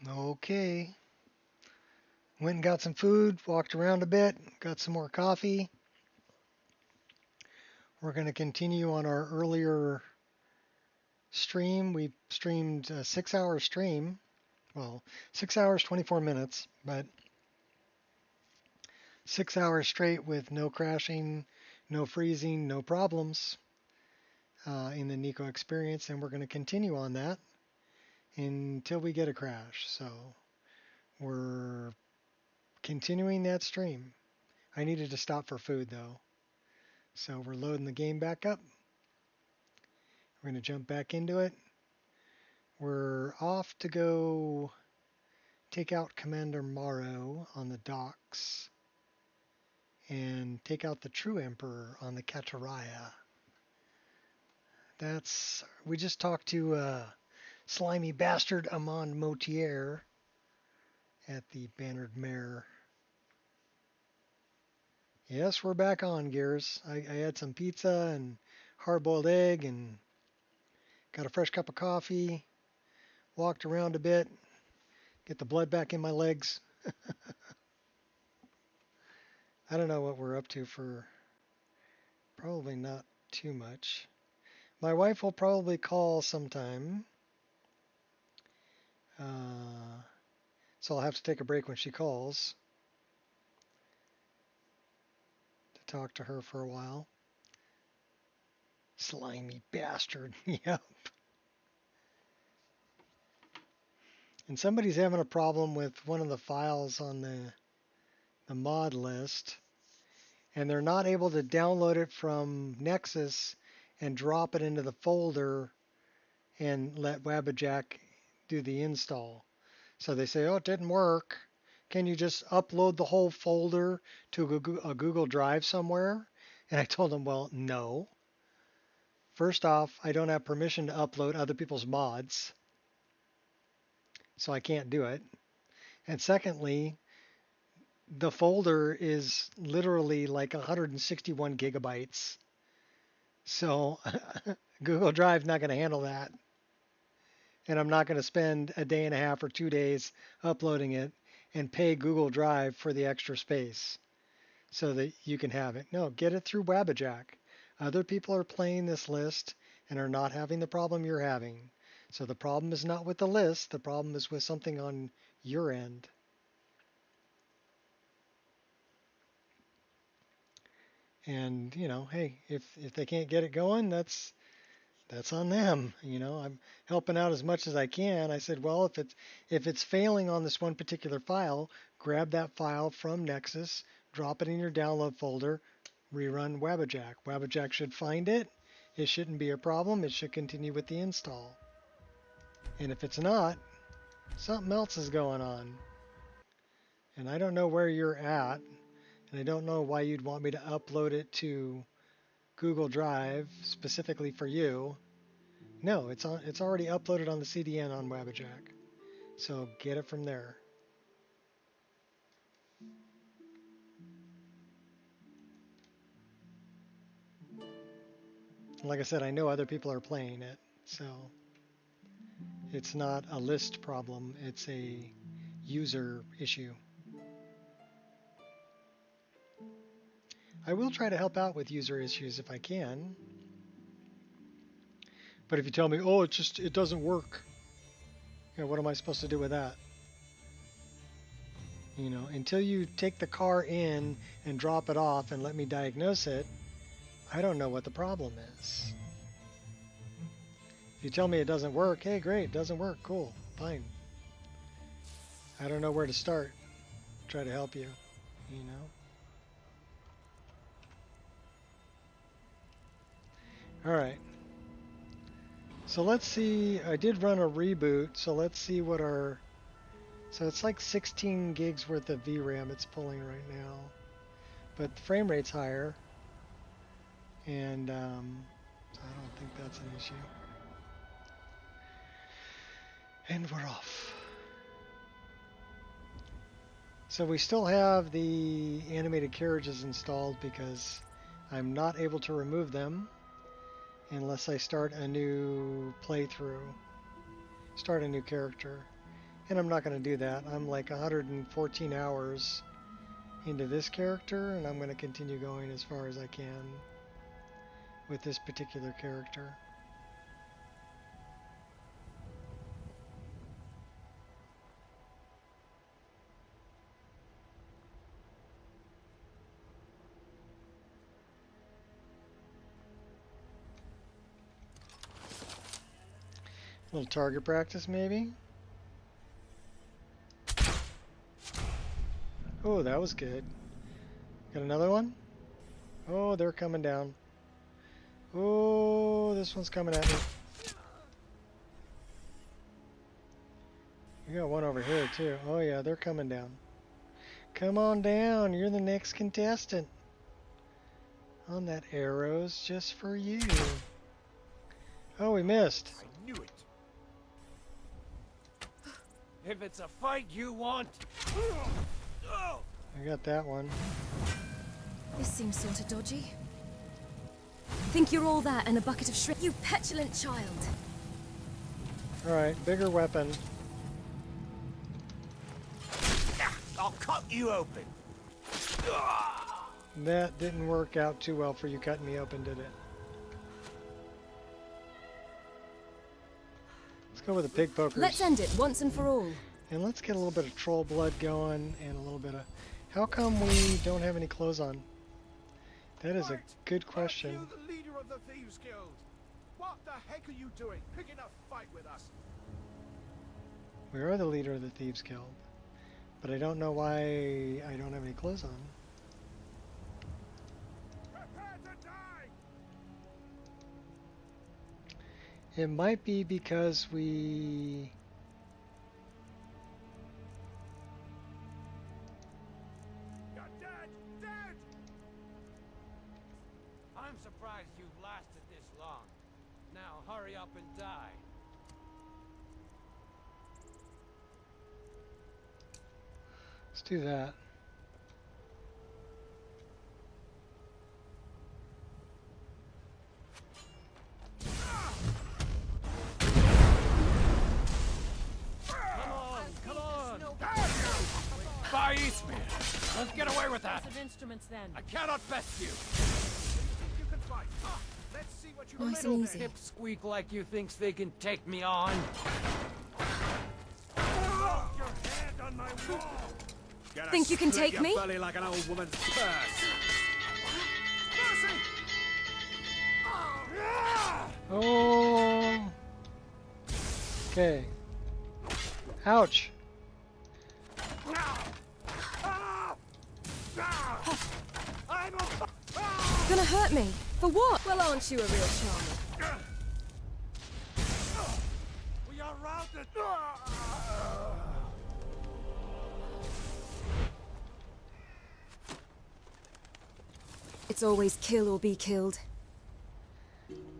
Okay. Went and got some food, walked around a bit, got some more coffee. We're going to continue on our earlier stream. We streamed a 6 hour stream. Well, 6 hours, 24 minutes, but 6 hours straight with no crashing, no freezing, no problems in the Nico Experience. And we're going to continue on that until we get a crash. So we're continuing that stream. I needed to stop for food though. So we're loading the game back up. We're going to jump back into it. We're off to go take out Commander Morrow on the docks and take out the True Emperor on the Kataraya. We just talked to slimy bastard Amon Motier at the Bannered Mare. Yes, we're back on, Gears. I had some pizza and hard-boiled egg and got a fresh cup of coffee, walked around a bit, get the blood back in my legs. I don't know what we're up to for probably not too much. My wife will probably call sometime. So I'll have to take a break when she calls to talk to her for a while. Slimy bastard. Yep. And somebody's having a problem with one of the files on the mod list, and they're not able to download it from Nexus and drop it into the folder and let Wabbajack do the install. So they say, oh, it didn't work. Can you just upload the whole folder to a Google Drive somewhere? And I told them, well, no. First off, I don't have permission to upload other people's mods, so I can't do it. And secondly, the folder is literally like 161 gigabytes. So Google Drive's not going to handle that. And I'm not going to spend a day and a half or 2 days uploading it and pay Google Drive for the extra space so that you can have it. No, get it through Wabbajack. Other people are playing this list and are not having the problem you're having. So the problem is not with the list, the problem is with something on your end. And, hey, if they can't get it going, that's on them. I'm helping out as much as I can. I said, well, if it's failing on this one particular file, grab that file from Nexus, drop it in your download folder, rerun Wabbajack. Wabbajack should find it. It shouldn't be a problem. It should continue with the install. And if it's not, something else is going on. And I don't know where you're at, and I don't know why you'd want me to upload it to Google Drive specifically for you. No, it's already uploaded on the CDN on Wabbajack. So get it from there. Like I said, I know other people are playing it, so it's not a list problem, it's a user issue. I will try to help out with user issues if I can. But if you tell me, oh, it doesn't work, what am I supposed to do with that? Until you take the car in and drop it off and let me diagnose it, I don't know what the problem is. If you tell me it doesn't work, hey, great, it doesn't work, cool, fine. I don't know where to start. Try to help you, All right. So let's see. I did run a reboot, so let's see what our... So it's like 16 gigs worth of VRAM it's pulling right now. But the frame rate's higher. And so I don't think that's an issue. And we're off. So we still have the animated carriages installed because I'm not able to remove them unless I start a new playthrough, start a new character. And I'm not going to do that. I'm like 114 hours into this character, and I'm going to continue going as far as I can with this particular character. A little target practice, maybe. Oh, that was good. Got another one? Oh, they're coming down. Oh, this one's coming at me. You got one over here, too. Oh, yeah, they're coming down. Come on down. You're the next contestant. On that arrow's just for you. Oh, we missed. I knew it. If it's a fight you want. I got that one. This seems sort of dodgy. Think you're all that and a bucket of shrimp? You petulant child. Alright, bigger weapon. I'll cut you open. That didn't work out too well for you cutting me open, did it? Let's go with the pig pokers. Let's end it once and for all. And let's get a little bit of troll blood going and a little bit of... How come we don't have any clothes on? That is a good question. Aren't you the leader of the Thieves Guild? What the heck are you doing picking a fight with us? We are the leader of the Thieves Guild. But I don't know why I don't have any clothes on. Prepare to die! It might be because we... You're dead! Dead! I'm surprised you've lasted this long. Now hurry up and die. Let's do that. Come on! Fire Eastman! Let's get away with that! Of instruments then. I cannot best you! You can fight. Let's see what you're Nice made and of easy. then. Hip squeak like you thinks they can take me on. Put your hand on my wall! Think you can take me? Belly like an old woman's purse. Mercy! Oh! Okay. Ouch! Gonna hurt me? For what? Well, aren't you a real charmer? We are routed! It's always kill or be killed.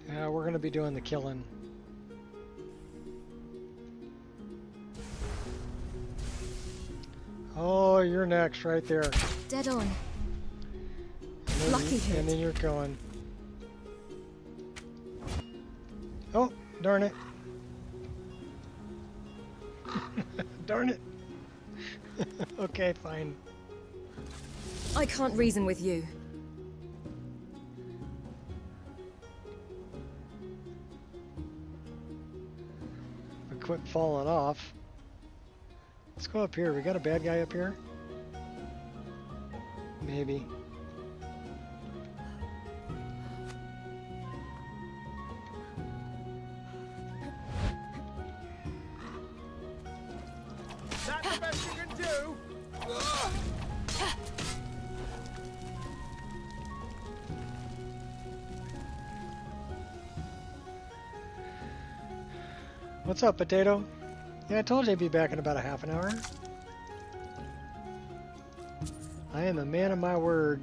Yeah, we're gonna be doing the killing. Oh, you're next, right there. Dead on. And then, Lucky hit. And then you're going. Oh, darn it. Darn it. Okay, fine. I can't reason with you. But quit falling off. Let's go up here. We got a bad guy up here? Maybe. That's the best you can do! What's up, Potato? Yeah, I told you I'd be back in about a half an hour. I am a man of my word.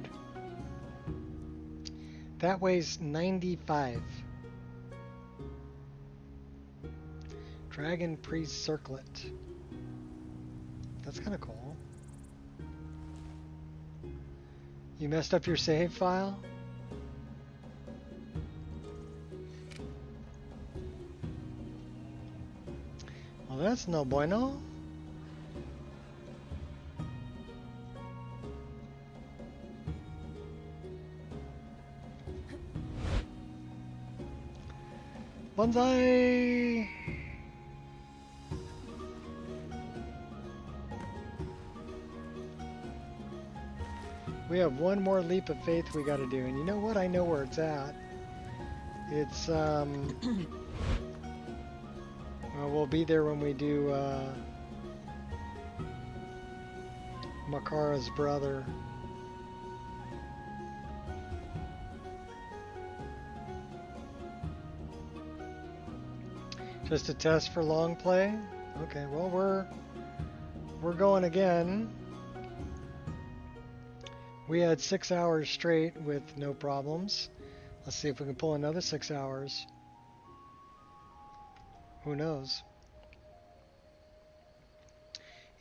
That weighs 95. Dragon Priest Circlet. That's kind of cool. You messed up your save file? Well, that's no bueno. Banzai! We have one more leap of faith we got to do, and you know what? I know where it's at. It's well, we'll be there when we do Makara's brother. Just a test for long play? Okay, well we're going again. We had 6 hours straight with no problems. Let's see if we can pull another 6 hours. Who knows?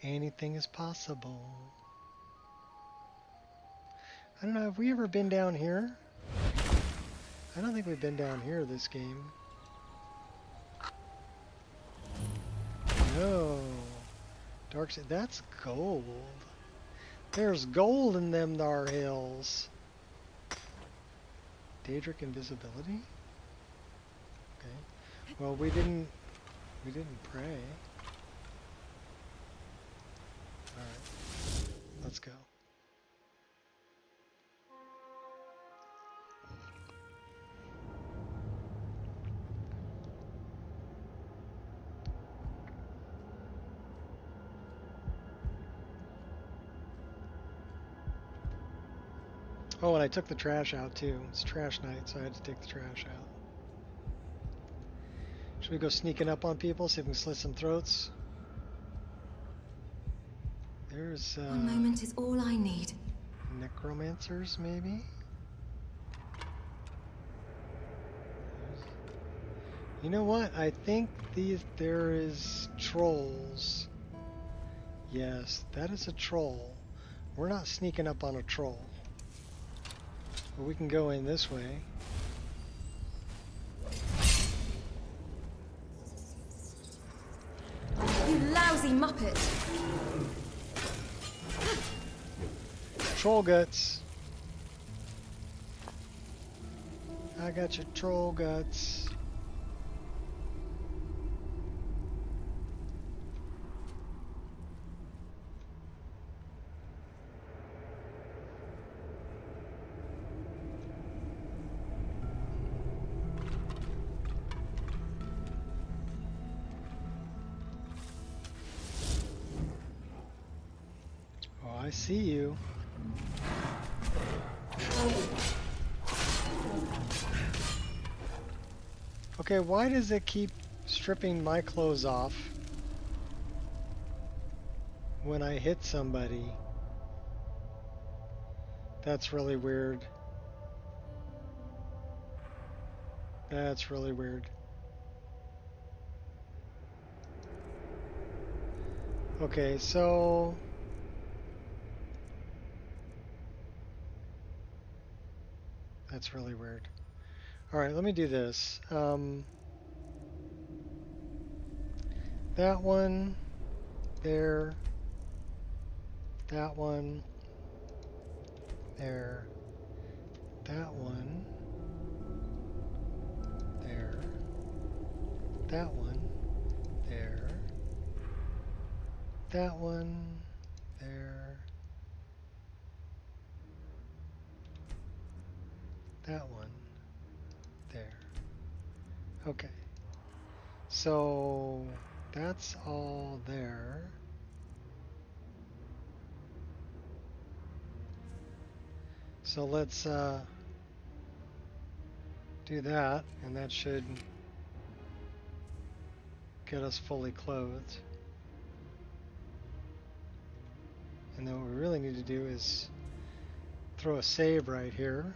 Anything is possible. I don't know, have we ever been down here? I don't think we've been down here this game. No. Dark Side, that's gold. There's gold in them thar hills. Daedric invisibility? Okay. Well, we didn't pray. Alright. Let's go. Oh, and I took the trash out too. It's trash night, so I had to take the trash out. Should we go sneaking up on people, see if we can slit some throats? There's One moment is all I need. necromancers, maybe? You know what? I think there is trolls. Yes, that is a troll. We're not sneaking up on a troll. But we can go in this way. You lousy muppet! Troll guts. I got your troll guts. Oh, I see you. Okay, why does it keep stripping my clothes off when I hit somebody? That's really weird. That's really weird. Okay, so that's really weird. All right, let me do this. That one there. That one there. That one there. That one there. That one there. That one there. Okay. So that's all there. So let's do that, and that should get us fully clothed. And then what we really need to do is throw a save right here.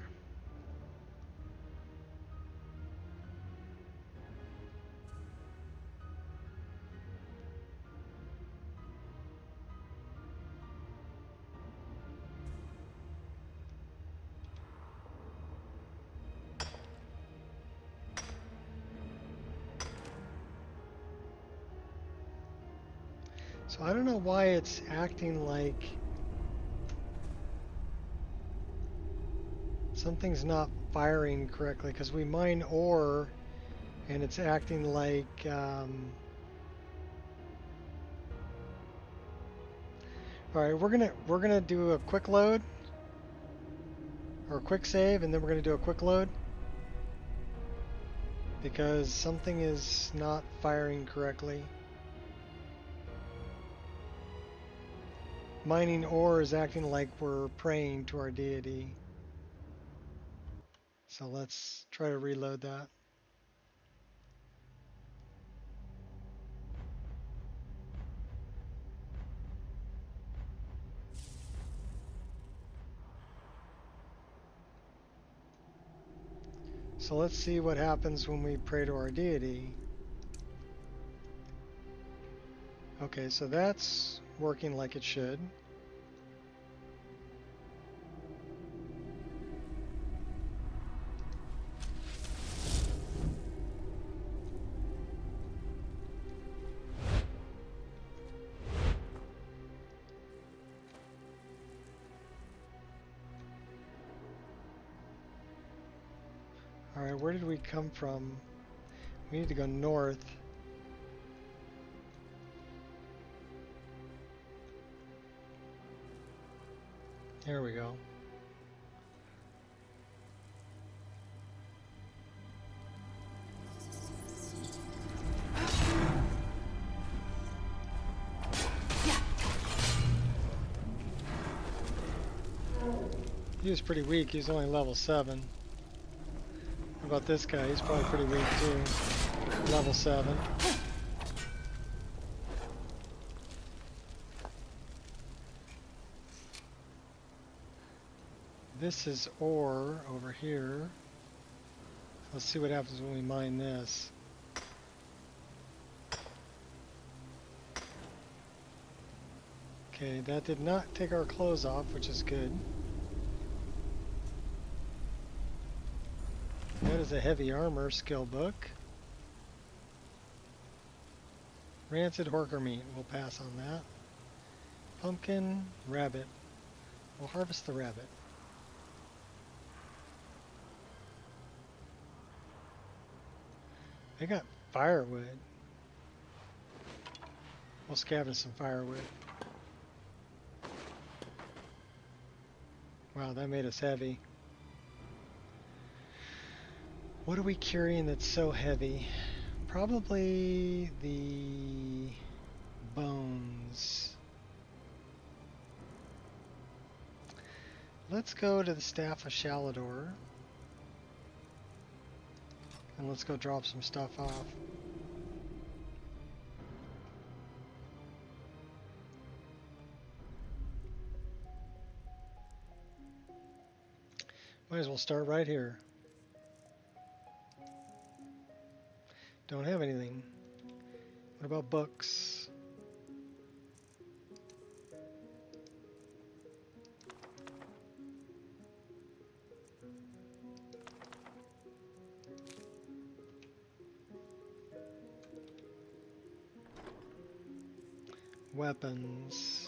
So I don't know why it's acting like something's not firing correctly, because we mine ore and it's acting like all right, we're gonna do a quick load or a quick save, and then we're gonna do a quick load because something is not firing correctly. Mining ore is acting like we're praying to our deity. So let's try to reload that. So let's see what happens when we pray to our deity. Okay, so that's working like it should. All right, where did we come from? We need to go north. There we go. He was pretty weak. He's only level 7. How about this guy? He's probably pretty weak too. Level 7. This is ore over here. Let's see what happens when we mine this. Okay, that did not take our clothes off, which is good. That is a heavy armor skill book. Rancid horker meat. We'll pass on that. Pumpkin, rabbit. We'll harvest the rabbit. They got firewood. We'll scavenge some firewood. Wow, that made us heavy. What are we carrying that's so heavy? Probably the bones. Let's go to the Staff of Shalador. And let's go drop some stuff off. Might as well start right here. Don't have anything. What about books? Weapons.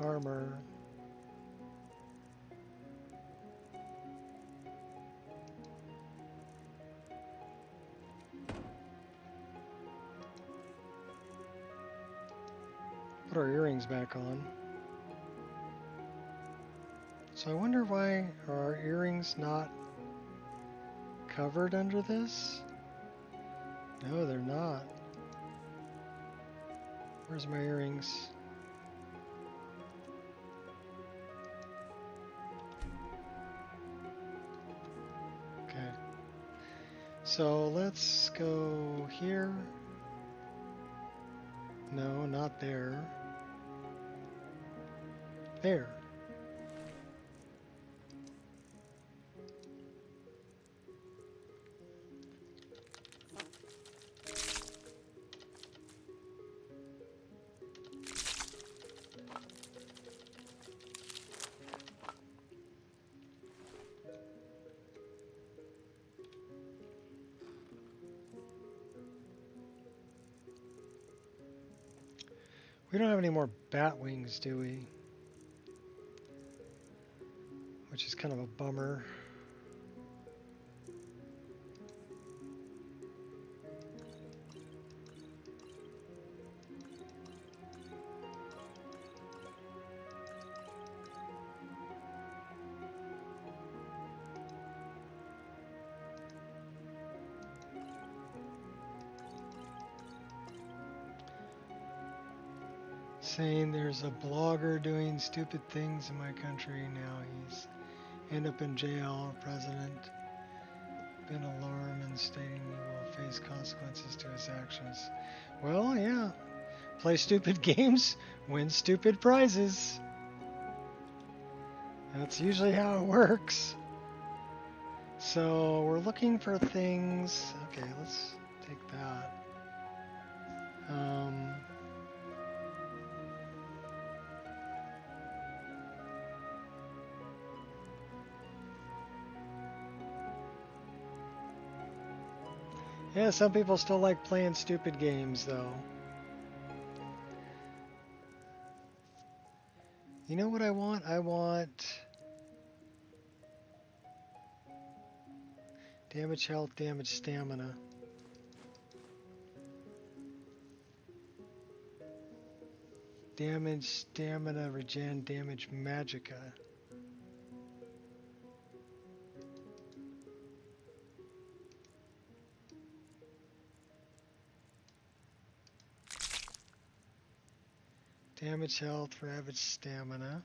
Armor. Put our earrings back on. So I wonder why are our earrings not covered under this? No, they're not. Where's my earrings? Okay. So let's go here. No, not there. There. We don't have any more bat wings, do we? which is kind of a bummer. Saying there's a blogger doing stupid things in my country now. He's end up in jail, president. Been alarmed and stating he will face consequences to his actions. Well, yeah. Play stupid games, win stupid prizes. That's usually how it works. So we're looking for things. Okay, let's take that. Yeah, some people still like playing stupid games, though. You know what I want? I want damage health, damage stamina. Damage stamina, regen, damage magicka. Damage health for average stamina.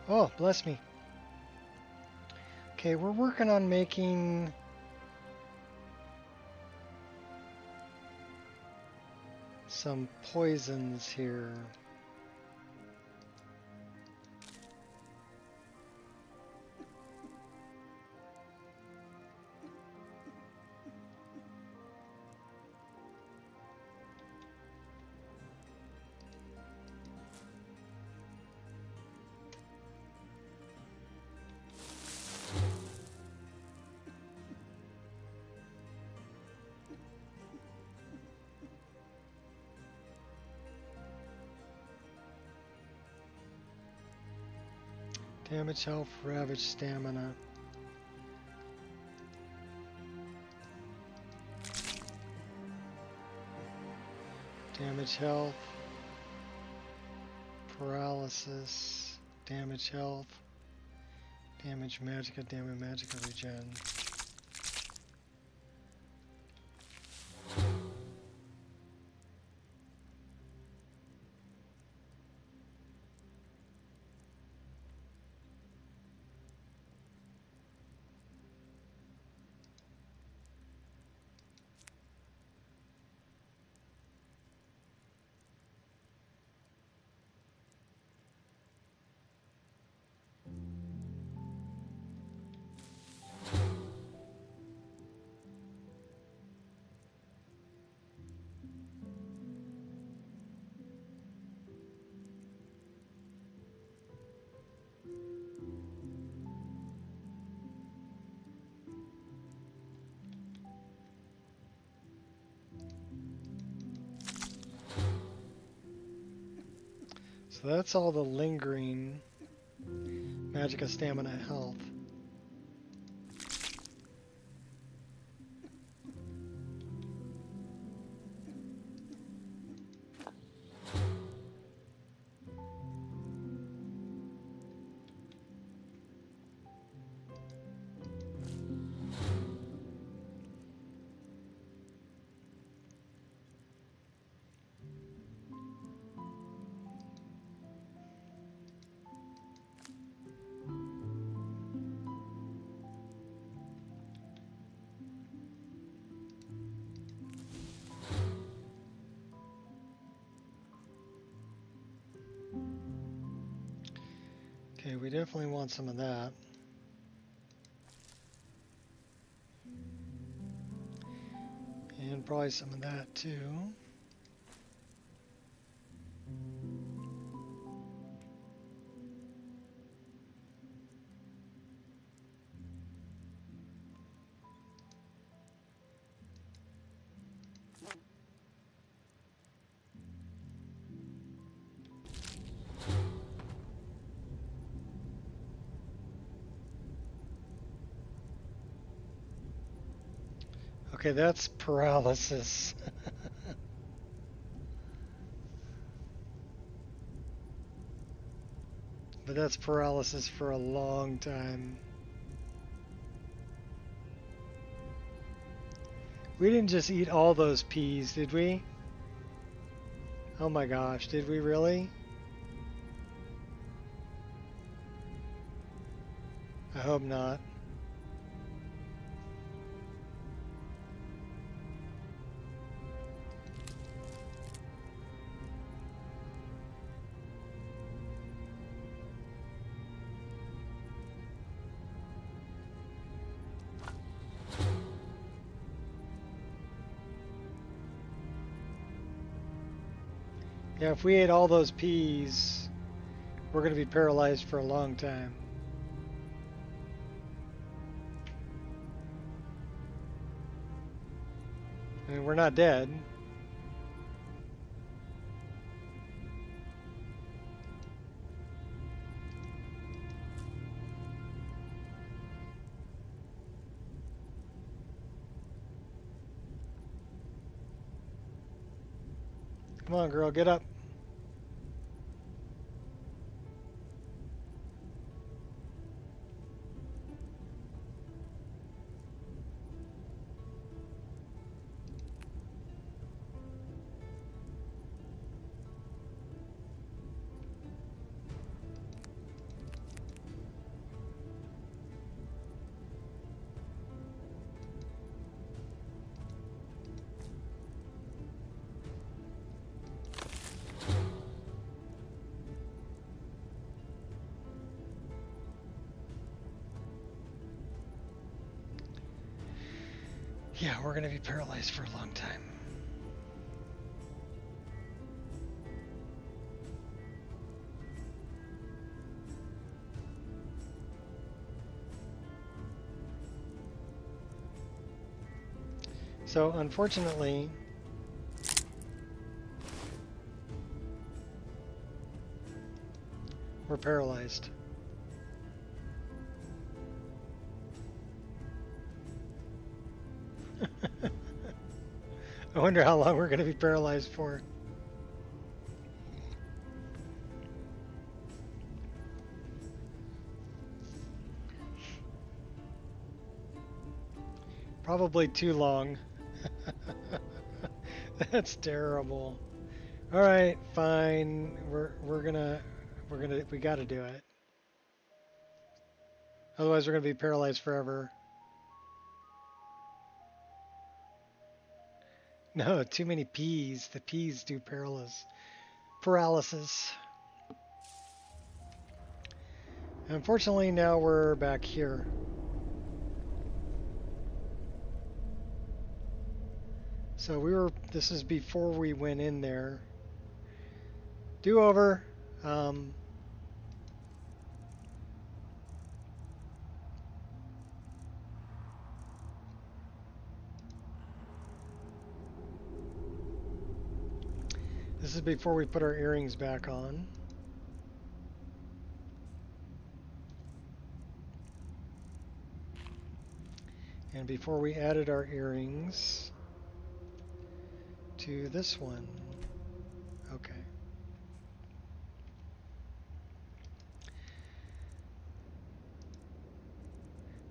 Oh, bless me. Okay, we're working on making some poisons here. Damage, health, ravage, stamina. Damage, health. Paralysis. Damage, health. Damage, magicka, regen. So that's all the lingering magicka, stamina, health. Okay, we definitely want some of that. And probably some of that too. Okay, that's paralysis. But that's paralysis for a long time. We didn't just eat all those peas, did we? Oh my gosh, did we really? I hope not. Yeah, if we ate all those peas, we're going to be paralyzed for a long time. I mean, we're not dead. Come on, girl, get up. Yeah, we're going to be paralyzed for a long time. So, unfortunately, we're paralyzed. I wonder how long we're going to be paralyzed for. Probably too long. That's terrible. All right, fine. We got to do it. Otherwise, we're going to be paralyzed forever. No, too many P's. The P's do paralysis. Unfortunately, now we're back here. So this is before we went in there. Do over. This is before we put our earrings back on. And before we added our earrings to this one. Okay.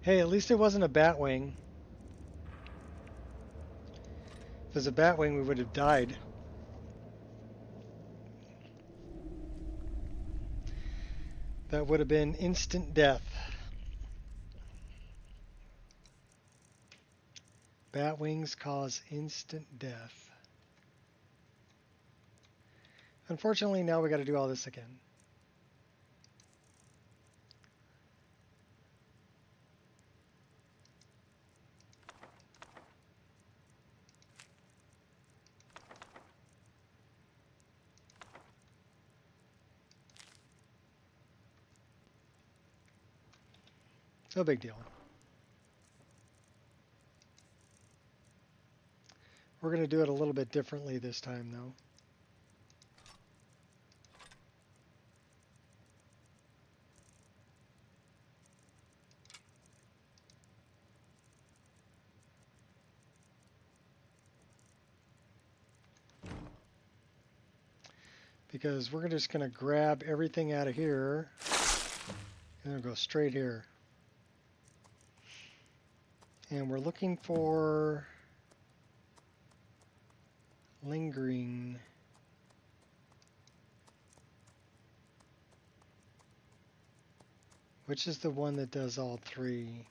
Hey, at least it wasn't a batwing. If it was a batwing, we would have died. That would have been instant death. Batwings cause instant death. Unfortunately, now we got to do all this again. No big deal. We're going to do it a little bit differently this time, though. Because we're just going to grab everything out of here and then go straight here. And we're looking for lingering. Which is the one that does all three?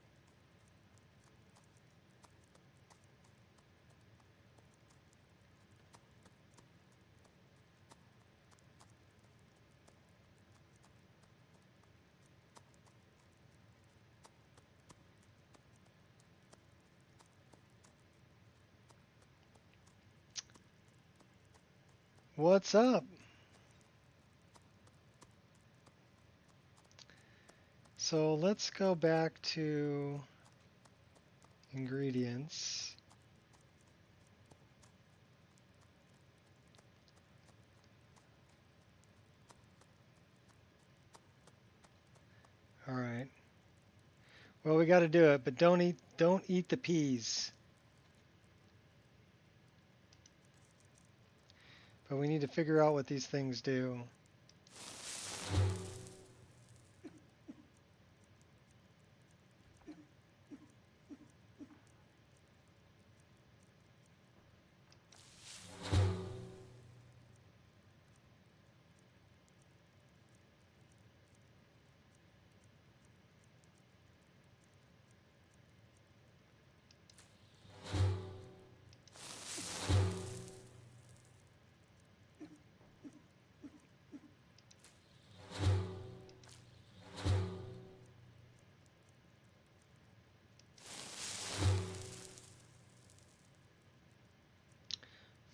What's up? So let's go back to ingredients. All right. Well, we got to do it, but don't eat the peas. But we need to figure out what these things do.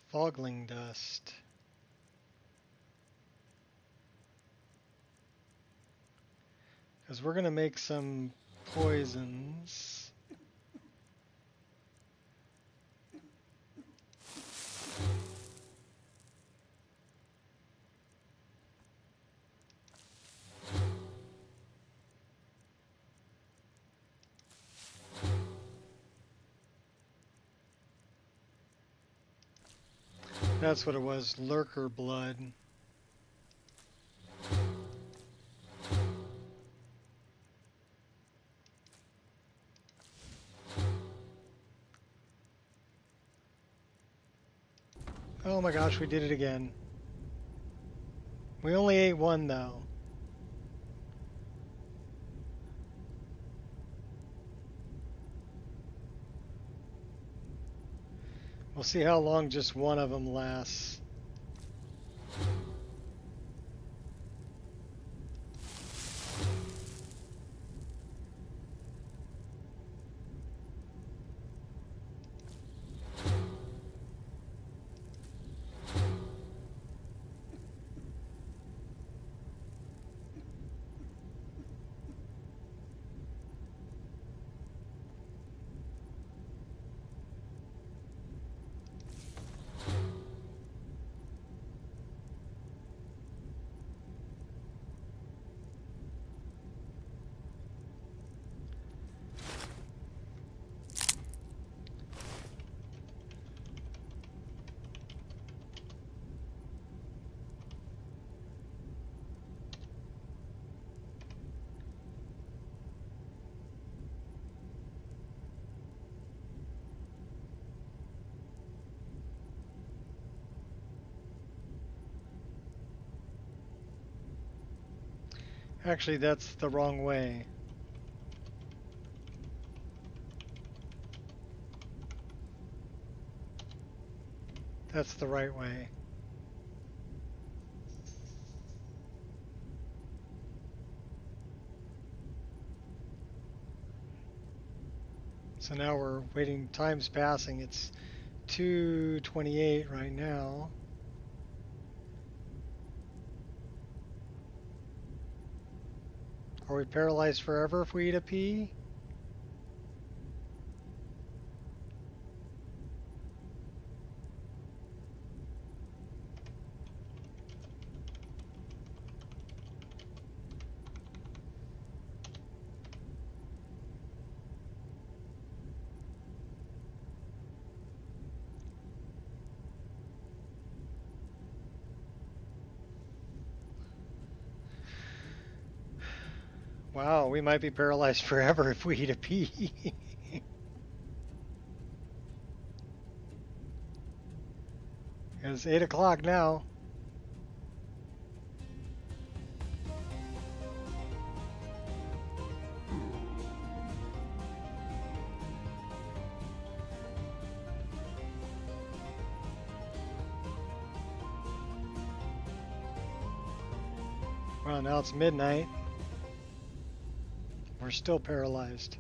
Fogling dust. Because we're going to make some poisons. That's what it was, lurker blood. Oh my gosh, we did it again. We only ate one though. We'll see how long just one of them lasts. Actually, that's the wrong way. That's the right way. So now we're waiting, time's passing. It's 2:28 right now. Are we paralyzed forever if we eat a pea? Wow, we might be paralyzed forever if we eat a pea. It's 8 o'clock now. Well, now it's midnight. We're still paralyzed.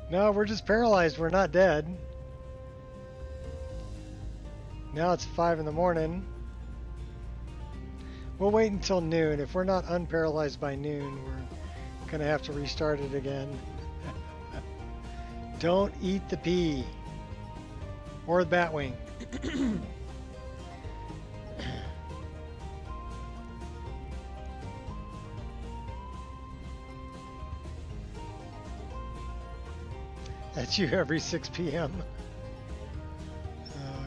No, we're just paralyzed. We're not dead. Now it's 5 in the morning. We'll wait until noon. If we're not unparalyzed by noon, we're going to have to restart it again. Don't eat the pea. Or the batwing. That's you every 6 p.m.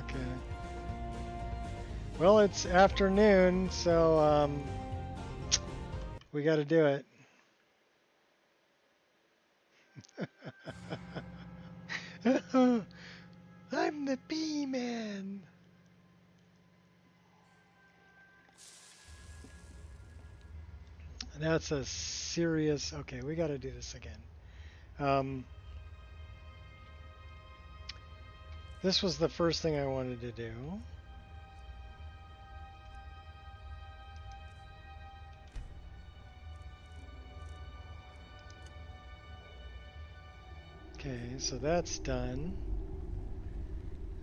Okay. Well, it's afternoon, so we got to do it. I'm the bee man. That's a serious. Okay, we got to do this again. This was the first thing I wanted to do. Okay, so that's done.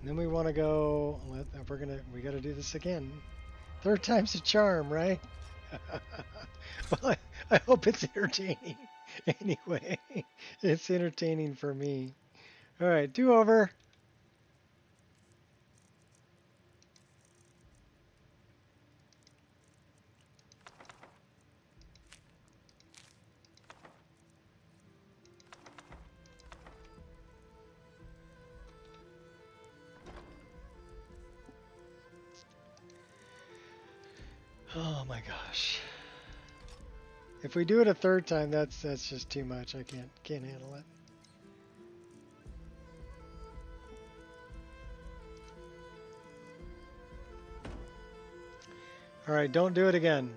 And then we want to go. We got to do this again. Third time's a charm, right? Well, I hope it's entertaining. Anyway, it's entertaining for me. All right, do over. Oh my gosh. If we do it a third time, that's just too much. I can't handle it. All right, don't do it again.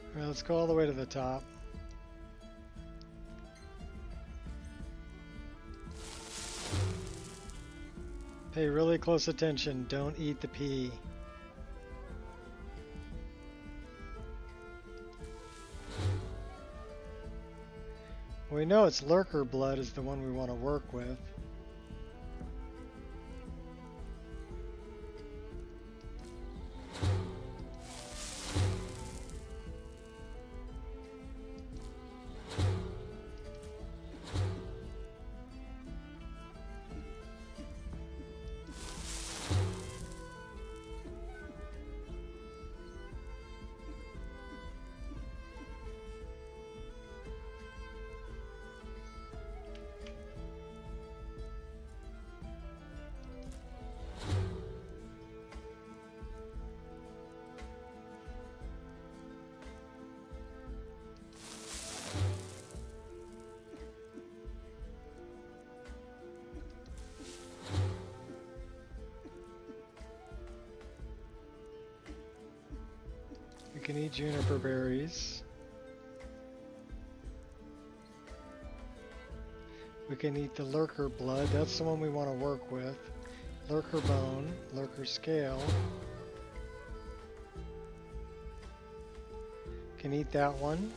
All right, let's go all the way to the top. Pay really close attention. Don't eat the pea. We know it's lurker blood is the one we want to work with. We can eat juniper berries. We can eat the lurker blood. That's the one we want to work with. Lurker bone, lurker scale. Can eat that one.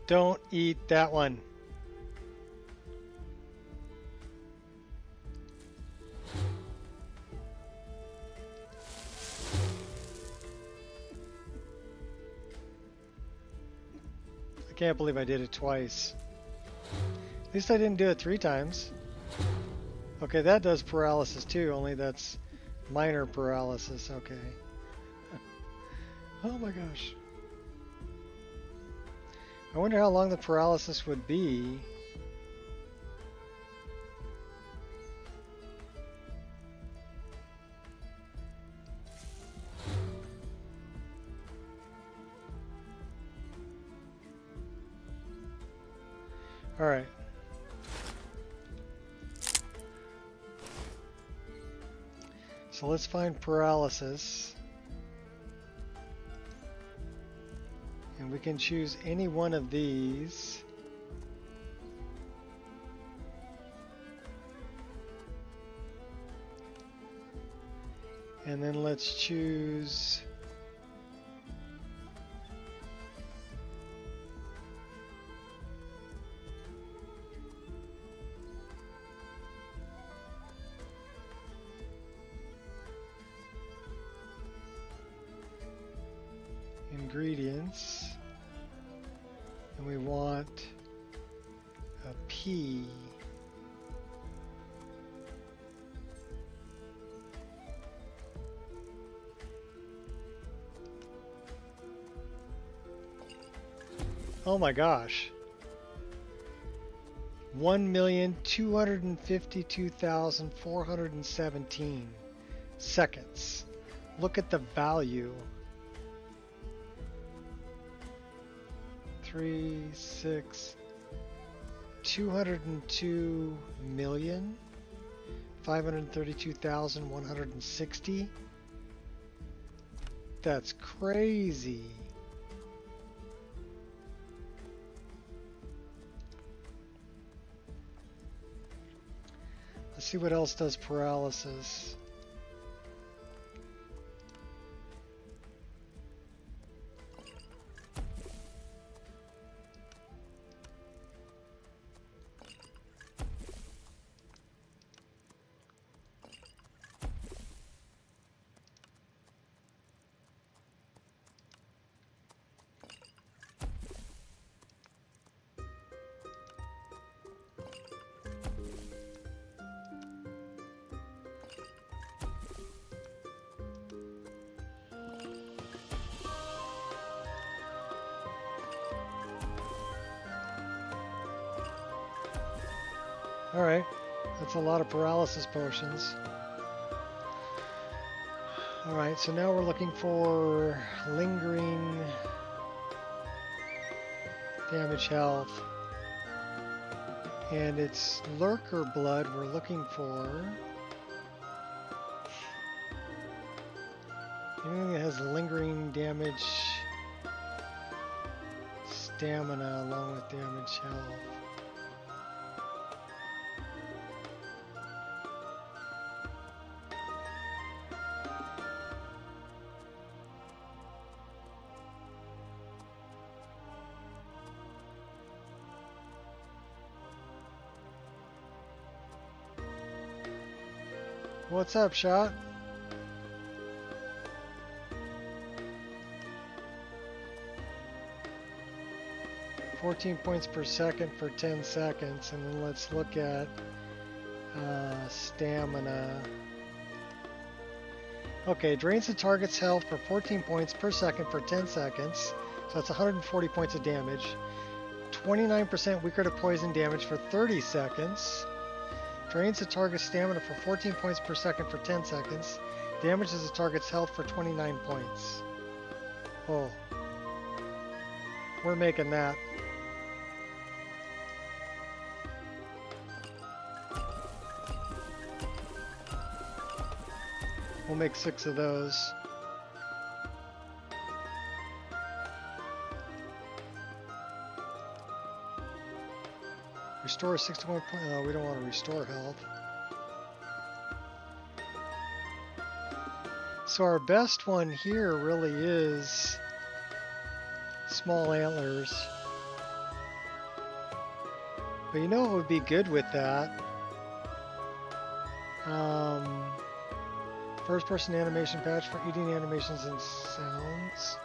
Don't eat that one. I can't believe I did it twice. At least I didn't do it 3 times. Okay, that does paralysis too, only that's minor paralysis. Okay. Oh my gosh. I wonder how long the paralysis would be. All right. So let's find paralysis. And we can choose any one of these. And then let's choose ingredients, and we want a pea. Oh my gosh. 1,252,417 seconds. Look at the value. 3, 6, 202,532,160. That's crazy. Let's see what else does paralysis. Alright, that's a lot of paralysis potions. Alright, so now we're looking for lingering damage health. And it's lurker blood we're looking for. Anything that has lingering damage, stamina along with damage health. What's up, Shot? "14 points per second for 10 seconds, and then let's look at stamina. Okay, drains the target's health for 14 points per second for 10 seconds, so that's 140 points of damage. 29% weaker to poison damage for 30 seconds. Drains the target's stamina for 14 points per second for 10 seconds. Damages the target's health for 29 points. Oh. We're making that. We'll make 6 of those. Restore 61 points. Oh, we don't want to restore health. So our best one here really is small antlers. But you know what would be good with that? First person animation patch for eating animations and sounds.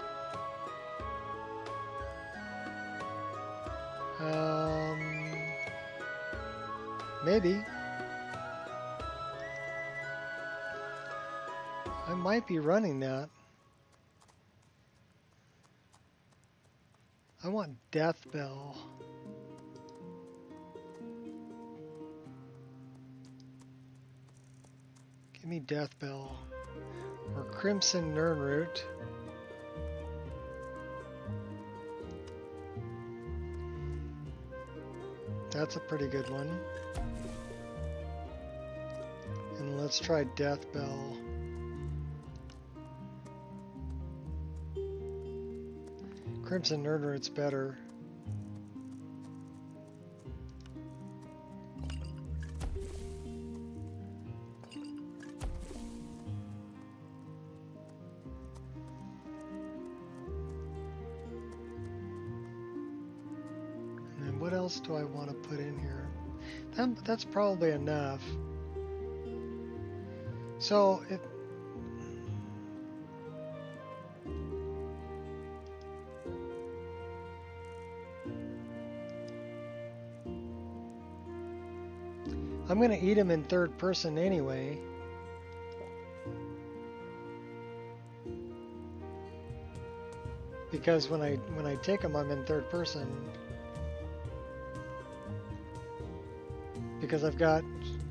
Maybe. I might be running that. I want Death Bell. Give me Death Bell. Or Crimson Nirnroot. That's a pretty good one. And let's try Death Bell. Crimson Nirnroot's better. And then what else do I want to put in here? That's probably enough. So if I'm going to eat them in third person anyway. Because when I take them, I'm in third person. Because I've got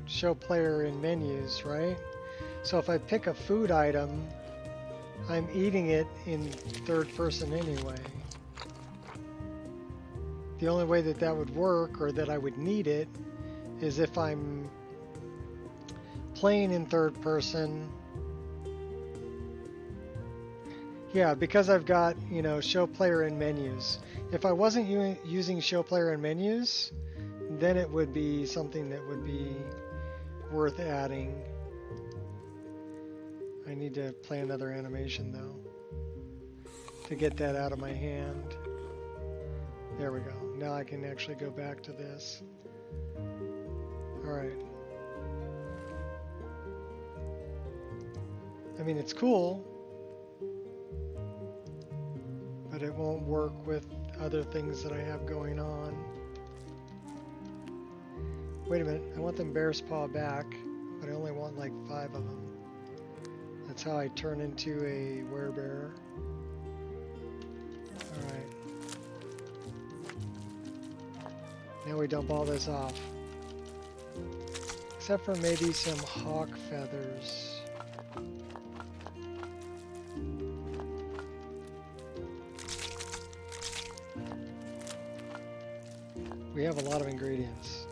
show player in menus, right? So if I pick a food item, I'm eating it in third person anyway. The only way that that would work, or that I would need it, is if I'm playing in third person. Yeah, because I've got, you know, show player in menus. If I wasn't using show player in menus, then it would be something that would be worth adding. I need to play another animation though to get that out of my hand. There we go. Now I can actually go back to this. Alright. I mean, it's cool, but it won't work with other things that I have going on. Wait a minute, I want them bear's paw back, but I only want like 5 of them. That's how I turn into a werebear. Alright. Now we dump all this off. Except for maybe some hawk feathers. We have a lot of ingredients.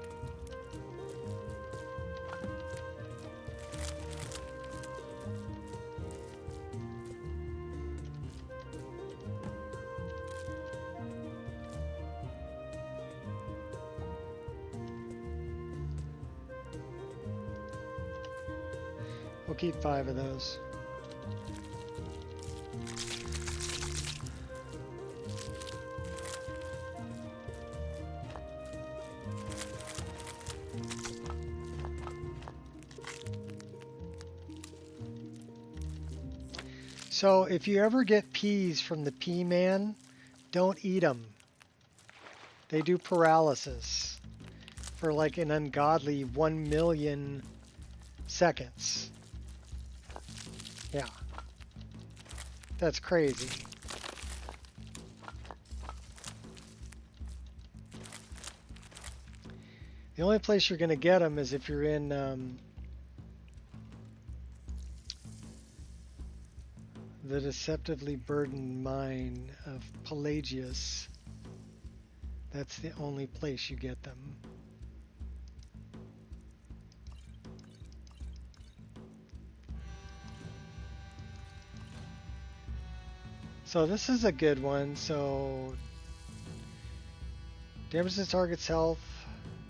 We'll keep 5 of those. So if you ever get peas from the pea man, don't eat them. They do paralysis for like an ungodly 1 million seconds. Yeah. That's crazy. The only place you're going to get them is if you're in the deceptively burdened mine of Pelagius. That's the only place you get them. So this is a good one. So damages the target's health,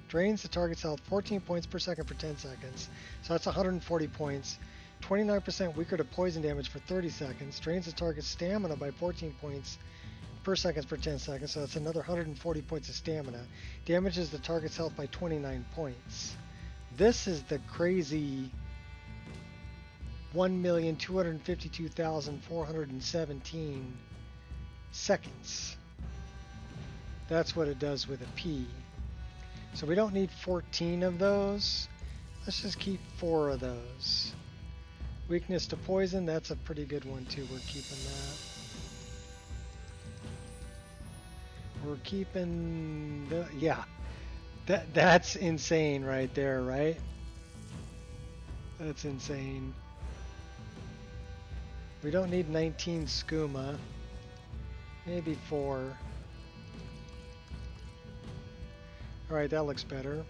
drains the target's health 14 points per second for 10 seconds. So that's 140 points. 29% weaker to poison damage for 30 seconds. Drains the target's stamina by 14 points per second for 10 seconds. So that's another 140 points of stamina. Damages the target's health by 29 points. This is the crazy 1,252,417 seconds. That's what it does with a P. So we don't need 14 of those. Let's just keep 4 of those. Weakness to poison, that's a pretty good one too. We're keeping that. We're keeping the, yeah. That's insane right there, right? That's insane. We don't need 19 skooma. Maybe 4. Alright, that looks better.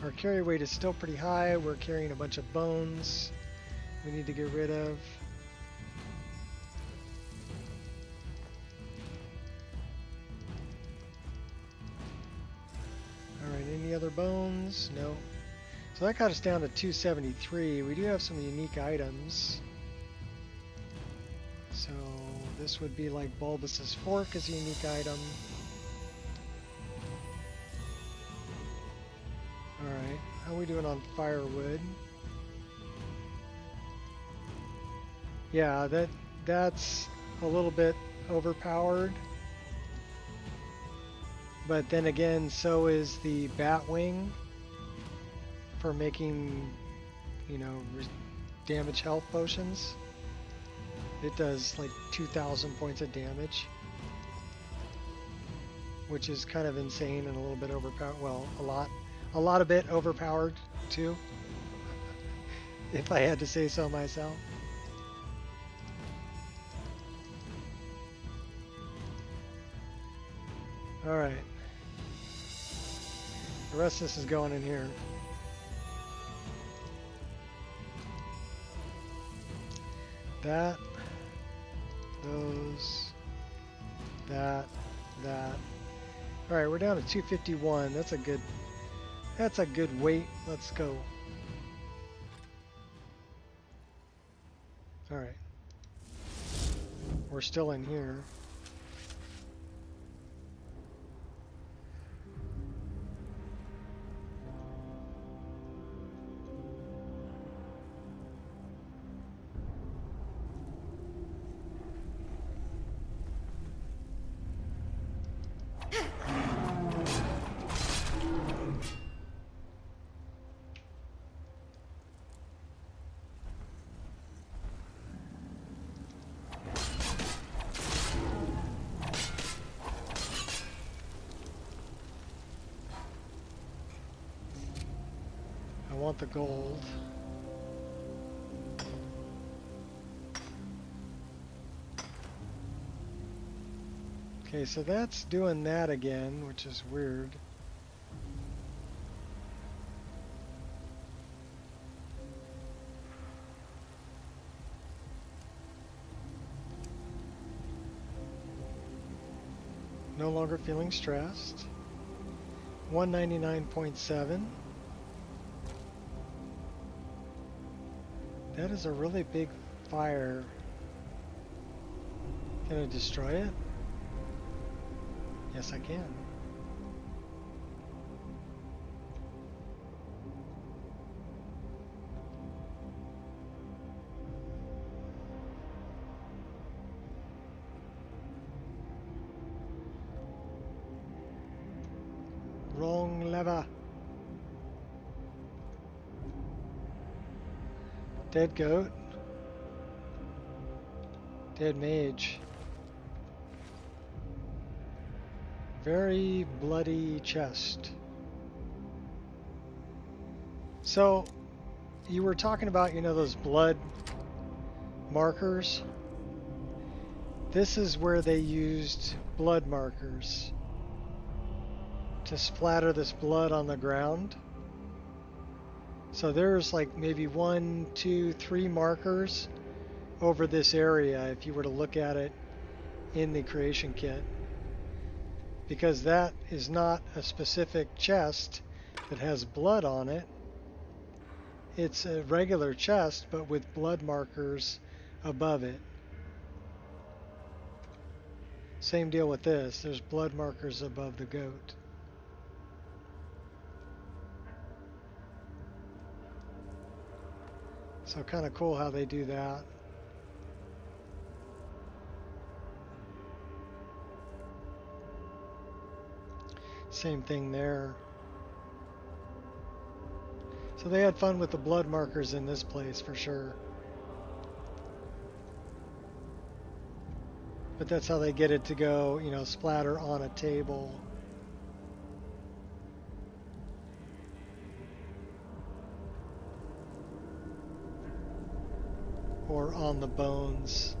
Our carry weight is still pretty high. We're carrying a bunch of bones we need to get rid of. Alright, any other bones? No. So that got us down to 273. We do have some unique items. So this would be like Bulbus's Fork is a unique item. Alright, how are we doing on firewood? Yeah, that's a little bit overpowered. But then again, so is the Batwing for making, you know, damage health potions. It does like 2,000 points of damage, which is kind of insane and a little bit overpowered. Well, a lot of bit overpowered too, if I had to say so myself. All right. The rest of this is going in here. That, those, that. All right, we're down to 251. That's a good weight. Let's go. All right. We're still in here. want the gold. Okay, so that's doing that again, which is weird. No longer feeling stressed. 199.7. That is a really big fire. Can I destroy it? Yes, I can. Wrong lever. Dead goat. Dead mage. Very bloody chest. So, you were talking about, you know, those blood markers. This is where they used blood markers to splatter this blood on the ground. So there's like maybe 1, 2, 3 markers over this area if you were to look at it in the creation kit. Because that is not a specific chest that has blood on it. It's a regular chest, but with blood markers above it. Same deal with this. There's blood markers above the goat. So kind of cool how they do that. Same thing there. So they had fun with the blood markers in this place for sure. But that's how they get it to go, you know, splatter on a table. Or on the bones.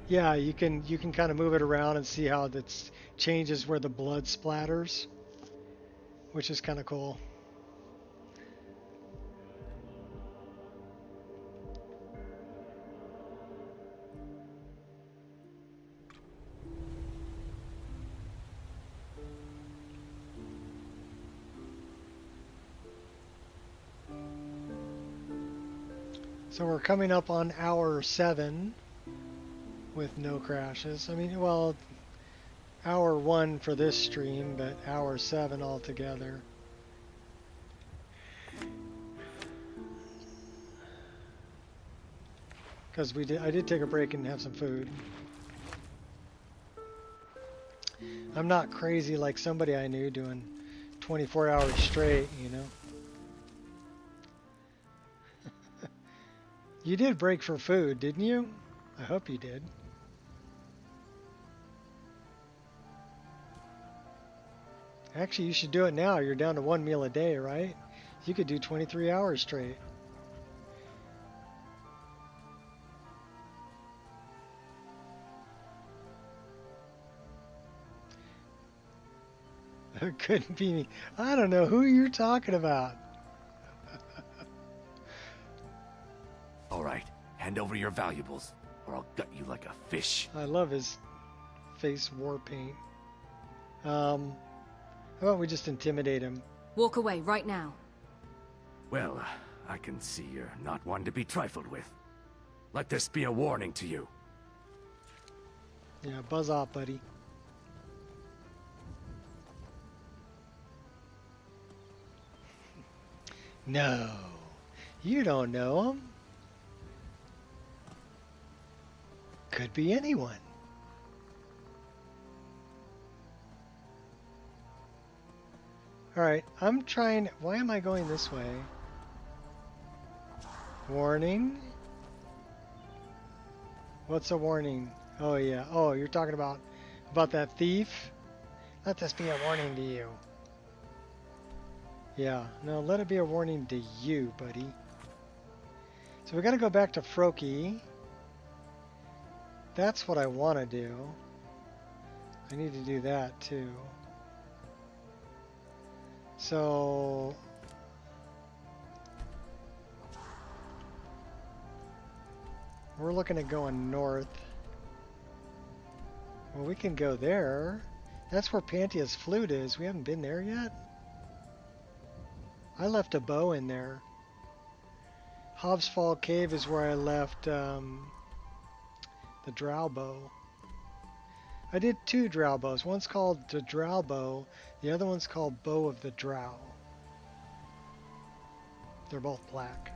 Yeah, you can kind of move it around and see how it changes where the blood splatters, which is kind of cool. So we're coming up on hour 7 with no crashes. I mean, well, hour 1 for this stream, but hour 7 altogether. Because I did take a break and have some food. I'm not crazy like somebody I knew doing 24 hours straight, you know. You did break for food, didn't you? I hope you did. Actually, you should do it now. You're down to 1 meal a day, right? You could do 23 hours straight. It couldn't be me. I don't know who you're talking about. All right, hand over your valuables, or I'll gut you like a fish. I love his face war paint. How about we just intimidate him? Walk away right now. Well, I can see you're not one to be trifled with. Let this be a warning to you. Yeah, buzz off, buddy. No, you don't know him. Could be anyone. Alright, I'm trying... Why am I going this way? Warning? What's a warning? Oh yeah. Oh, you're talking about that thief? Let this be a warning to you. Yeah, no, let it be a warning to you, buddy. So we gotta go back to Froki. That's what I want to do. I need to do that too. So... we're looking at going north. Well, we can go there. That's where Panthea's flute is. We haven't been there yet. I left a bow in there. Hobbs Fall Cave is where I left the drow bow. I did 2 drow bows. One's called the drow bow. The other one's called Bow of the Drow. They're both black.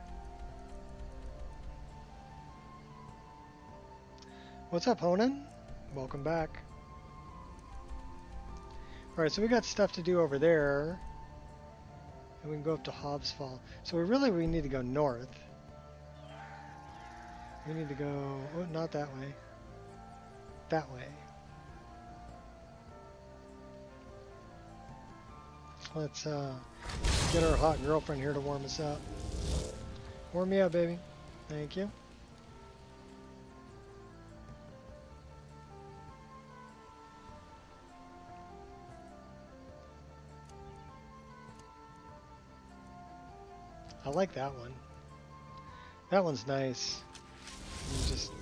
What's up, Honan? Welcome back. Alright, so we got stuff to do over there. And we can go up to Hobbs Fall. So we need to go north. We need to go... oh, not that way. That way. Let's get our hot girlfriend here to warm us up. Warm me up, baby. Thank you. I like that one. That one's nice. You just...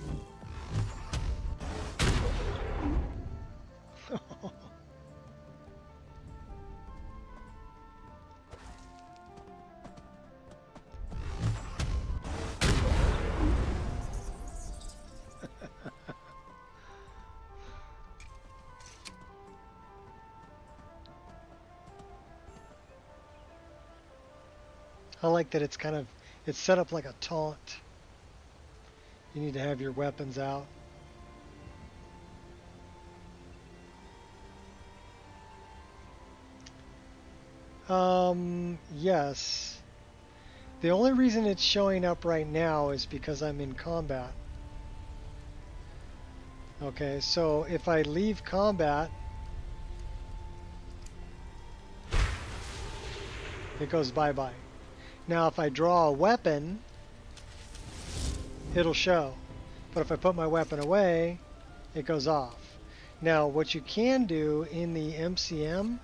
I like that it's set up like a taunt. You need to have your weapons out. Yes. The only reason it's showing up right now is because I'm in combat. Okay, so if I leave combat, it goes bye-bye. Now if I draw a weapon, it'll show. But if I put my weapon away, it goes off. Now what you can do in the MCM,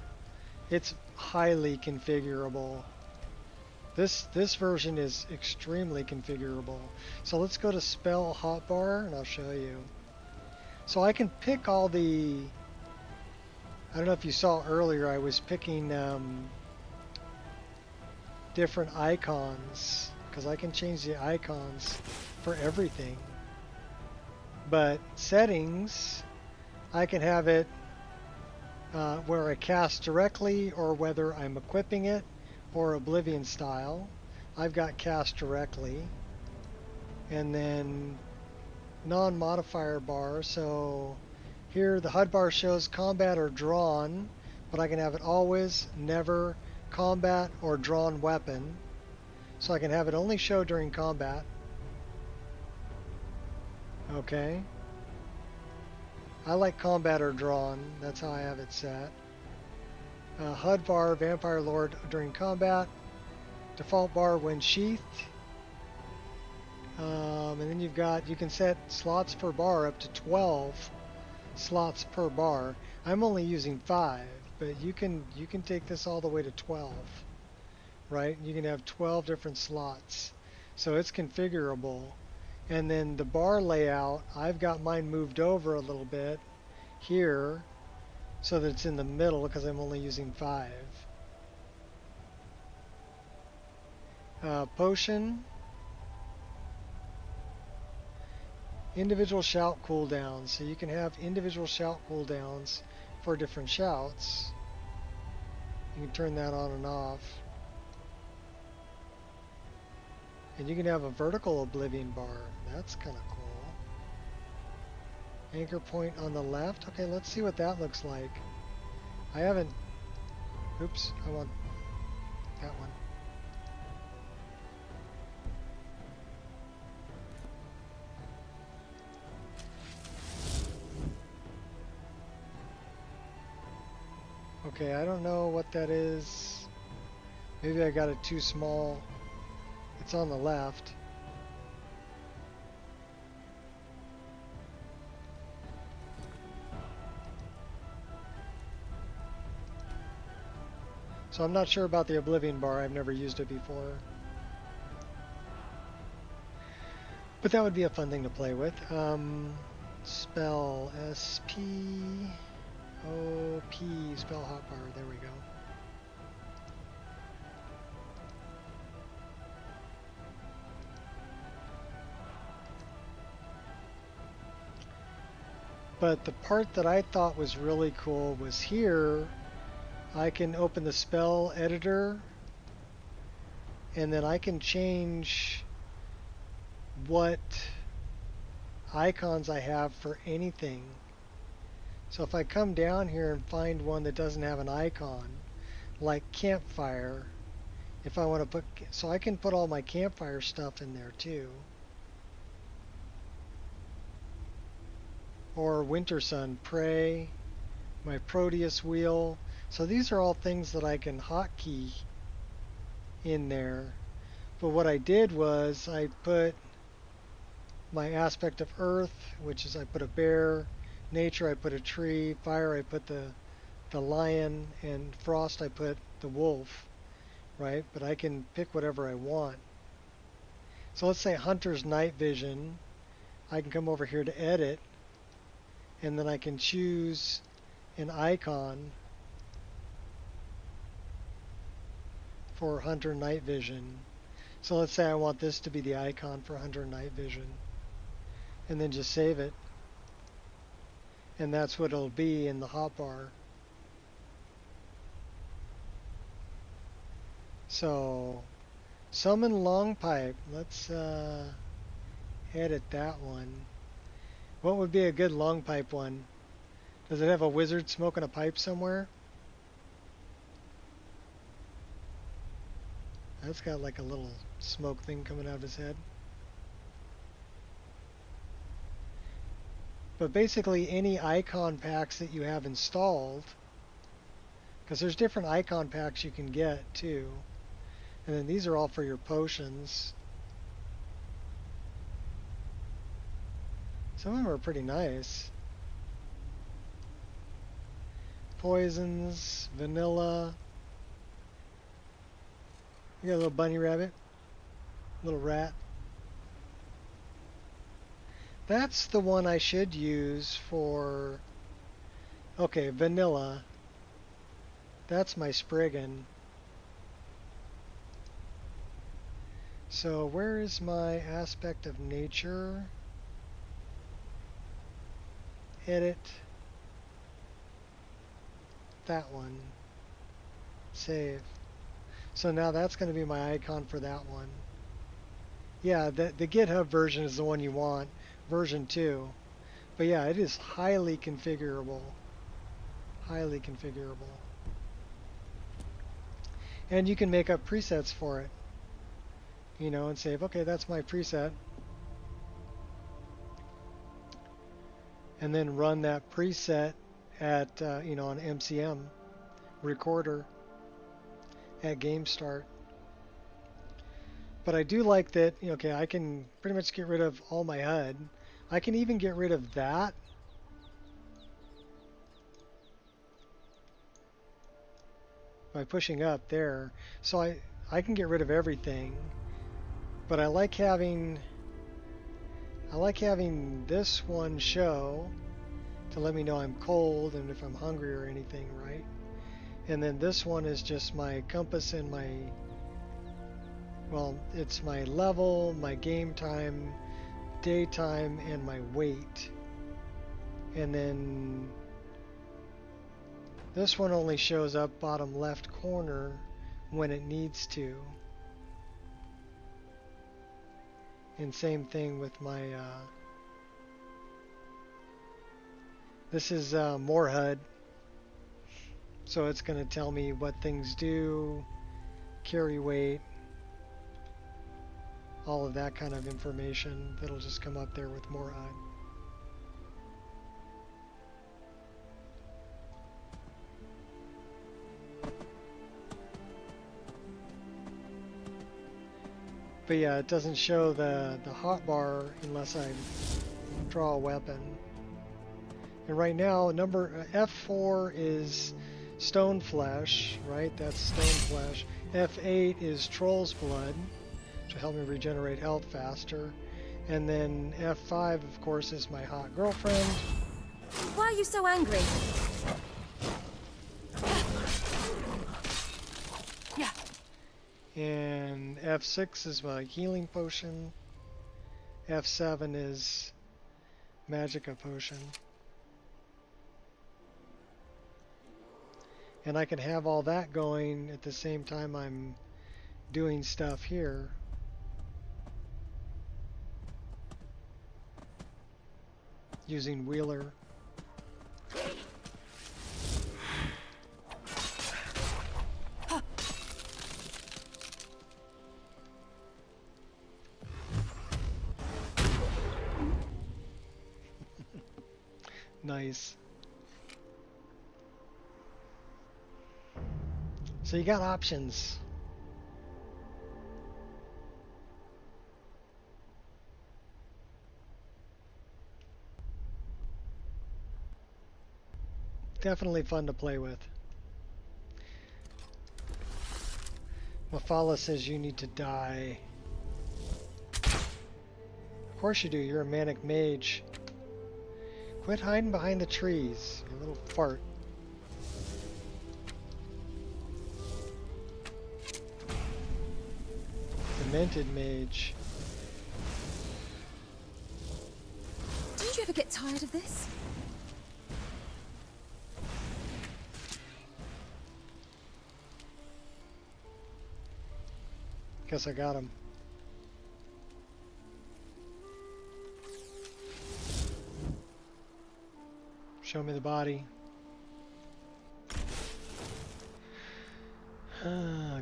it's highly configurable. This version is extremely configurable. So let's go to spell hotbar and I'll show you. So I can pick all the... I don't know if you saw earlier, I was picking different icons because I can change the icons for everything. But settings, I can have it where I cast directly or whether I'm equipping it or Oblivion style. I've got cast directly. And then non-modifier bar, so here the HUD bar shows combat or drawn, but I can have it always, never, combat or drawn weapon. So I can have it only show during combat. Okay. I like combat or drawn. That's how I have it set. HUD bar, Vampire Lord during combat. Default bar when sheathed. And then you can set slots per bar up to 12 slots per bar. I'm only using 5, but you can take this all the way to 12, right? You can have 12 different slots, so it's configurable. And then the bar layout, I've got mine moved over a little bit here so that it's in the middle because I'm only using 5. Potion. Individual shout cooldowns. So you can have individual shout cooldowns for different shouts. You can turn that on and off. And you can have a vertical Oblivion bar. That's kind of cool. Anchor point on the left. Okay, let's see what that looks like. I haven't... Oops, I want that one. Okay, I don't know what that is. Maybe I got it too small. It's on the left. So I'm not sure about the Oblivion bar. I've never used it before. But that would be a fun thing to play with. Spell S-P-O-P, spell hotbar. There we go. But the part that I thought was really cool was here. I can open the spell editor and then I can change what icons I have for anything. So if I come down here and find one that doesn't have an icon, like campfire, if I want to put, so I can put all my campfire stuff in there too. Or winter sun, prey, my Proteus wheel. So these are all things that I can hotkey in there. But what I did was I put my aspect of earth, which is I put a bear, nature I put a tree, fire I put the lion, and frost I put the wolf, right? But I can pick whatever I want. So let's say hunter's night vision. I can come over here to edit, and then I can choose an icon for hunter night vision. So let's say I want this to be the icon for hunter night vision, and then just save it, and that's what it'll be in the hotbar. So summon long pipe. Let's edit that one. What would be a good long pipe one? Does it have a wizard smoking a pipe somewhere? That's got like a little smoke thing coming out of his head. But basically any icon packs that you have installed, because there's different icon packs you can get too. And then these are all for your potions. Some of them are pretty nice. Poisons, vanilla. You got a little bunny rabbit, little rat. That's the one I should use for, okay, vanilla. That's my Spriggan. So where is my aspect of nature? Edit. That one. Save. So now that's going to be my icon for that one. Yeah, the GitHub version is the one you want, version 2. But yeah, it is highly configurable. Highly configurable. And you can make up presets for it. You know, and say, okay, that's my preset. And then run that preset at, you know, an MCM recorder at game start. But I do like that, okay, I can pretty much get rid of all my HUD. I can even get rid of that. By pushing up there. So I can get rid of everything. But I like having this one show to let me know I'm cold and if I'm hungry or anything, right? And then this one is just my compass and my, well, it's my level, my game time, daytime, and my weight. And then this one only shows up bottom left corner when it needs to. And same thing with my, this is more HUD. So it's going to tell me what things do, carry weight, all of that kind of information that'll just come up there with more HUD. But yeah, it doesn't show the hotbar unless I draw a weapon. And right now, number F4 is stone flesh, right? That's stone flesh. F8 is troll's blood, which will help me regenerate health faster. And then F5, of course, is my hot girlfriend. Why are you so angry? Yeah. And F6 is my healing potion. F7 is magicka potion. And I can have all that going at the same time I'm doing stuff here. Using Wheeler. Nice. So you got options. Definitely fun to play with. Mafala says you need to die. Of course you do, you're a manic mage. Quit hiding behind the trees, you little fart. Demented mage. Don't you ever get tired of this? Guess I got him. Show me the body.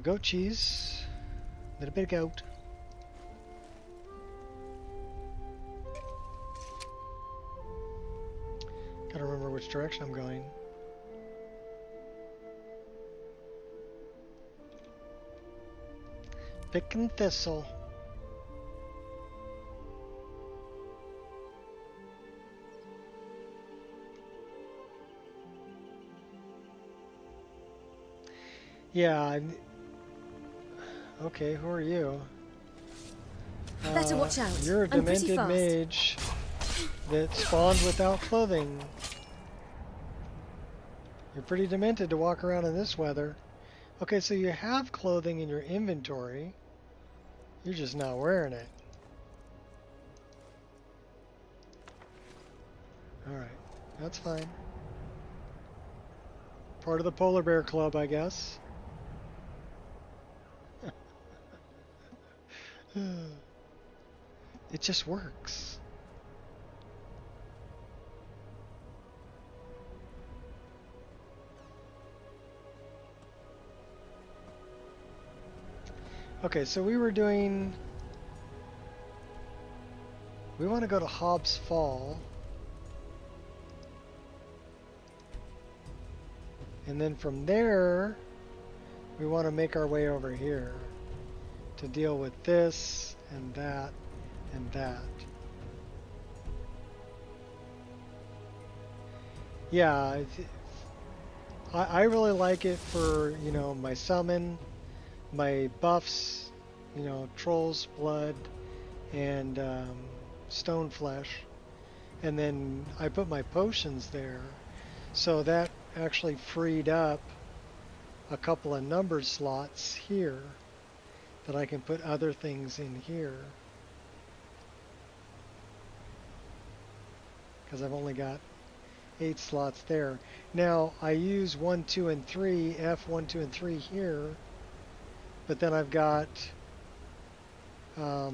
Goat cheese. Little bit of goat. Gotta remember which direction I'm going. Pick and thistle. Yeah. Okay, who are you? Better watch out. You're a I'm pretty demented fast. mage that spawned without clothing. You're pretty demented to walk around in this weather. Okay, so you have clothing in your inventory. You're just not wearing it. Alright, that's fine. Part of the Polar Bear Club, I guess. It just works. Okay, so we want to go to Hobbs Fall. And then from there, we want to make our way over here to deal with this and that and that. Yeah, I really like it for, you know, my summon, my buffs, you know, Troll's Blood and Stone Flesh. And then I put my potions there. So that actually freed up a couple of number slots here that I can put other things in here. Because I've only got 8 slots there. Now I use 1, 2, and 3, F1, 2, and 3 here, but then I've got 4,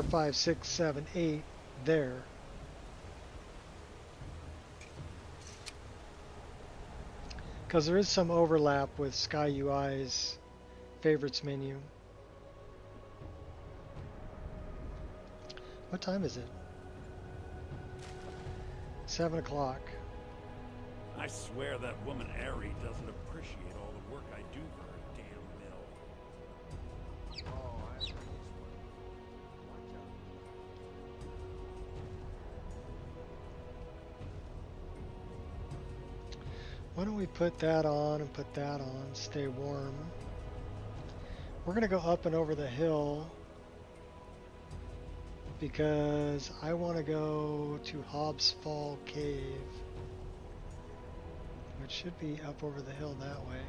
5, 6, 7, 8 there. Because there is some overlap with Sky UI's favorites menu. What time is it? 7 o'clock. I swear that woman Ari doesn't appreciate all the work I do for her damn mill. Oh, I see this one. Watch out. Why don't we put that on and put that on, stay warm. We're going to go up and over the hill because I want to go to Hobbs Fall Cave, which should be up over the hill that way.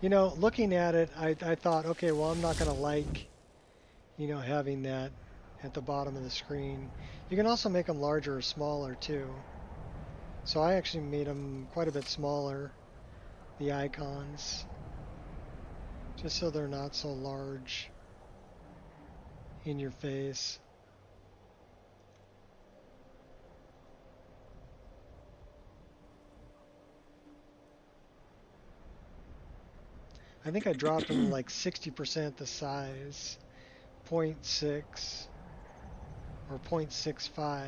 You know, looking at it, I thought, okay, well, I'm not going to like, you know, having that at the bottom of the screen. You can also make them larger or smaller too. So I actually made them quite a bit smaller, the icons, just so they're not so large in your face. I think I dropped them like 60% the size, 0.6 or 0.65,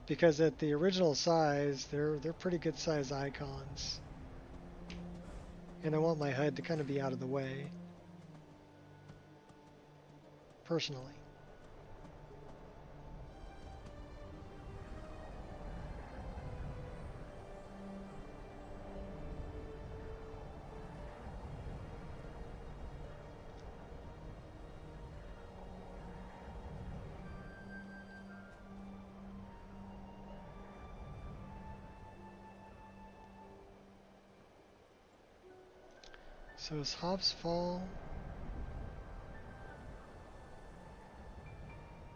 because at the original size, they're pretty good size icons. And I want my HUD to kind of be out of the way, personally. So is Hobbs Fall?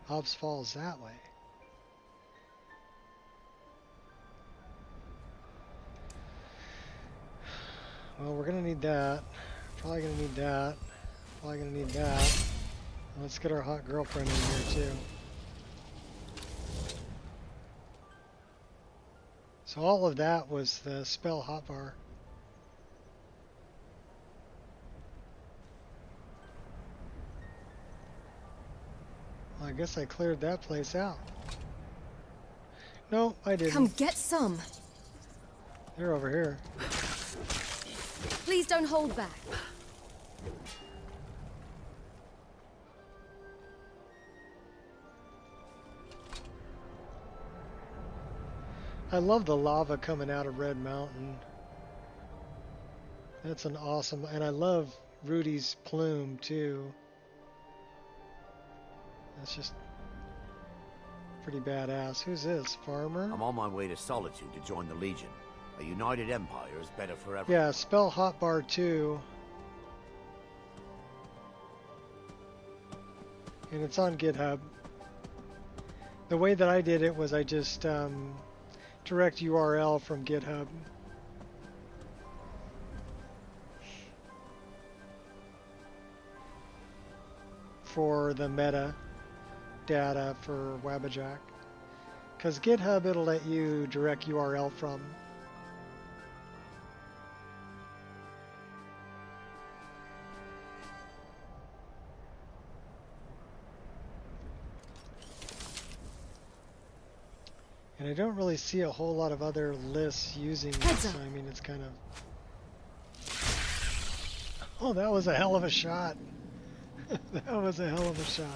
Hobbs Fall is that way. Well, we're gonna need that. Probably gonna need that. Probably gonna need that. Let's get our hot girlfriend in here too. So all of that was the spell hotbar. Well, I guess I cleared that place out. No, I didn't. Come get some. They're over here. Please don't hold back. I love the lava coming out of Red Mountain. That's an awesome, and I love Rudy's plume too. That's just pretty badass. Who's this? Farmer? I'm on my way to Solitude to join the Legion. A united empire is better for everyone. Yeah, spell hotbar 2. And it's on GitHub. The way that I did it was I just direct URL from GitHub. For the meta data for Wabbajack. Because GitHub, it'll let you direct URL from. And I don't really see a whole lot of other lists using this. I mean, it's kind of... Oh, that was a hell of a shot. That was a hell of a shot.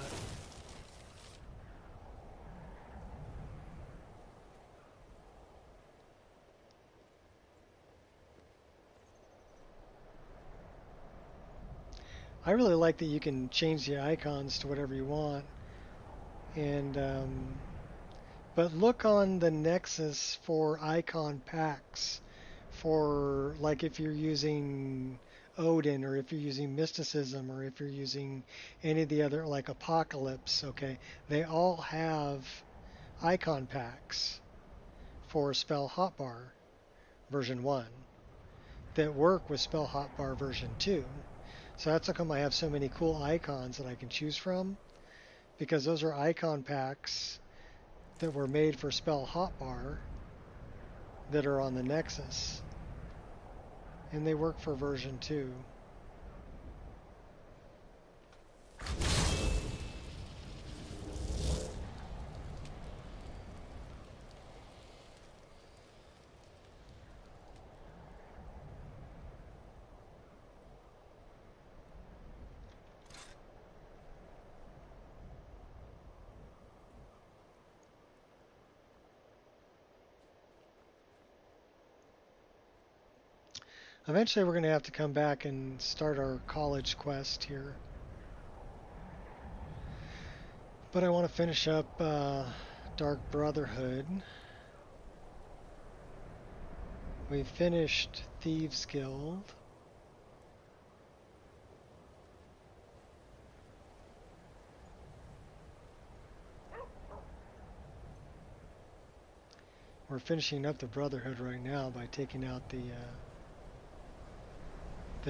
I really like that you can change the icons to whatever you want. And but look on the Nexus for icon packs for, like, if you're using Odin, or if you're using Mysticism, or if you're using any of the other, like Apocalypse, okay? They all have icon packs for Spell Hotbar version 1 that work with Spell Hotbar version 2. So that's how come I have so many cool icons that I can choose from, because those are icon packs that were made for Spell Hotbar that are on the Nexus. And they work for version 2. Eventually we're going to have to come back and start our college quest here. But I want to finish up Dark Brotherhood. We finished Thieves Guild. We're finishing up the Brotherhood right now by taking out the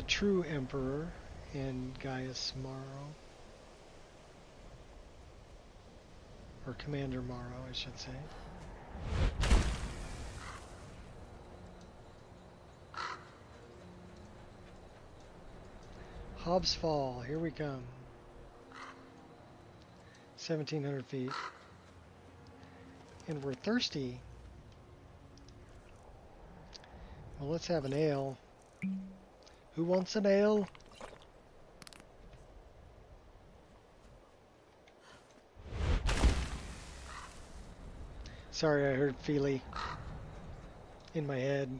true Emperor and Gaius Morrow. Or Commander Morrow, I should say. Hobbs Fall, here we come. 1,700 feet. And we're thirsty. Well, let's have an ale. Who wants an ale? Sorry, I heard Feely in my head.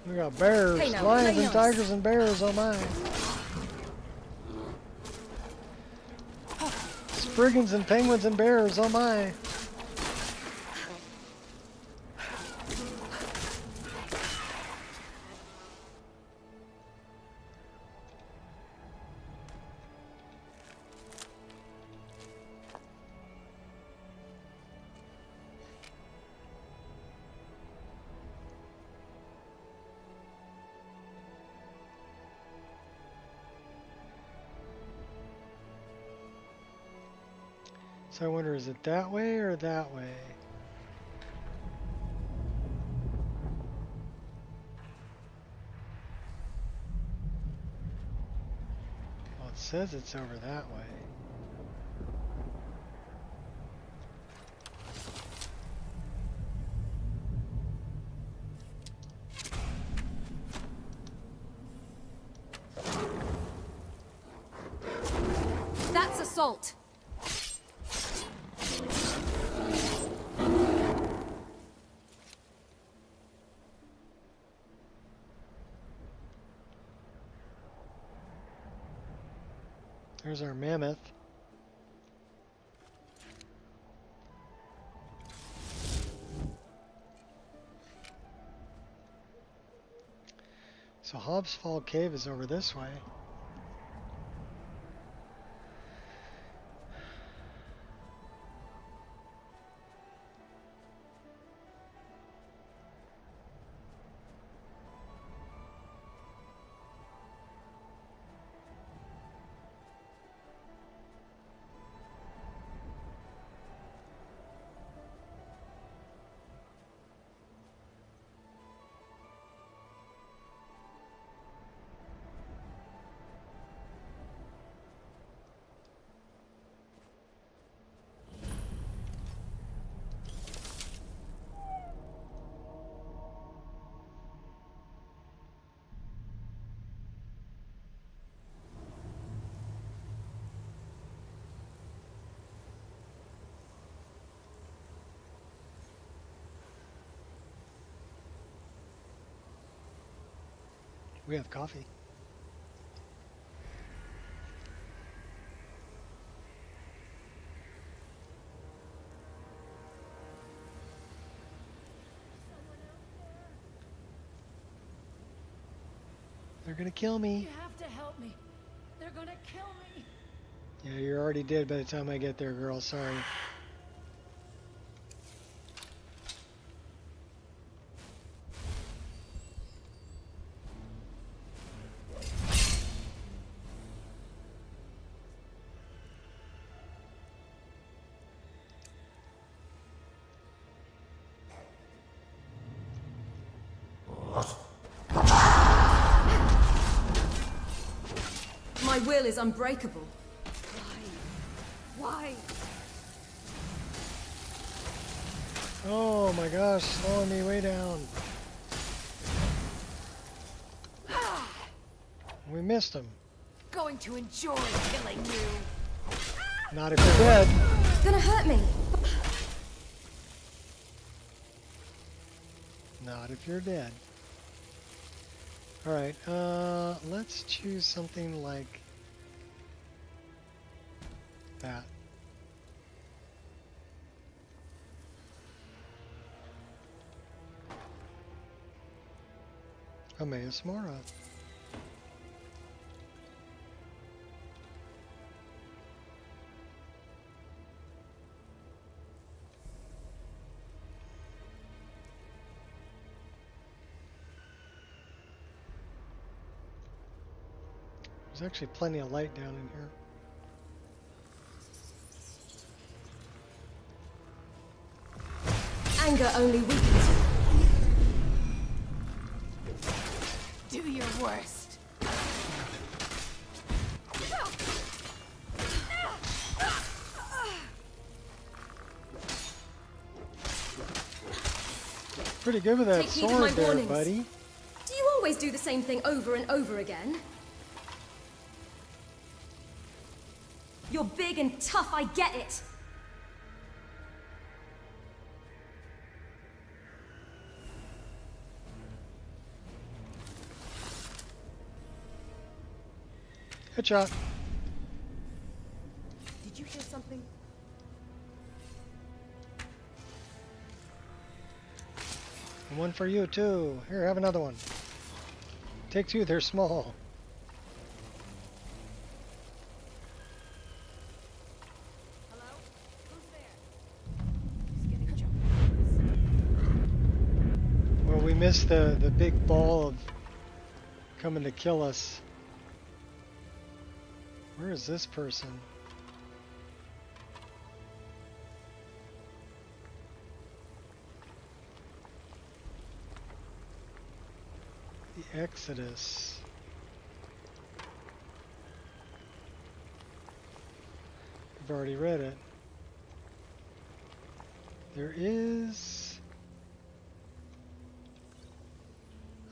We got bears, Hey now, lions play and nice. tigers and bears, oh my. Spriggans and penguins and bears, oh my. So I wonder, is it that way or that way? Well, it says it's over that way. That's assault. There's our mammoth. So Hobbs Fall Cave is over this way. We have coffee. They're gonna kill me. You have to help me. They're gonna kill me. Yeah, you're already dead by the time I get there, girl. Sorry. My will is unbreakable. Why? Oh my gosh, slowing me way down. We missed him. Going to enjoy killing you. Not if you're dead. Gonna hurt me. Not if you're dead. Alright, let's choose something like that. Amaeus Mora. There's actually plenty of light down in here. Anger only weakens you. Do your worst. Pretty good with that Take heed of sword my there, warnings. buddy. Do you always do the same thing over and over again? You're big and tough, I get it. Headshot. Did you hear something? And one for you too. Here, have another one. Take two, they're small. Hello? Who's there? Just getting jumped. Well, we missed the big ball of coming to kill us. Where is this person? The Exodus. I've already read it. There is...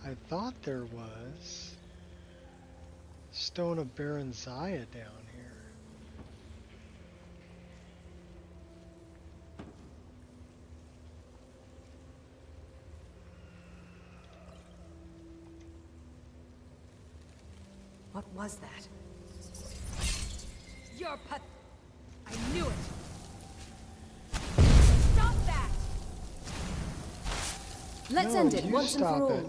I thought there was... Stone of Baron Zaya down here. What was that? You're I knew it! Stop that! Let's No, end it you once and for stop all. it.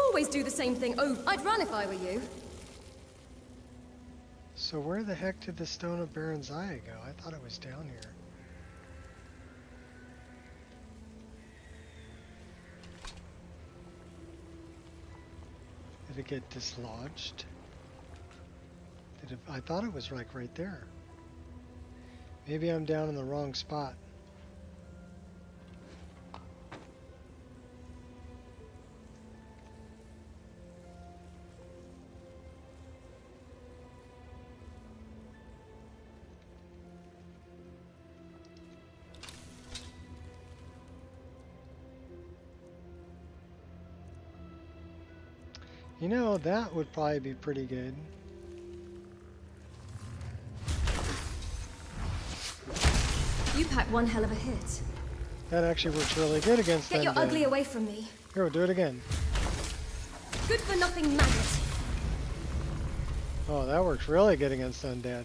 Always do the same thing. Oh, I'd run if I were you. So where the heck did the Stone of Baron Zaya go? I thought it was down here. Did it get dislodged? I thought it was like right there. Maybe I'm down in the wrong spot. You know, that would probably be pretty good. You pack one hell of a hit. That actually works really good against Get them. your ugly away from me. Here, we'll do it again. Good for nothing maggot. Oh, that works really good against undead.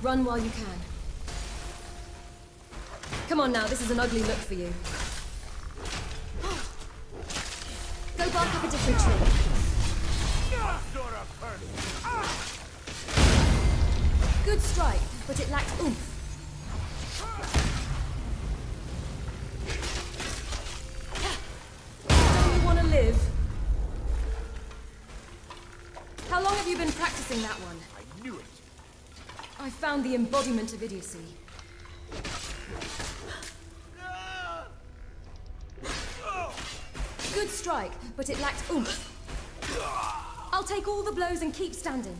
Run while you can. Come on now, this is an ugly look for you. Go bark up a different tree. Good strike, but it lacked oomph. Don't you want to live? How long have you been practicing that one? I knew it. I found the embodiment of idiocy. Good strike, but it lacked oomph. I'll take all the blows and keep standing.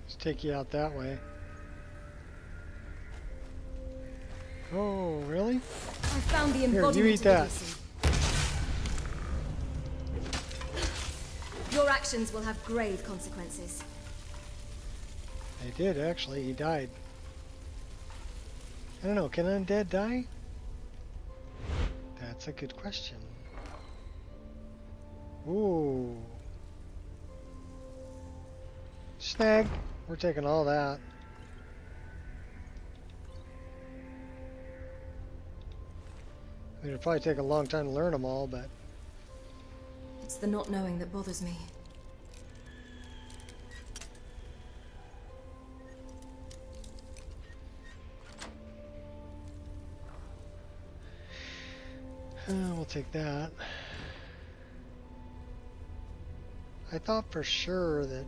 Let's take you out that way. Oh, really? I found the Here, embodiment you eat of that. idiocy. Your actions will have grave consequences. They did, actually. He died. I don't know, can undead die? That's a good question. Ooh. Snag. We're taking all that. I mean, it'd probably take a long time to learn them all, but... It's the not knowing that bothers me. We'll take that. I thought for sure that...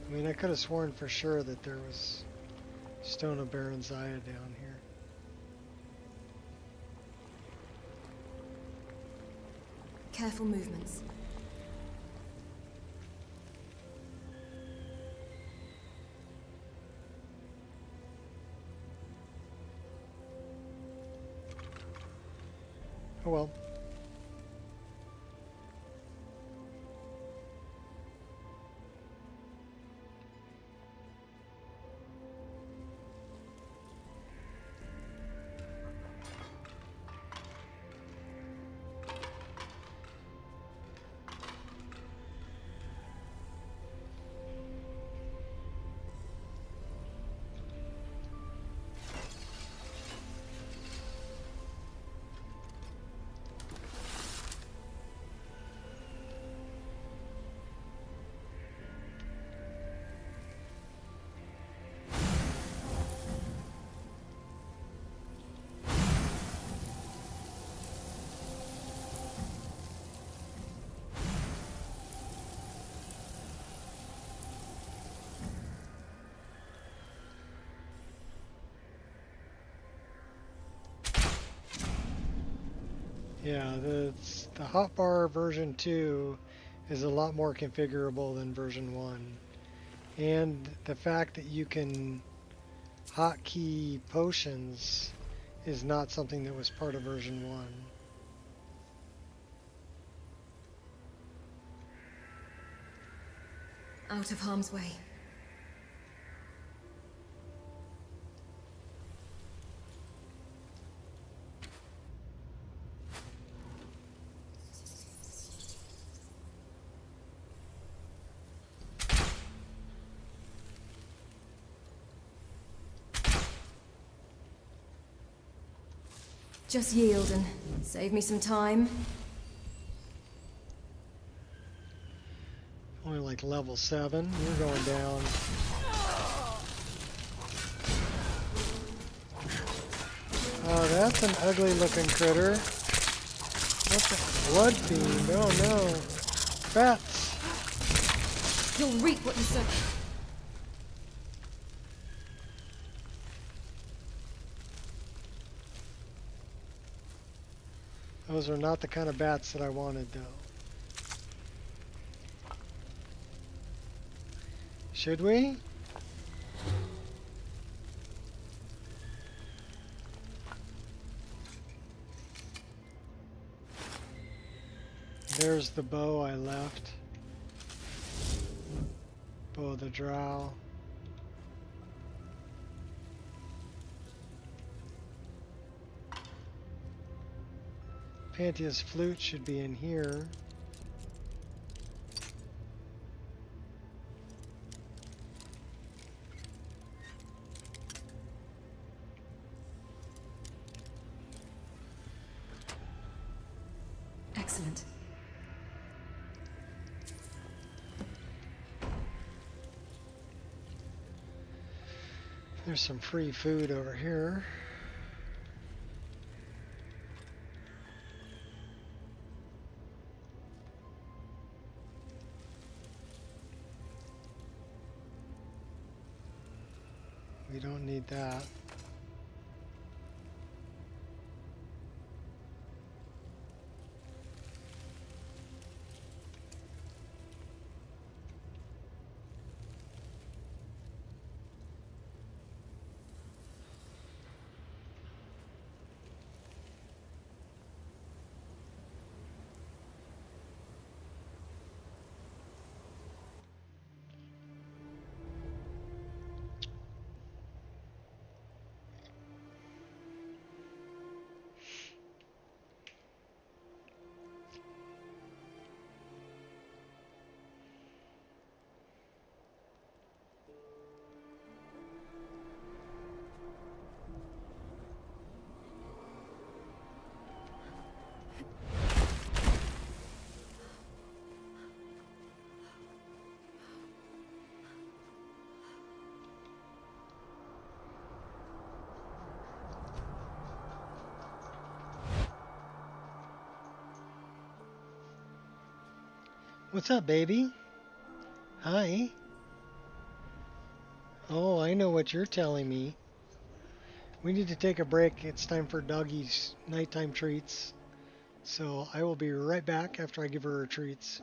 I mean, I could have sworn for sure that there was Stone of Baron Zaya down here. Careful movements. Oh well. Yeah, the hotbar version 2 is a lot more configurable than version 1. And the fact that you can hotkey potions is not something that was part of version 1. Out of harm's way. Just yield and save me some time. Only like level 7. You're going down. Oh, that's an ugly looking critter. What the? Blood fiend. Oh no. Bats. You'll reap what you sow. Those are not the kind of bats that I wanted, though. Should we? There's the bow I left. Bow of the drow. Panthea's flute should be in here. Excellent. There's some free food over here. We don't need that. What's up, baby? Hi. Oh, I know what you're telling me. We need to take a break. It's time for Doggy's nighttime treats. So I will be right back after I give her her treats.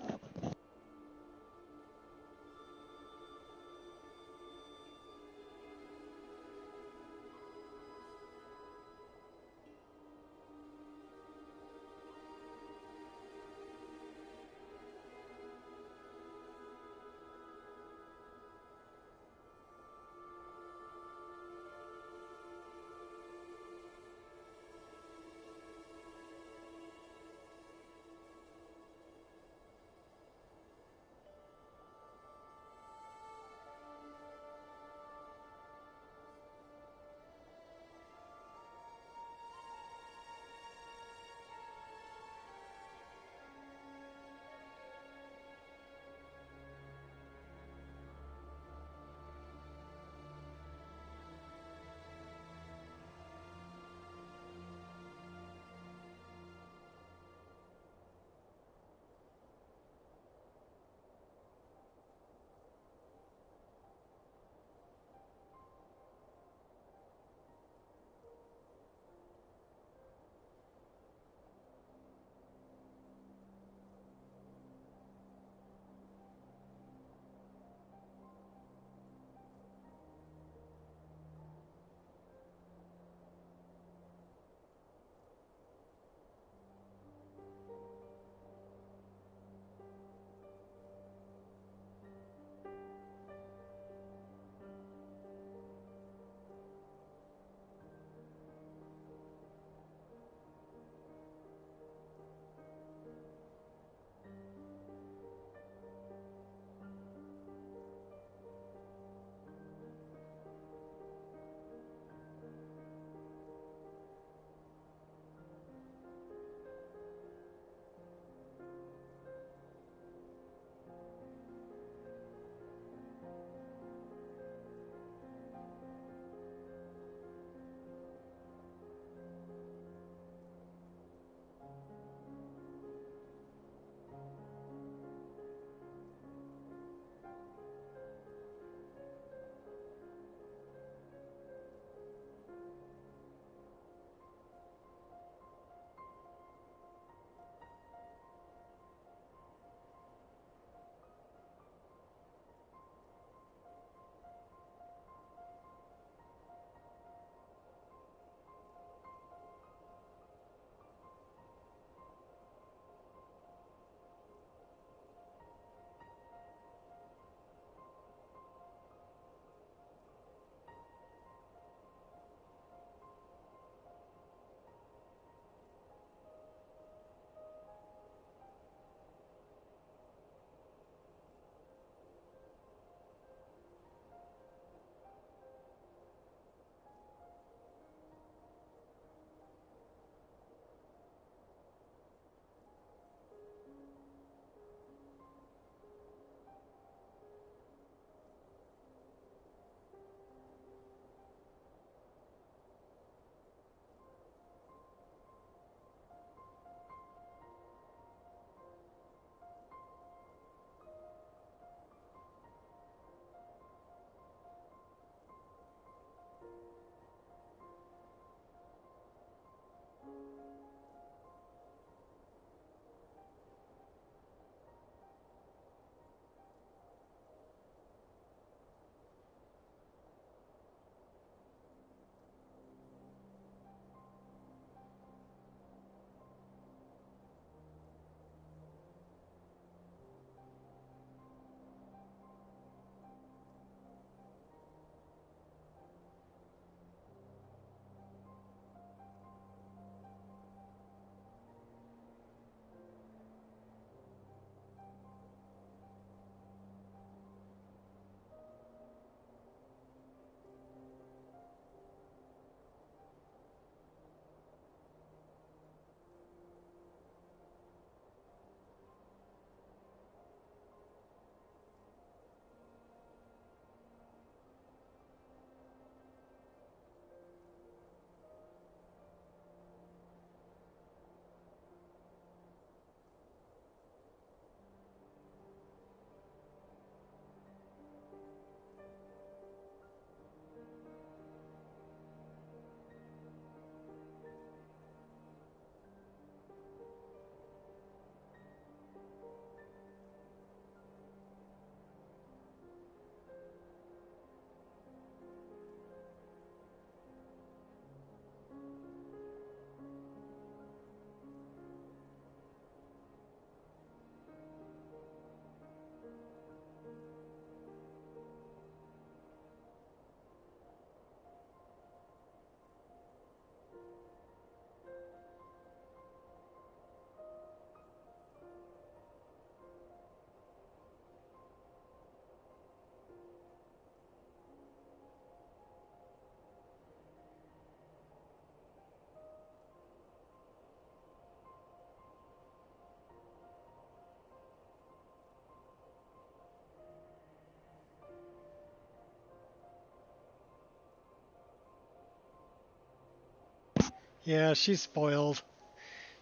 Yeah, she's spoiled,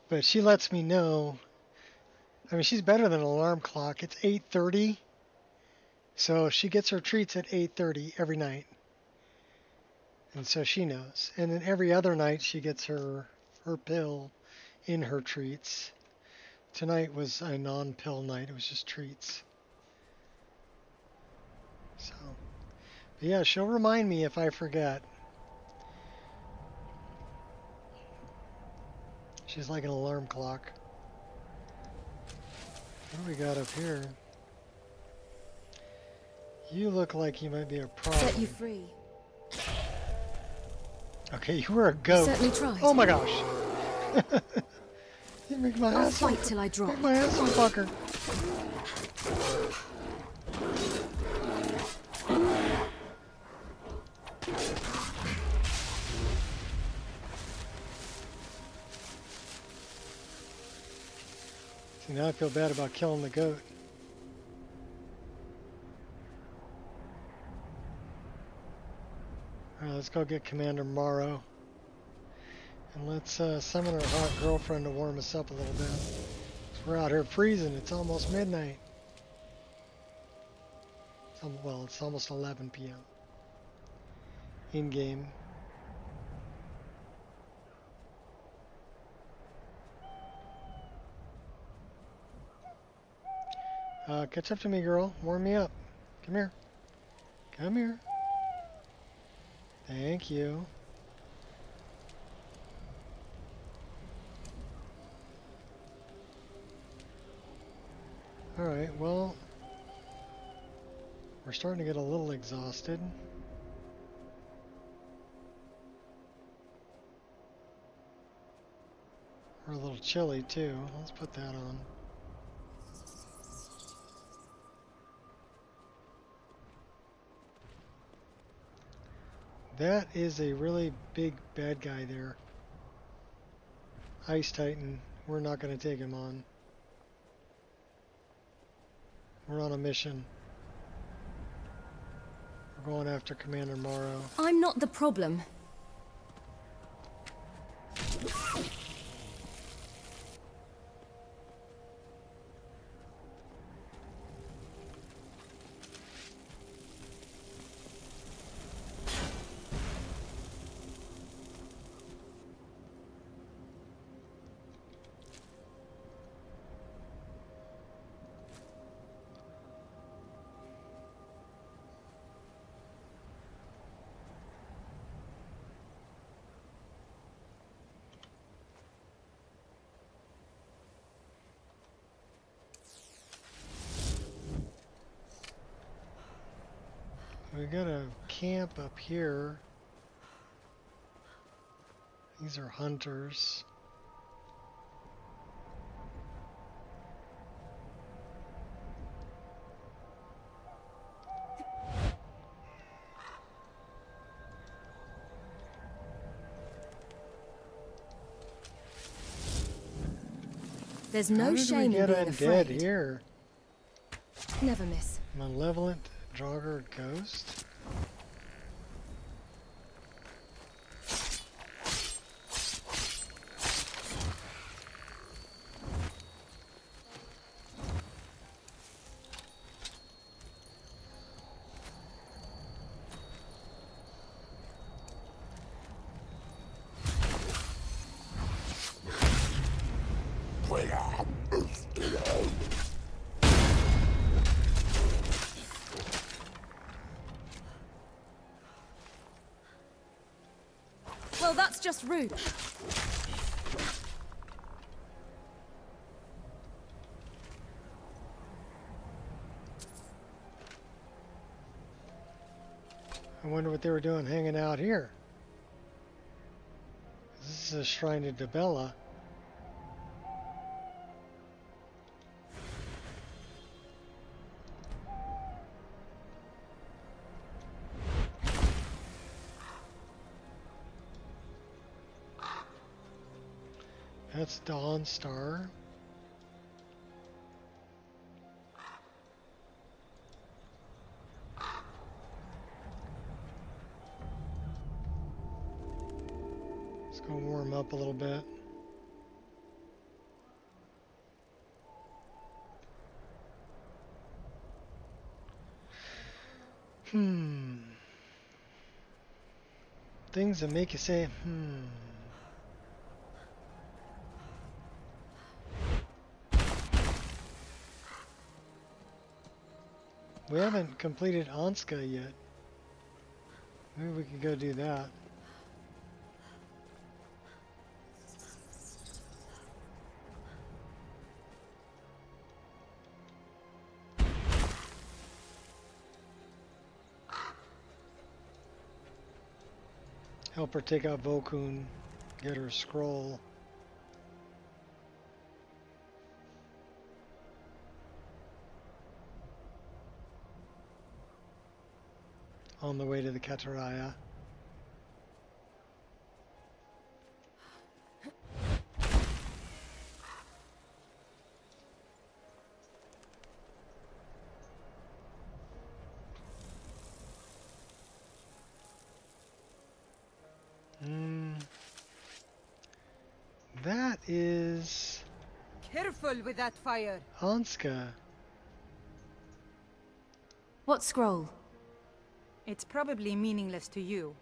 but she lets me know. I mean, she's better than an alarm clock. It's 8:30, so she gets her treats at 8:30 every night, and so she knows. And then every other night she gets her pill in her treats. Tonight was a non-pill night. It was just treats. So, but yeah, she'll remind me if I forget. She's like an alarm clock. What do we got up here? You look like you might be a problem. Set you free. Okay, you were a goat. Certainly tried. Oh my gosh. You make my I'll ass fight till I drop. Make my ass some fucker. See, now I feel bad about killing the goat. Alright, let's go get Commander Morrow. And let's summon our hot girlfriend to warm us up a little bit. 'Cause we're out here freezing. It's almost midnight. Well, it's almost 11 p.m. in-game. Catch up to me, girl. Warm me up. Come here. Come here. Thank you. Alright, well, we're starting to get a little exhausted. We're a little chilly too. Let's put that on. That is a really big bad guy there. Ice Titan. We're not going to take him on. We're on a mission. We're going after Commander Morrow. I'm not the problem. We got a camp up here. These are hunters. There's no shame in being undead afraid. here? Never miss. Malevolent Jogger Ghost? Well, that's just rude. I wonder what they were doing hanging out here. This is a shrine to Debella. That's Dawn Star. Let's Go warm up a little bit. Things that make you say, We haven't completed Anska yet. Maybe we could go do that. Help her take out Vokun, get her scroll. On the way to the Kataraya. That is Careful with that fire. Anska. What scroll? It's probably meaningless to you,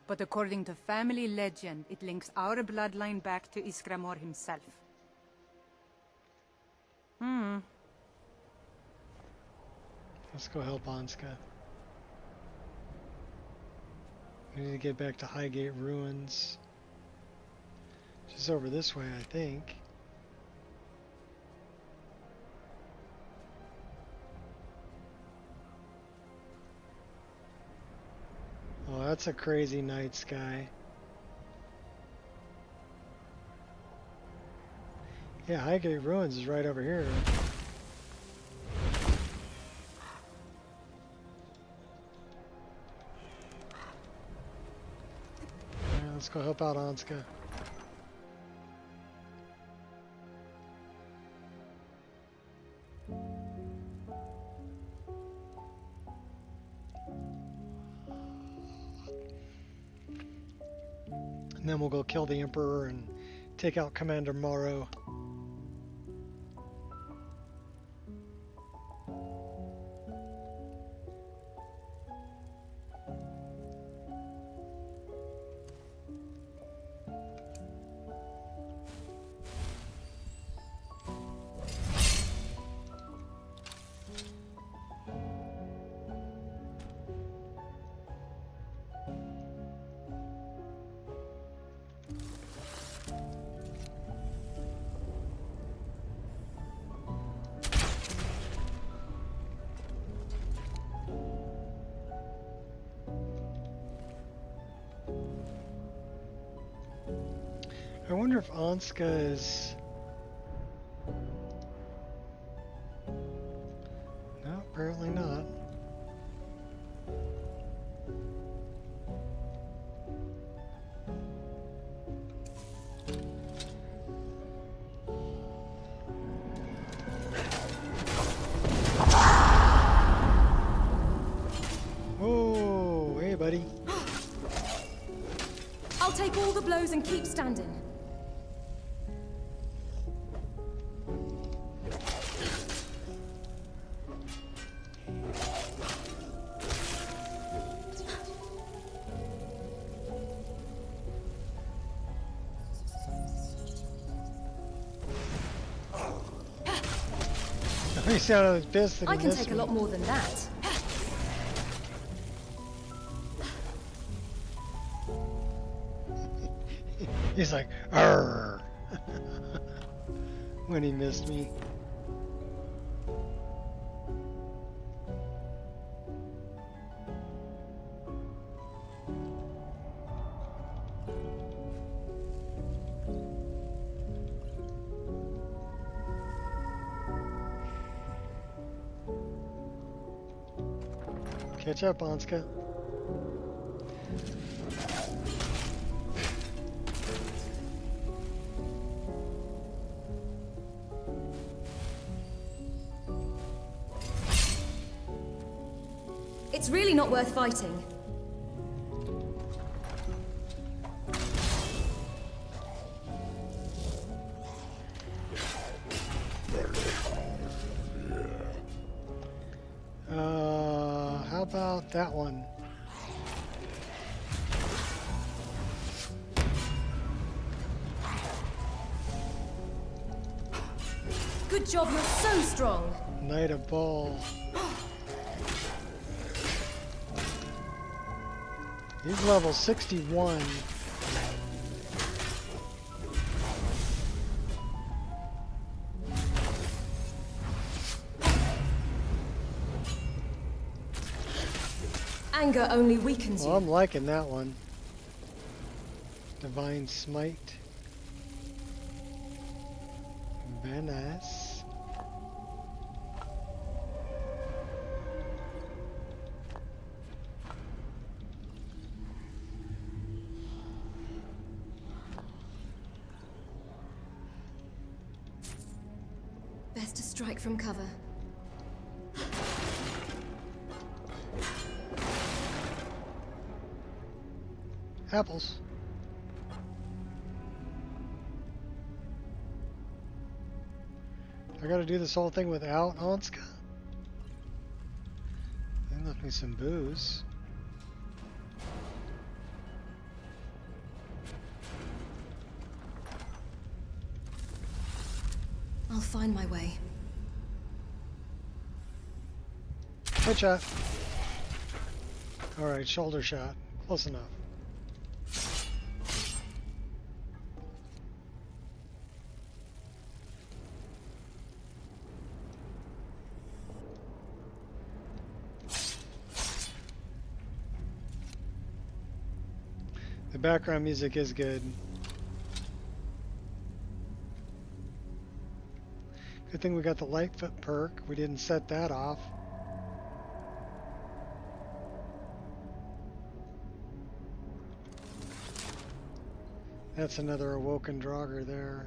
but according to family legend, it links our bloodline back to Iskramor himself. Let's go help Anska. We need to get back to Highgate Ruins. Just over this way, I think. Oh, that's a crazy night sky. Yeah, Highgate Ruins is right over here. Alright, let's go help out Anska. And then we'll go kill the Emperor and take out Commander Morrow. I wonder if Anska is... No, apparently not. Whoa, hey buddy. I'll take all the blows and keep standing. He sounded pissed that he I can missed take a me. lot more than that. He's like, arr, when he missed me. Catch up, Anska. It's really not worth fighting. about that one? Good job, you're so strong. Knight of Ball. He's level 61. Anger only weakens Well, you. I'm liking that one. Divine Smite. Very nice. Best to strike from cover. Apples. I gotta do this whole thing without Anska? They left me some booze. I'll find my way. Headshot. Alright, shoulder shot. Close enough. The background music is good. Good thing we got the Lightfoot perk. We didn't set that off. That's another awoken Draugr there.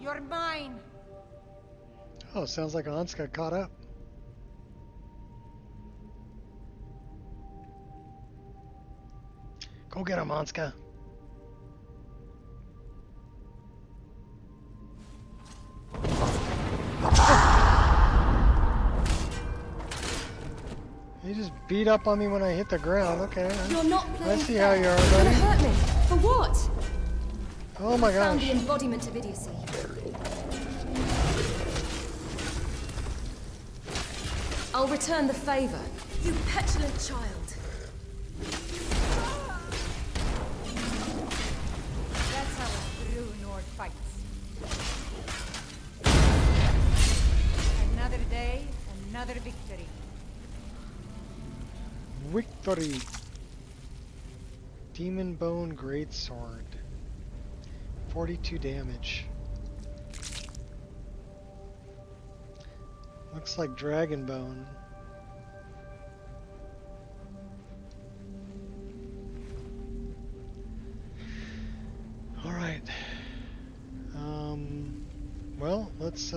You're mine. Oh, sounds like Anska caught up. Go get him, Anska. You just beat up on me when I hit the ground. Okay. You're not I playing see fair. how you are, You're gonna buddy. hurt me. For what? Oh my Found gosh. the embodiment of idiocy. I'll return the favor. You petulant child. That's how a true Nord fights. Another day, another victory. Victory. Demon Bone Greatsword. 42 damage. Looks like Dragon Bone. Alright. Well, let's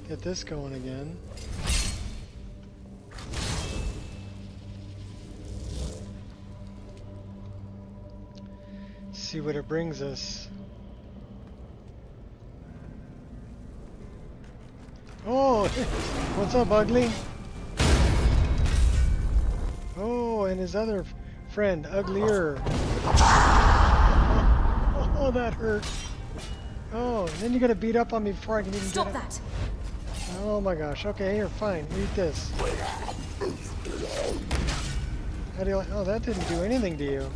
get this going again. See what it brings us. Oh, what's up, Ugly? Oh, and his other friend, Uglier. Oh, that hurt. Oh, and then you gotta beat up on me before I can even Stop get it. that! Oh my gosh. Okay, here, fine. Eat this. How do you like? Oh, that didn't do anything to you.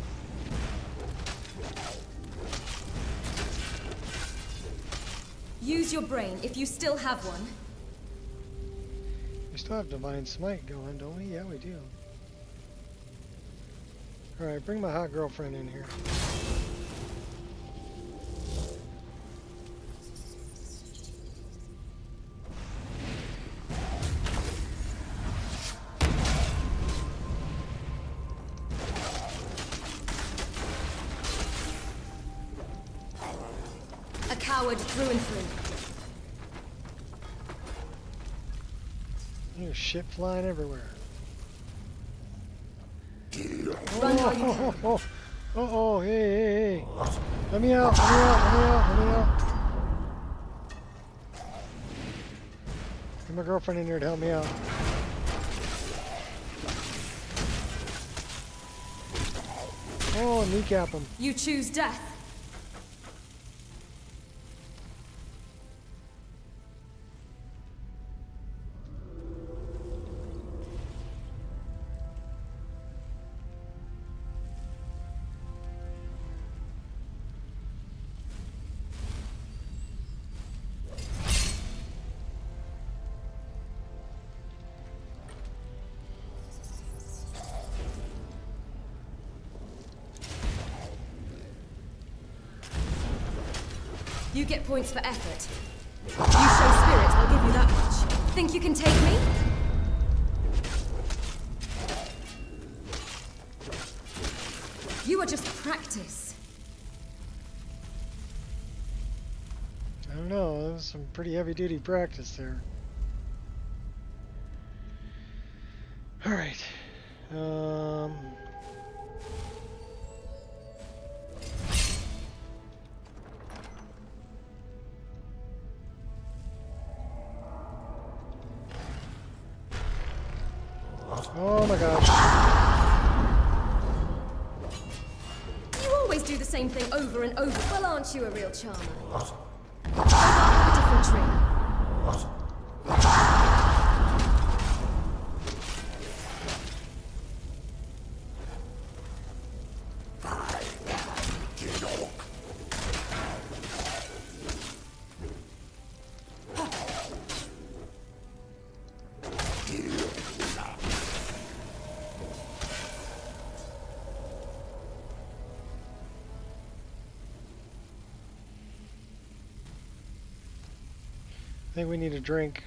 Use your brain if you still have one. We still have Divine Smite going, don't we? Yeah, we do. Alright, bring my hot girlfriend in here. A coward through and through. There's shit flying everywhere. Run while you can. Oh, hey. Let me out, let me out. Get my girlfriend in here to help me out. Oh, kneecap him. You choose death. You get points for effort. You show spirit, I'll give you that much. Think you can take me? You are just practice. I don't know, that was some pretty heavy duty practice there. Alright. Oh my gosh. You always do the same thing over and over. Well, aren't you a real charmer? Go bark up a different tree. I think we need a drink.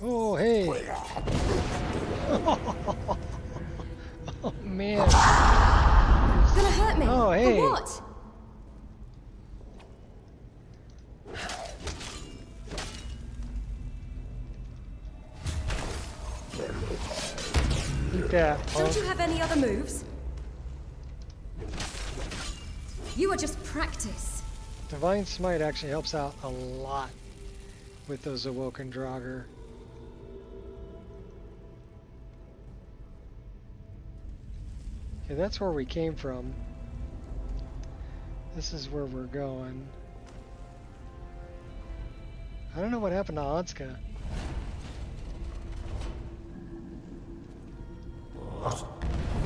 Oh, hey. Oh, man. Gonna hurt me. Oh, hey. For what? Eat that, Don't punk. you have any other moves? You are just practice. Divine Smite actually helps out a lot with those Awoken Draugr. Okay, that's where we came from. This is where we're going. I don't know what happened to Anska.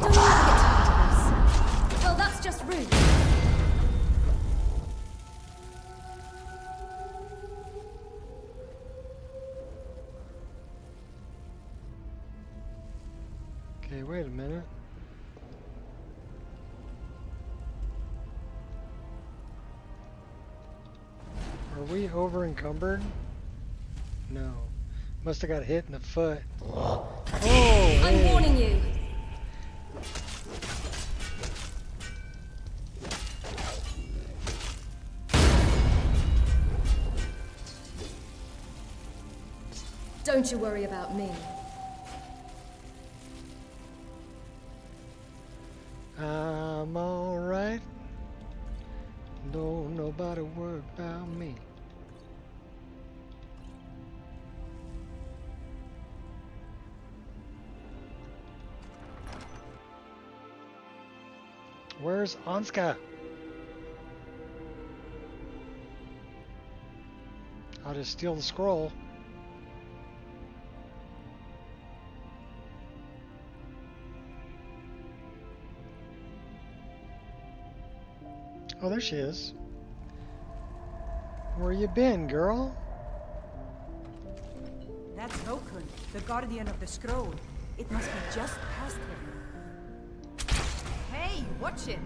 Don't you ever get tired of this? Well, that's just rude. Okay, wait a minute. Are we over encumbered? No. Must have got hit in the foot. Oh, I'm hey. warning you. Don't you worry about me. I'm alright. Don't nobody worry about me. Where's Anska? I'll just steal the scroll. Oh, there she is. Where you been, girl? That's Dokun, the guardian of the scroll. It must be just past him. Hey, watch it!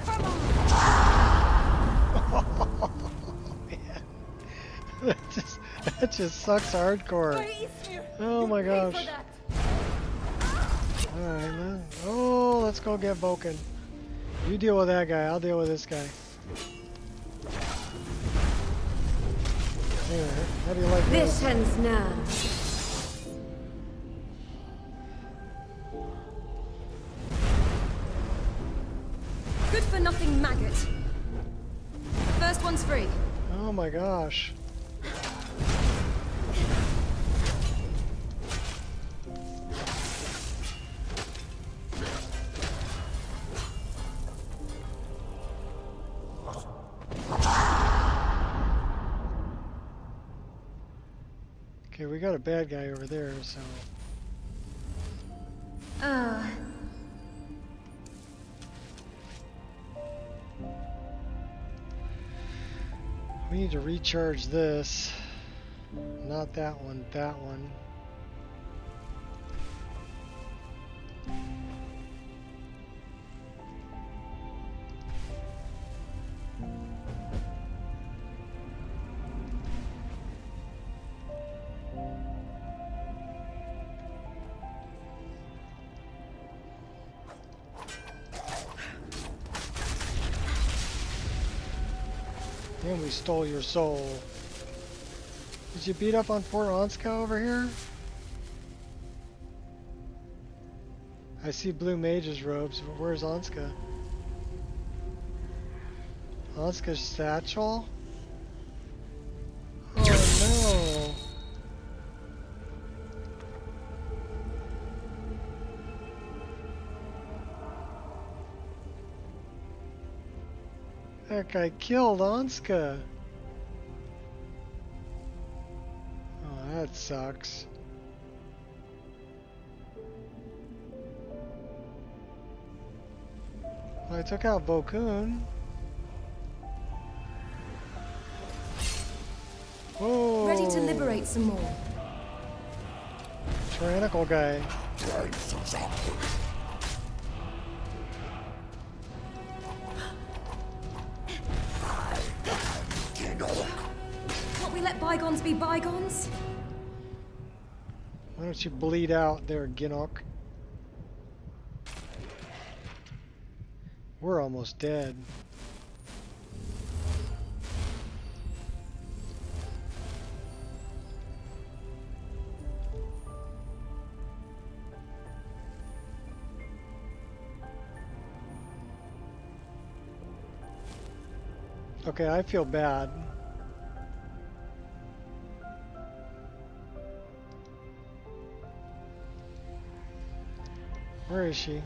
Come on! Man. that just sucks hardcore. Oh my gosh. Alright, let's go get Vulcan. You deal with that guy, I'll deal with this guy. Anyway, how do you like This ends now. Good for nothing maggot. First one's free. Oh my gosh. Okay, we got a bad guy over there, so... We need to recharge this. Not that one, that one. And we stole your soul. Did you beat up on poor Anska over here? I see blue mage's robes, but where's Anska? Anska's satchel? Oh no! That guy killed Anska. Oh, that sucks. Well, I took out Bokun. Whoa! Ready to liberate some more. Tyrannical guy. Can't we let bygones be bygones? Why don't you bleed out there, Ginok? We're almost dead. Okay, I feel bad. Where is she?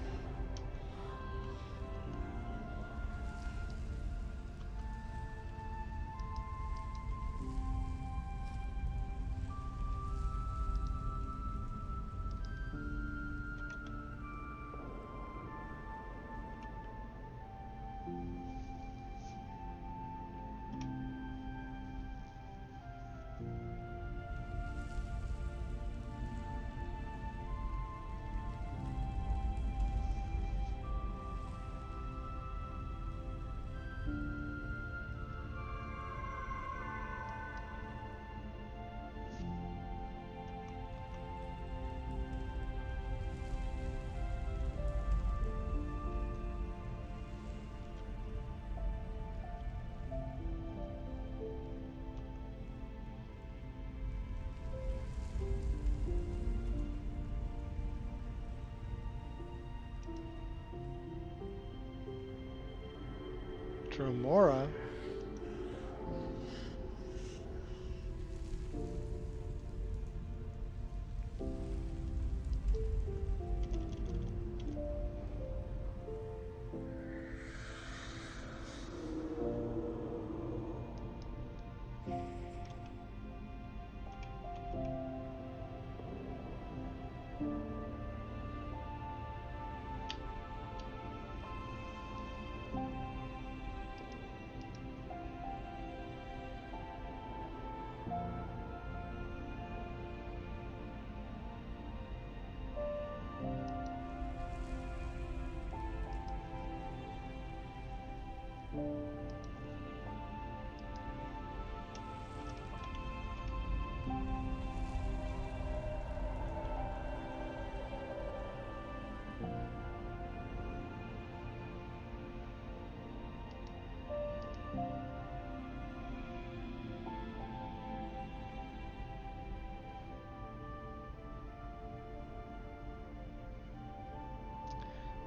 Dromora?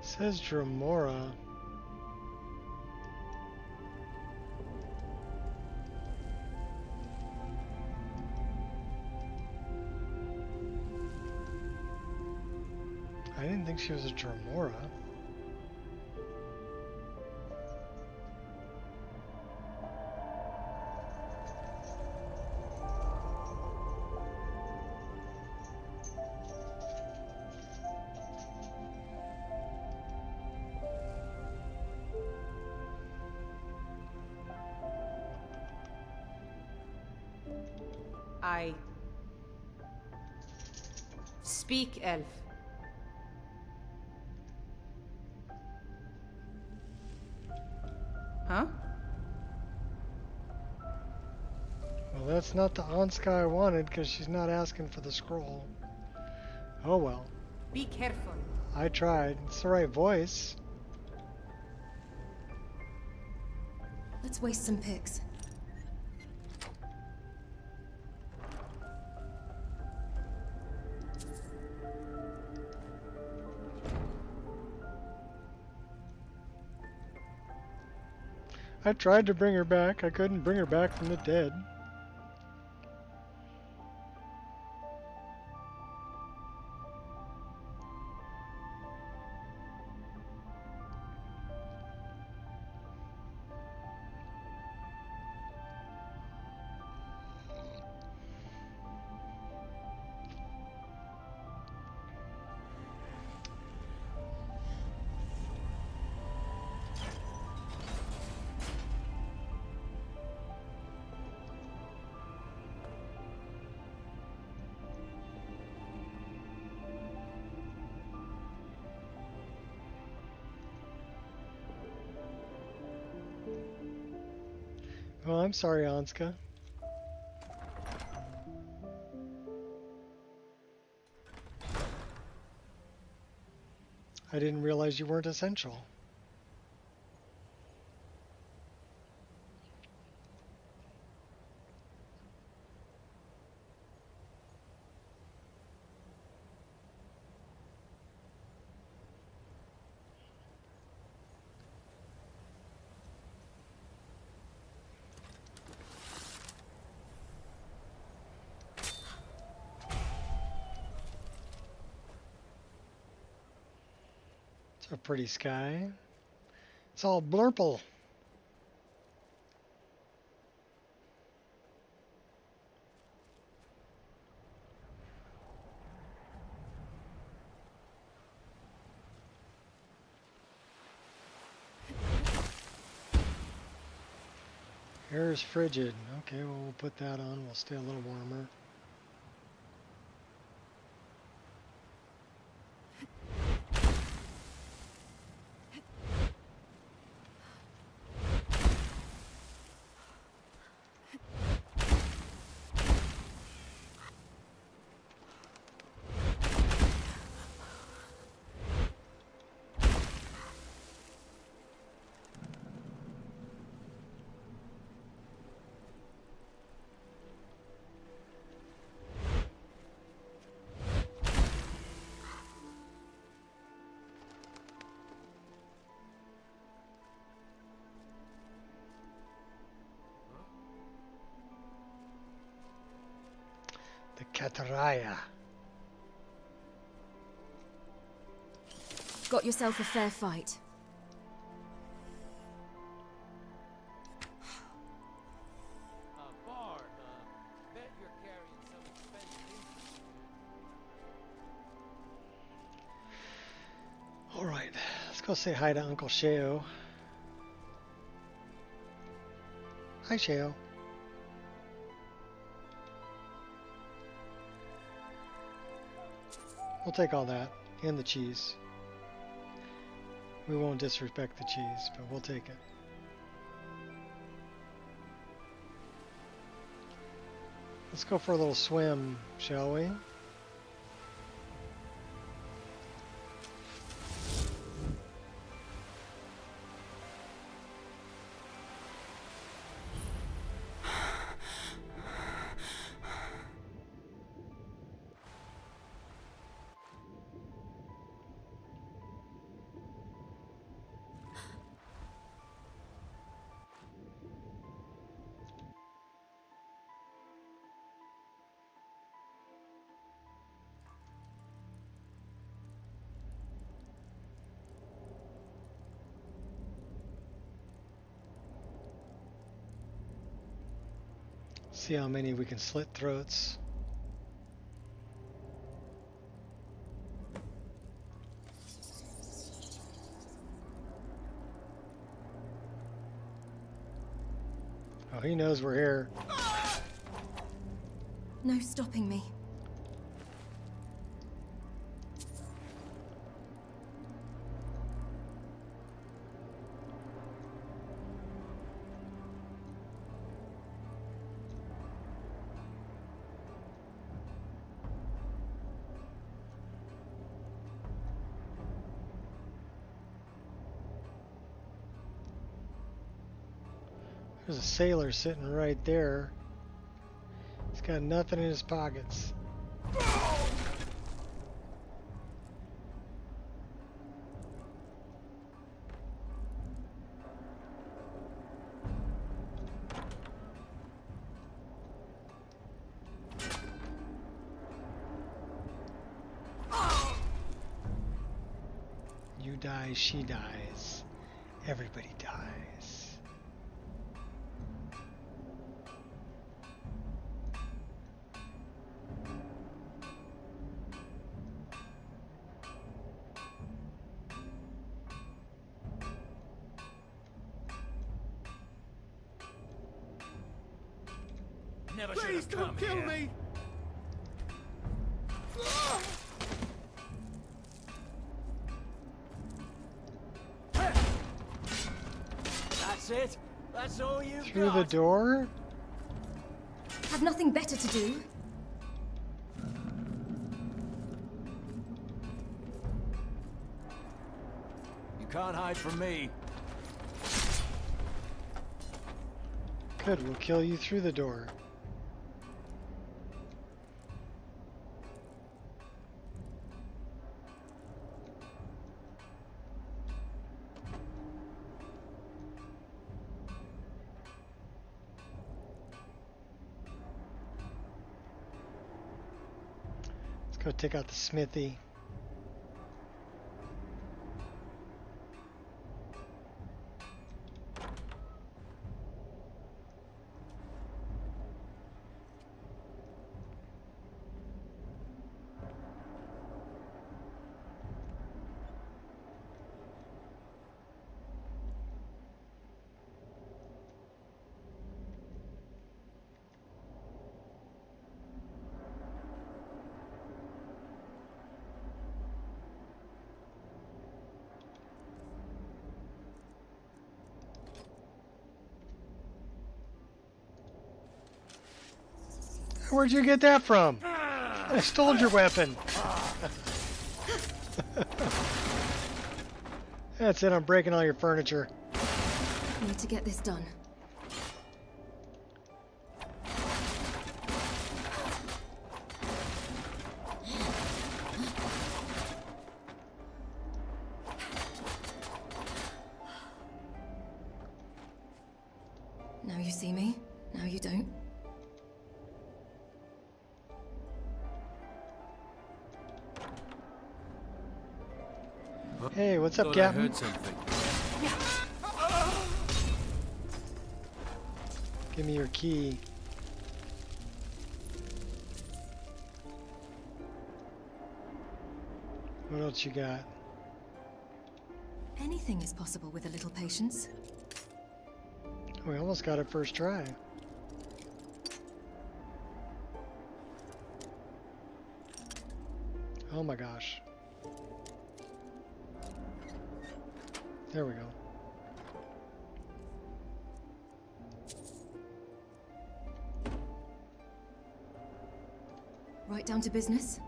Says Dromora. I didn't think she was a Dromora. I speak elf. Huh? Well, that's not the Anska I wanted because she's not asking for the scroll. Oh well. Be careful. I tried. It's the right voice. Let's waste some pics. I tried to bring her back. I couldn't bring her back from the dead. Oh, I'm sorry, Anska. I didn't realize you weren't essential. It's a pretty sky. It's all blurple. Air is frigid. Okay, well, we'll put that on. We'll stay a little warmer. The Kataraya. Got yourself a fair fight. Bard, bet you're carrying some expensive. All right, let's go say hi to Uncle Sheo. Hi, Sheo. We'll take all that and the cheese. We won't disrespect the cheese, but we'll take it. Let's go for a little swim, shall we? See how many we can slit throats. Oh, he knows we're here. No stopping me. There's a sailor sitting right there. He's got nothing in his pockets. You die, she dies. Everybody dies. Never should Please have don't come kill here. me! That's it? That's all you Through got? the door? Have nothing better to do? You can't hide from me. Good, we'll kill you through the door. Let's go take out the smithy. Where'd you get that from? I stole your weapon. That's it, I'm breaking all your furniture. Need to get this done. Now you see me, now you don't. Hey, what's up, Thought I Captain? heard something. Give me your key. What else you got? Anything is possible with a little patience. We almost got it first try. Oh my gosh. There we go. Right down to business?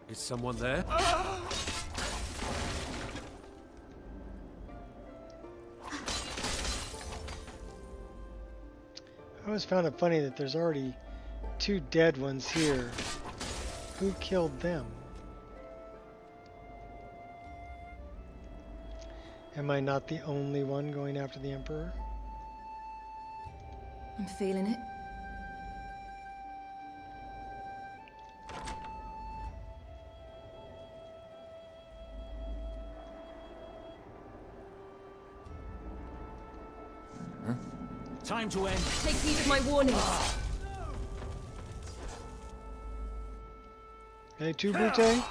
Is someone there? I always found it funny that there's already 2 dead ones here. Who killed them? Am I not the only one going after the Emperor? I'm feeling it. Time to end. Take heed of my warnings. Hey, tu Brute?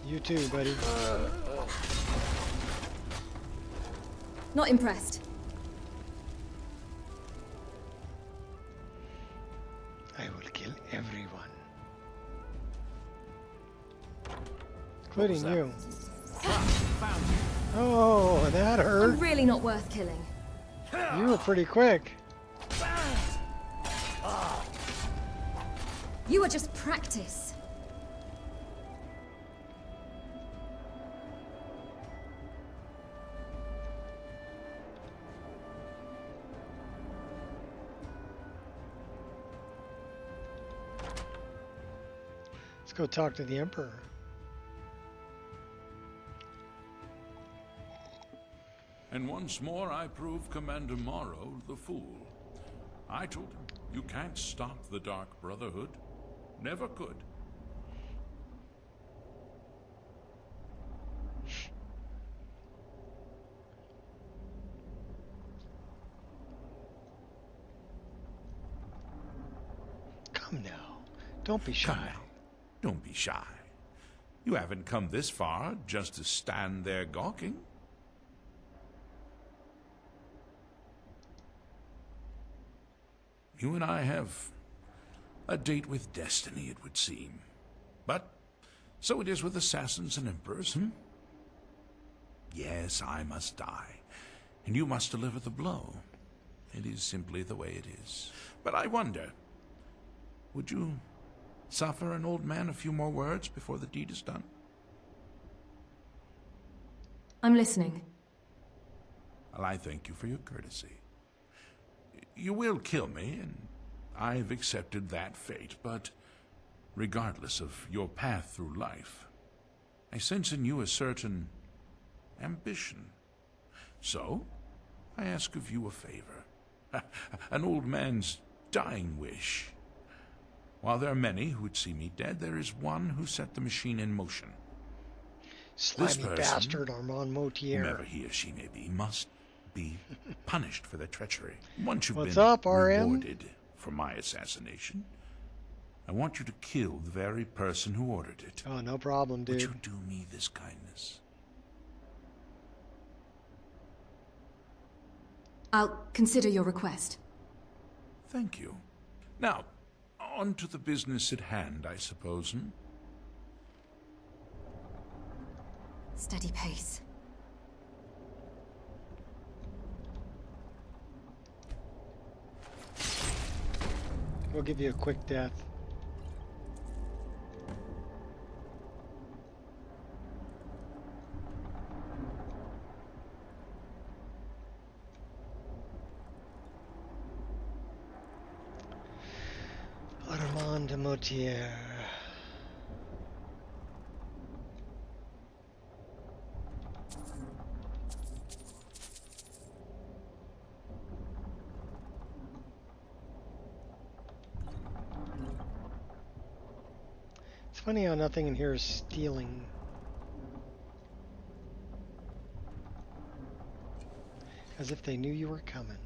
You too, buddy. Not impressed. I will kill everyone. Including you. Oh, that hurt. I'm really not worth killing. You were pretty quick. You are just practice. Let's go talk to the Emperor. And once more I prove Commander Morrow the fool. I told him, you can't stop the Dark Brotherhood. Never could. Come now. Don't be shy. Come now. Don't be shy. You haven't come this far just to stand there gawking. You and I have a date with destiny, it would seem. But so it is with assassins and emperors, Yes, I must die, and you must deliver the blow. It is simply the way it is. But I wonder, would you suffer an old man a few more words before the deed is done? I'm listening. Well, I thank you for your courtesy. You will kill me, and I've accepted that fate, but regardless of your path through life, I sense in you a certain ambition. So, I ask of you a favor. An old man's dying wish. While there are many who would see me dead, there is one who set the machine in motion. Slimy bastard Armand Motier. Whomever he or she may be, must be punished for their treachery. Once you've What's been up, RM? rewarded for my assassination, I want you to kill the very person who ordered it. Oh, no problem, dude. Would you do me this kindness? I'll consider your request. Thank you. Now, on to the business at hand, I suppose, Steady pace. We'll give you a quick death. Armand Motier. It's funny how nothing in here is stealing. As if they knew you were coming.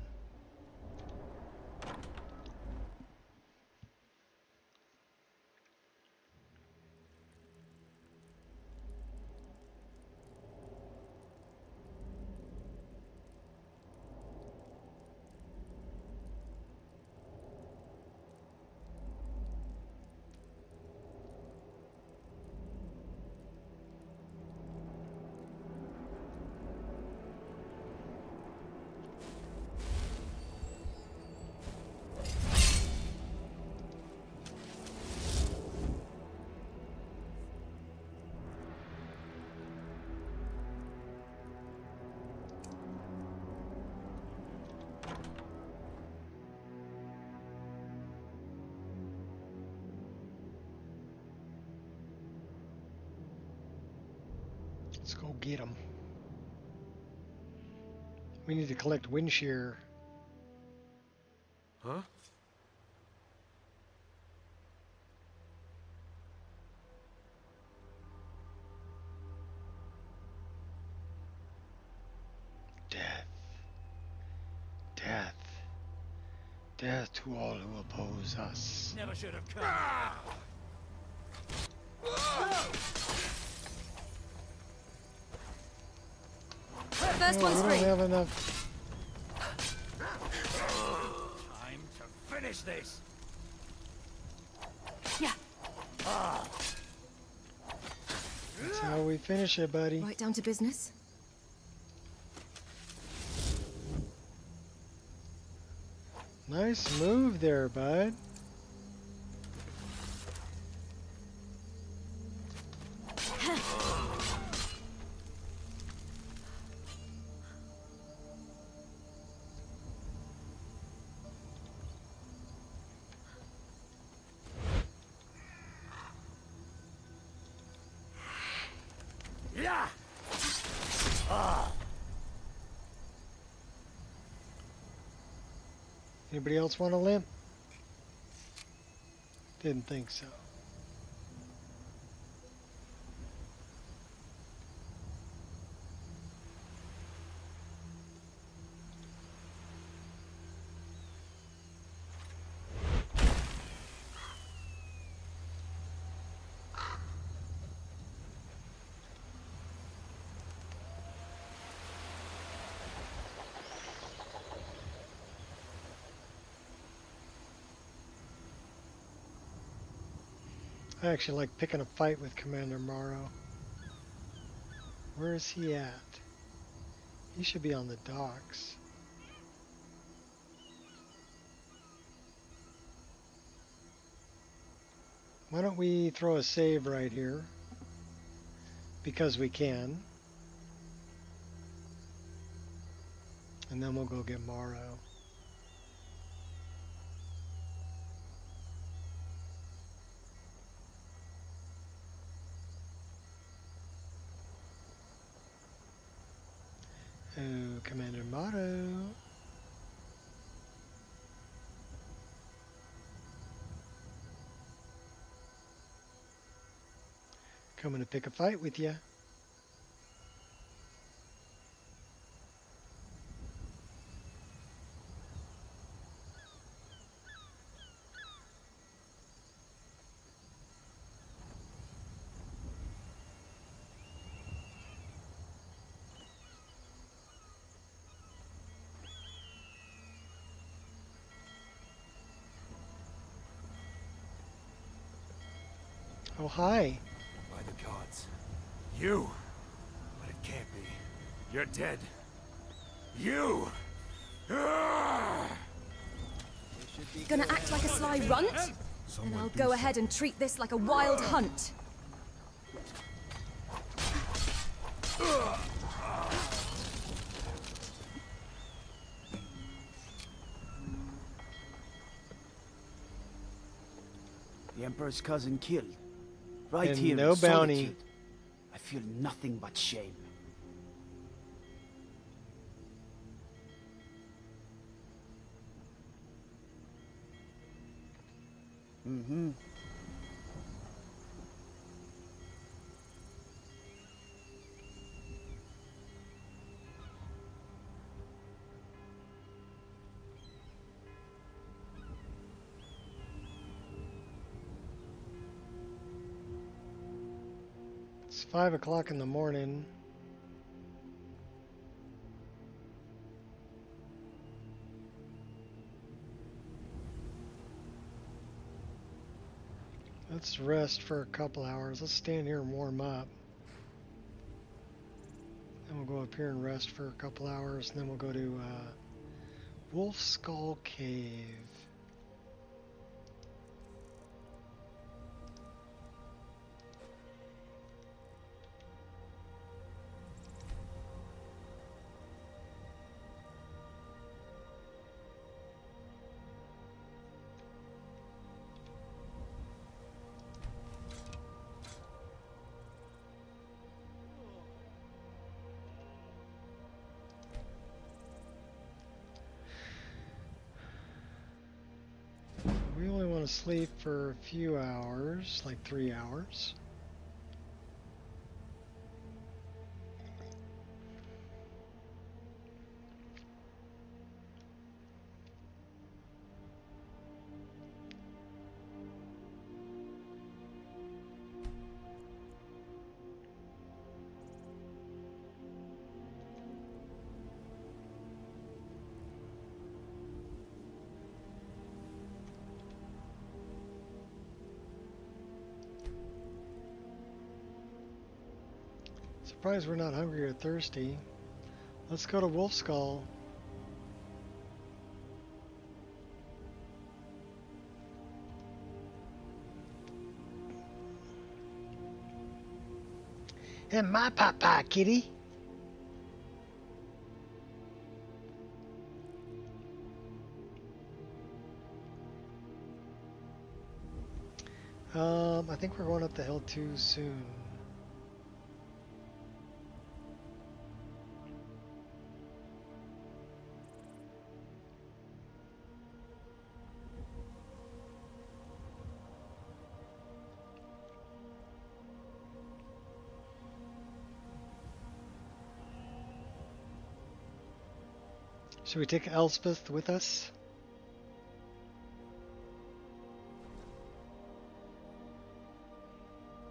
Let's go get them. We need to collect wind shear. Huh? Death. Death. Death to all who oppose us. Never should have come. First No, one's we free. don't have enough. Time to finish this. Yeah. That's how we finish it, buddy. Right down to business. Nice move there, bud. Yeah. Anybody else want a limp? Didn't think so. I actually like picking a fight with Commander Morrow. Where is he at? He should be on the docks. Why don't we throw a save right here? Because we can. And then we'll go get Morrow. Oh, Commander Morrow. Coming to pick a fight with you. Oh, hi. By the gods. You! But it can't be. You're dead. You! Gonna act like a sly runt? Then I'll go ahead and treat this like a wild hunt. The Emperor's cousin killed. Right And here no in bounty. Solitude. I feel nothing but shame. Mm-hmm. It's 5 o'clock in the morning. Let's rest for a couple hours. Let's stand here and warm up. Then we'll go up here and rest for a couple hours, and then we'll go to Wolf Skull Cave. We only want to sleep for a few hours, like 3 hours. Surprised we're not hungry or thirsty. Let's go to Wolf Skull. And my papa, kitty. I think we're going up the hill too soon. Should we take Elspeth with us?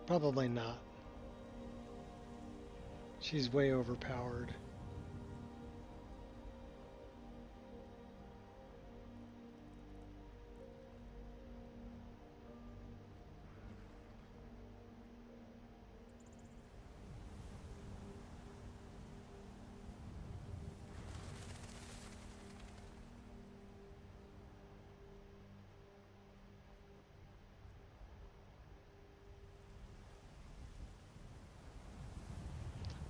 Probably not. She's way overpowered.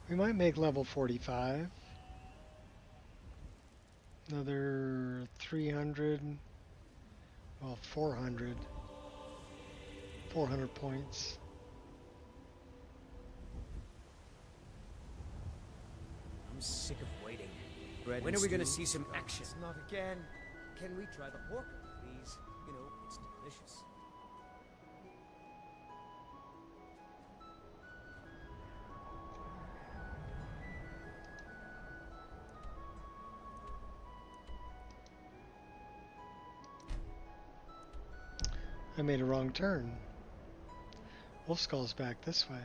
We might make level 45. Another 300. Well, 400. 400 points. I'm sick of waiting. When are we gonna see some action? Not again. Can we try the pork, please? You know, it's delicious. I made a wrong turn. Wolf Skull's back this way.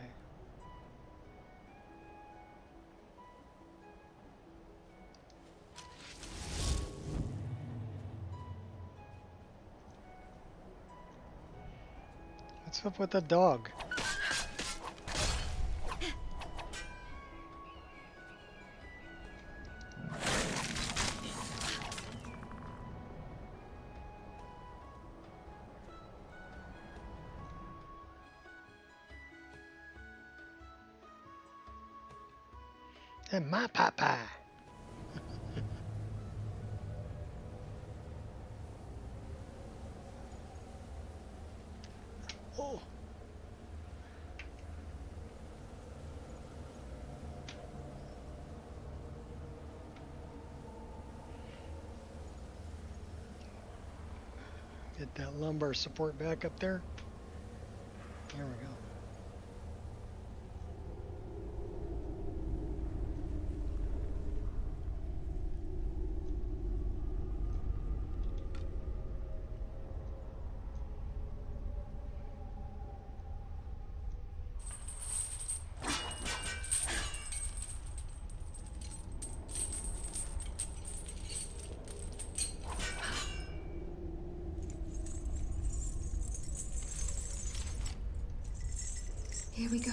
What's up with the dog? And my papa. Get that lumbar support back up there. There we go. Here we go.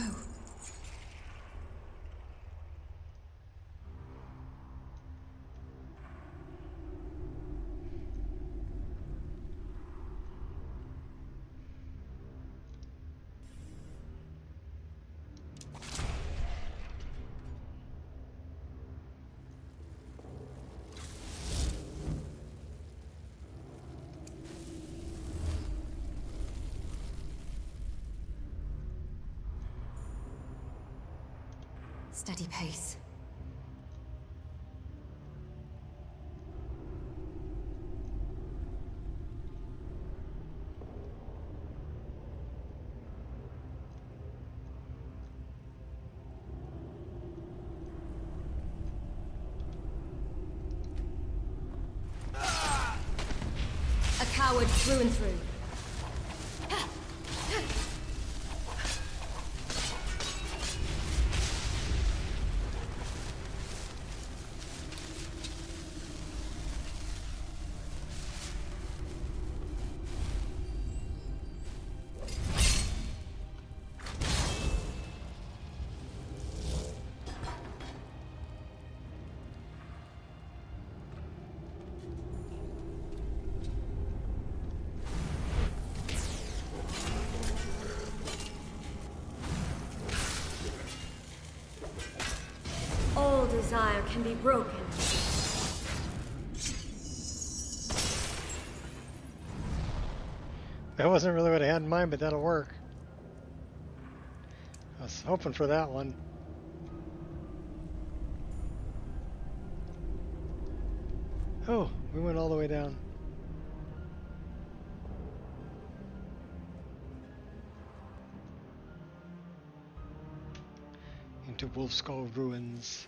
Steady pace. A coward through and through. All desire can be broken. That wasn't really what I had in mind, but that'll work. I was hoping for that one. Oh, we went all the way down. Into Wolf Skull Ruins.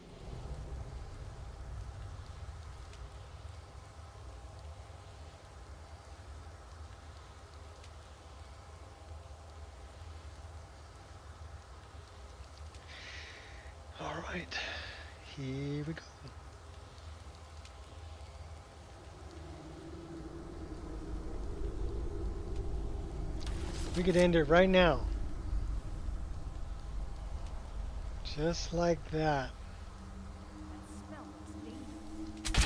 All right, here we go. We could end it right now. Just like that. Smell must be good.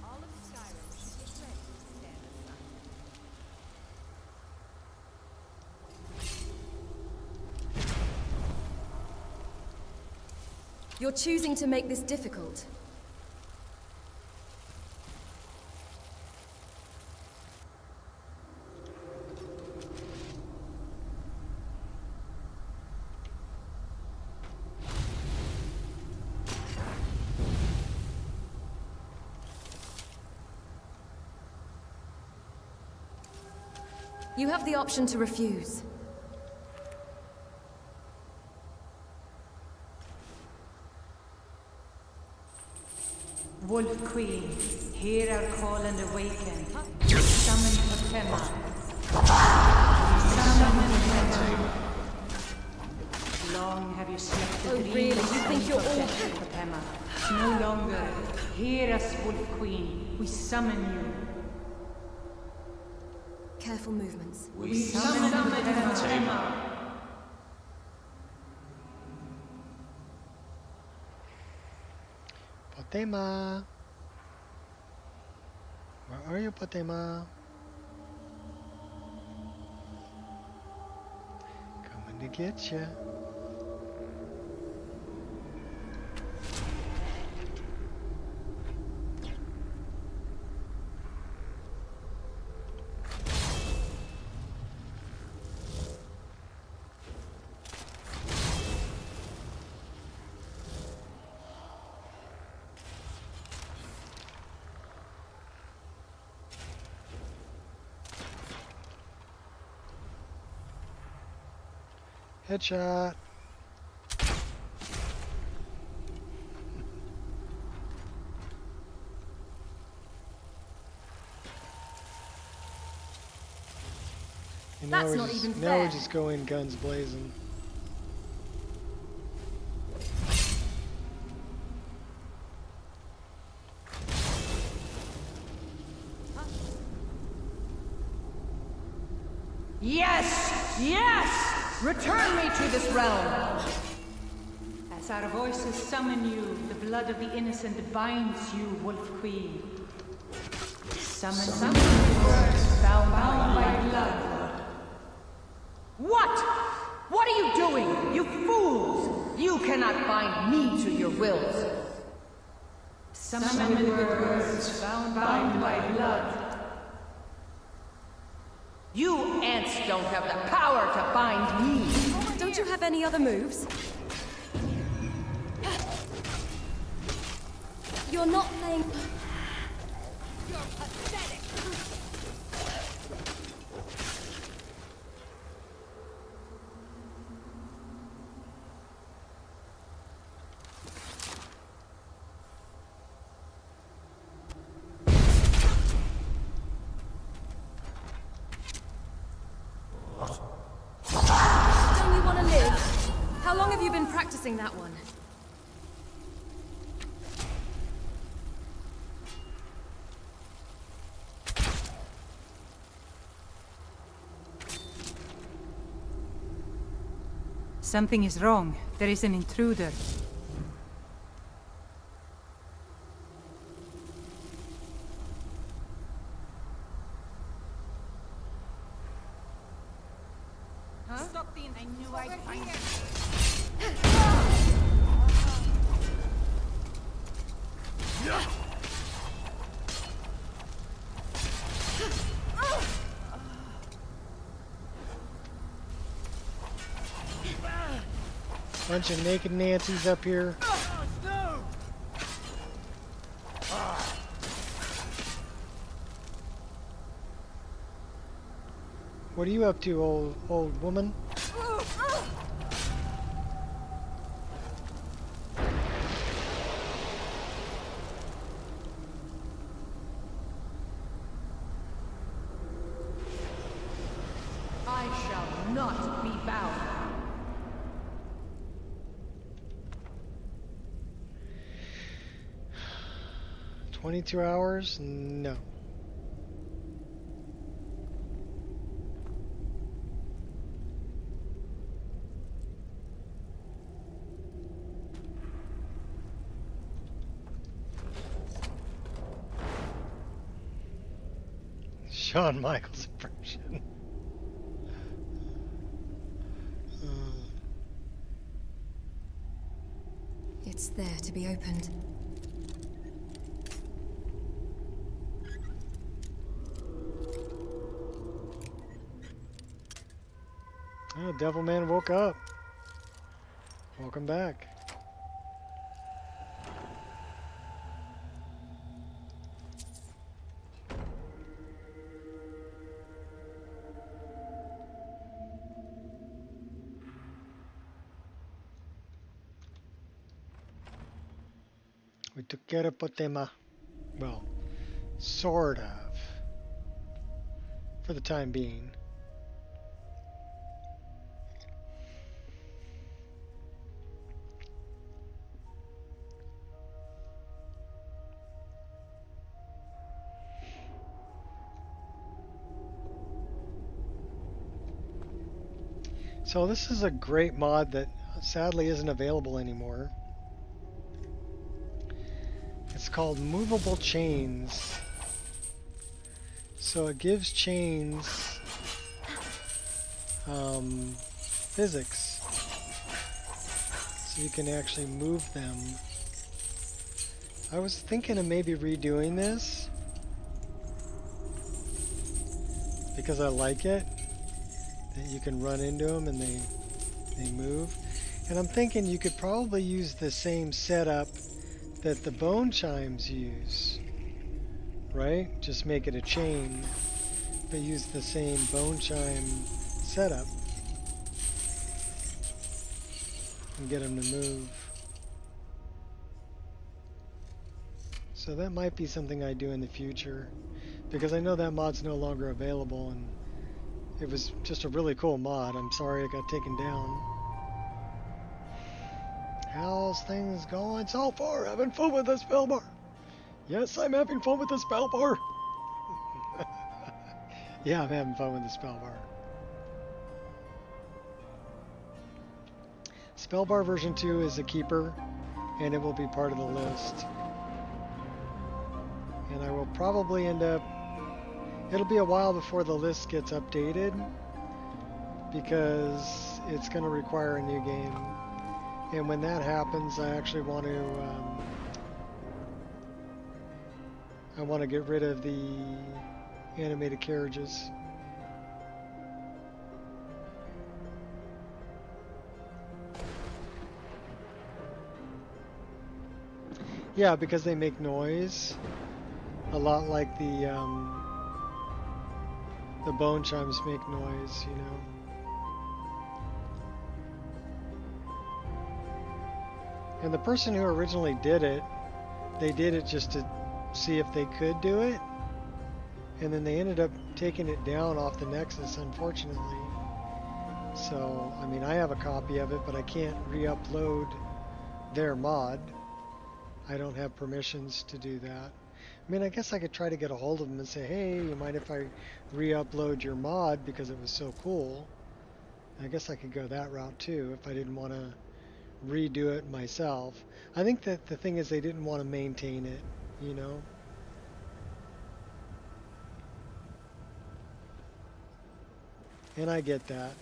All of Skyrim should get ready to stand aside. You're choosing to make this difficult. You have the option to refuse. Wolf Queen, hear our call and awaken. Summon Fatima. Summon Fatima. Long have you slept the Oh, dreams really? You think you're all- of death, Fatima. No longer. Hear us, Wolf Queen. We summon you. Careful movements. We summon Fatima. Fatima. Where are you, Fatima? Coming to get you. Headshot. And now That's we're not just, even now we're fair. just going guns blazing. Yes! Yes! Return me to this realm! As our voices summon you, the blood of the innocent binds you, Wolf Queen. Summon words bound by blood. What? What are you doing? You fools! You cannot bind me to your wills. Summon words bound by blood. You ants don't have the power to bind me. Don't you have any other moves? You're not playing... You're pathetic! Don't you want to live? How long have you been practicing that one? Something is wrong. There is an intruder. Huh? Stop the... I knew I'd find you. Bunch of naked Nancys up here. What are you up to, old woman? I shall not be bound. 22 hours? No. Shawn Michaels impression. It's there to be opened. Oh, Devilman woke up. Welcome back. We took care of Potema. Well, sort of. For the time being. So this is a great mod that sadly isn't available anymore. It's called Movable Chains. So it gives chains physics. So you can actually move them. I was thinking of maybe redoing this because I like it. That you can run into them and they move. And I'm thinking you could probably use the same setup that the bone chimes use, right? Just make it a chain, but use the same bone chime setup. and get them to move. So that might be something I do in the future, because I know that mod's no longer available, and it was just a really cool mod. I'm sorry it got taken down. How's things going so far? Having fun with the spell bar? Yes, I'm having fun with the spell bar. Yeah, I'm having fun with the spell bar. Spellbar version 2 is a keeper, and it will be part of the list. And I will probably end up... It'll be a while before the list gets updated, because it's going to require a new game. And when that happens, I actually want to... I want to get rid of the animated carriages. Yeah, because they make noise, a lot like the bone chimes make noise, you know. And the person who originally did it, they did it just to see if they could do it, and then they ended up taking it down off the Nexus, unfortunately. So, I mean, I have a copy of it, but I can't re-upload their mod. I don't have permissions to do that. I mean, I guess I could try to get a hold of them and say, hey, you mind if I re-upload your mod because it was so cool? I guess I could go that route too if I didn't want to redo it myself. I think that the thing is they didn't want to maintain it, you know? And I get that.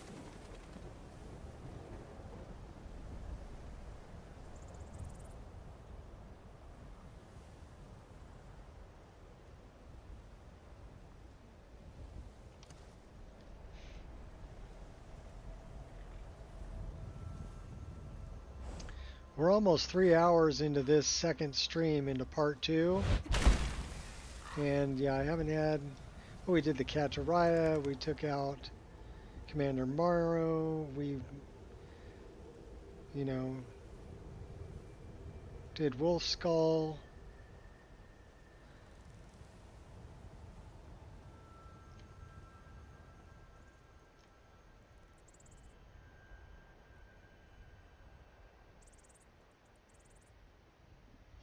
We're almost 3 hours into this second stream, into part 2. And yeah, I haven't had... Well, we did the Cacharaya, we took out Commander Morrow, we, you know, did Wolf Skull.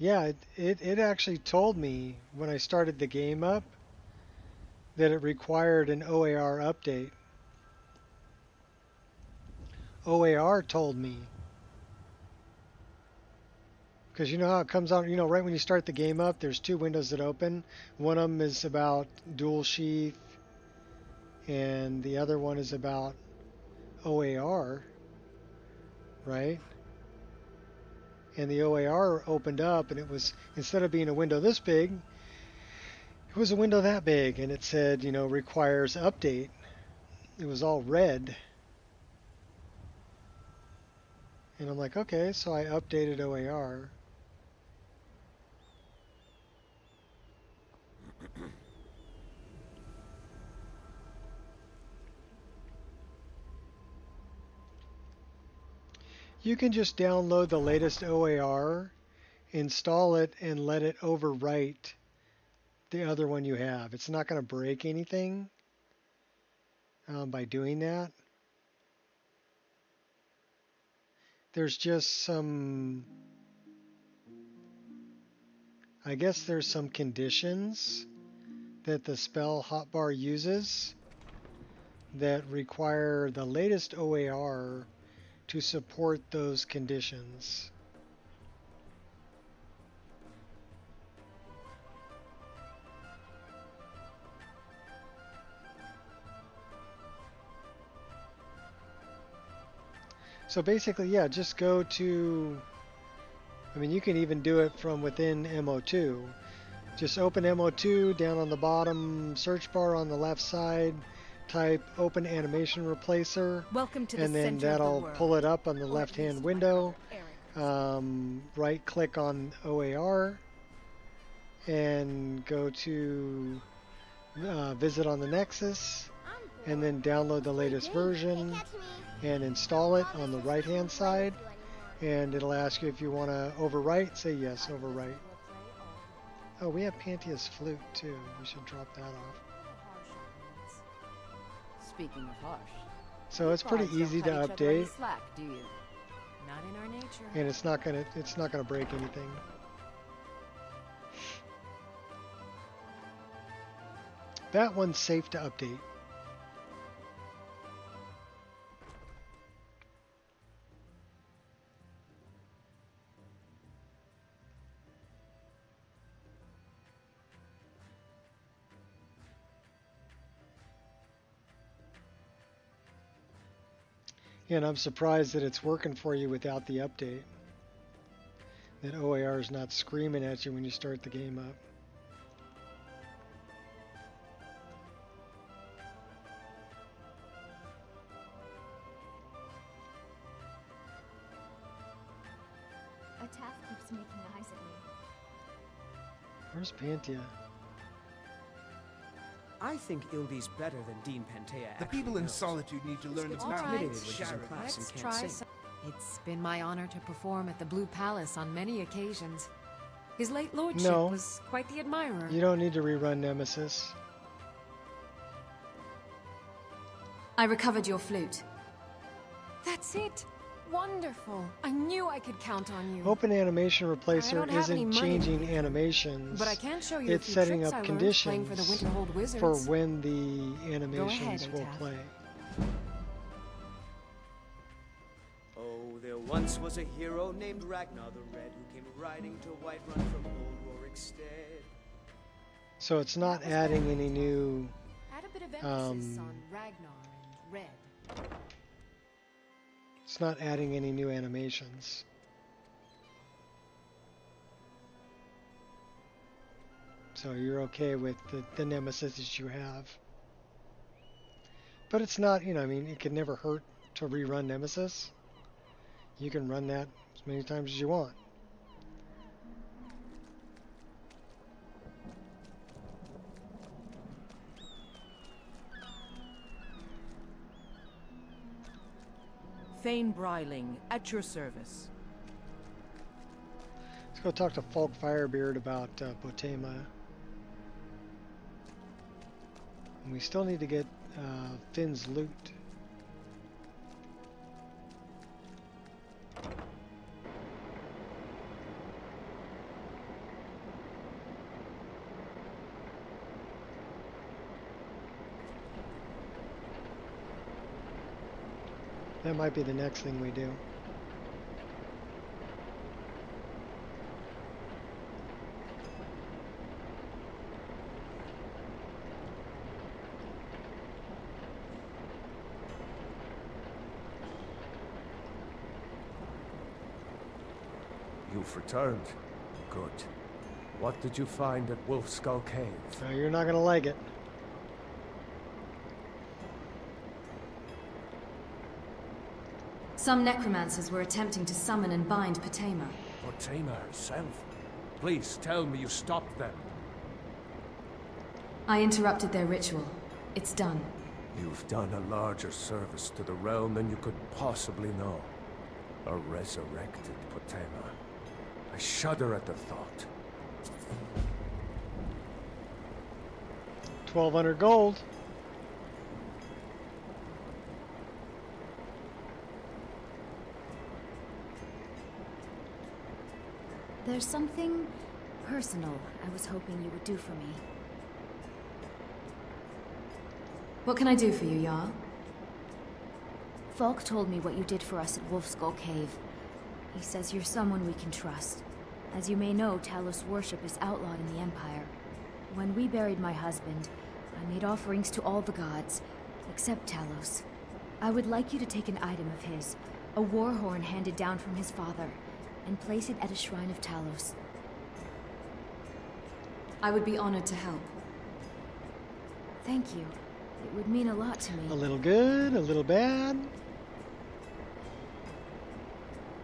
Yeah, it actually told me when I started the game up that it required an OAR update. OAR told me. Because you know how it comes out, you know, right when you start the game up, there's 2 windows that open. One of them is about dual sheath, and the other one is about OAR, right? And the OAR opened up, and it was, instead of being a window this big, it was a window that big, and it said, you know, requires update. It was all red. And I'm like, okay, so I updated OAR. You can just download the latest OAR, install it, and let it overwrite the other one you have. It's not going to break anything by doing that. There's just some, I guess there's some conditions that the spell hotbar uses that require the latest OAR to support those conditions. So basically, yeah, just go to, I mean, you can even do it from within MO2. Just open MO2, down on the bottom search bar on the left side, type Open Animation Replacer, Welcome to and the then center of the that'll world. pull it up on the left-hand window. Right click on OAR and go to Visit on the Nexus, and then download the latest version and install it on the right hand side, And it'll ask you if you want to overwrite. Say yes, overwrite. Oh, we have Panthea's flute too. We should drop that off. Speaking of harsh. So it's pretty easy to update. Slack, do you? Not in our nature. And it's not gonna break anything. That one's safe to update. Yeah, and I'm surprised that it's working for you without the update. That OAR is not screaming at you when you start the game up. A taff keeps making eyes at me. Where's Panthea? I think Ildy's better than Dean Pantea. The people in Solitude need to learn It's to not admit admitted it when she's in class and can't Try sing. some. It's been my honor to perform at the Blue Palace on many occasions. His late lordship No. was quite the admirer. You don't need to rerun Nemesis. I recovered your flute. That's it. Wonderful. I knew I could count on you. Open Animation I Replacer don't have any isn't money, changing animations. but I can show you It's a few setting tricks up I learned playing conditions for the Winterhold Wizards. for when the animations will Ataf. play. Oh, there once was a hero named Ragnar the Red who came riding to Whiterun from old Rorikstead. So it's not adding any new. Add a bit of emphasis on Ragnar and Red. It's not adding any new animations. So you're okay with the Nemesis that you have. But it's not, I mean, it could never hurt to rerun Nemesis. You can run that as many times as you want. Thane Bryling, at your service. Let's go talk to Falk Firebeard about Potema. And we still need to get Finn's loot. That might be the next thing we do. You've returned. Good. What did you find at Wolf Skull Cave? No, you're not gonna like it. Some necromancers were attempting to summon and bind Potema. Potema herself? Please tell me you stopped them. I interrupted their ritual. It's done. You've done a larger service to the realm than you could possibly know. A resurrected Potema. I shudder at the thought. 1,200 gold. There's something personal I was hoping you would do for me. What can I do for you, Jarl? Falk told me what you did for us at Wolfskull Cave. He says you're someone we can trust. As you may know, Talos worship is outlawed in the Empire. When we buried my husband, I made offerings to all the gods, except Talos. I would like you to take an item of his, a war horn handed down from his father, and place it at a shrine of Talos. I would be honored to help. Thank you. It would mean a lot to me. A little good, a little bad.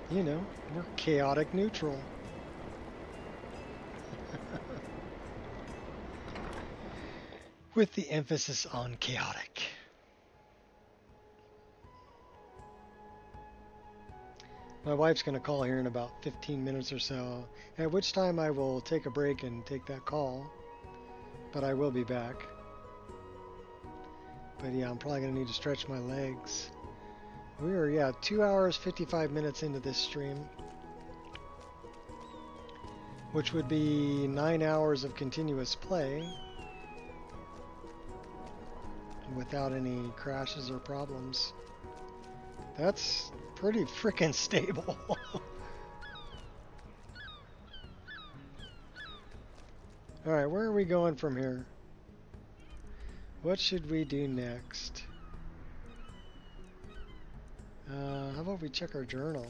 You know, we're chaotic neutral. With the emphasis on chaotic. My wife's going to call here in about 15 minutes or so, at which time I will take a break and take that call. But I will be back. But yeah, I'm probably going to need to stretch my legs. We are, yeah, 2 hours, 55 minutes into this stream. Which would be 9 hours of continuous play. Without any crashes or problems. That's pretty freaking stable. Alright, where are we going from here? What should we do next? How about we check our journal?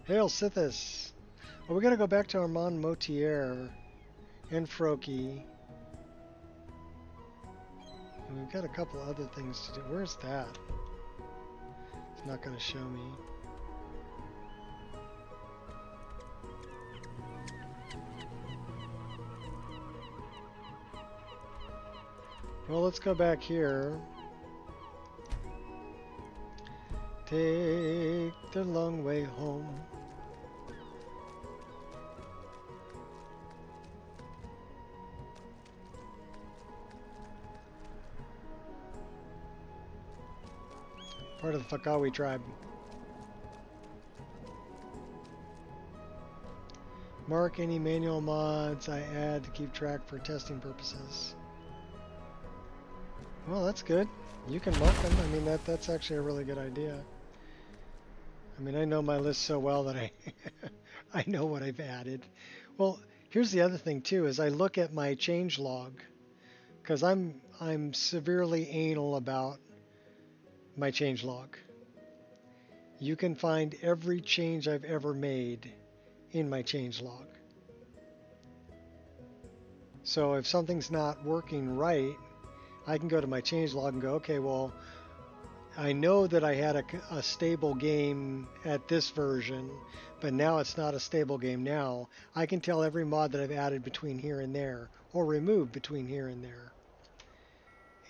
Hail Sithis! Well, we gotta go back to Armand Motier and Froki. And we've got a couple other things to do. Where's that? It's not gonna show me. Well, let's go back here. Take the long way home. Part of the Fakawi tribe. Mark any manual mods I add to keep track for testing purposes. Well, that's good. You can mark them. I mean, that's actually a really good idea. I mean, I know my list so well that I know what I've added. Well, here's the other thing too, is I look at my change log, because I'm severely anal about my change log. You can find every change I've ever made in my change log. So if something's not working right, I can go to my change log and go, okay, well, I know that I had a stable game at this version, but now it's not a stable game now. I can tell every mod that I've added between here and there, or removed between here and there.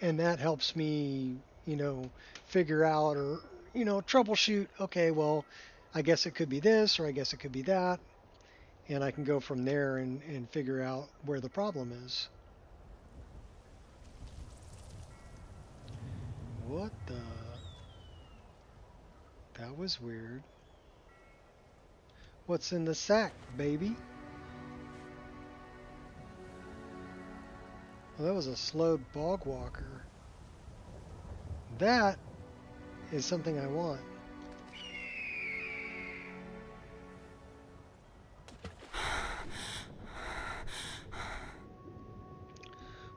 And that helps me, you know, figure out or, you know, troubleshoot, okay, well, I guess it could be this, or I guess it could be that. And I can go from there and figure out where the problem is. What the? That was weird. What's in the sack, baby? Well, that was a slowed bog walker. That is something I want.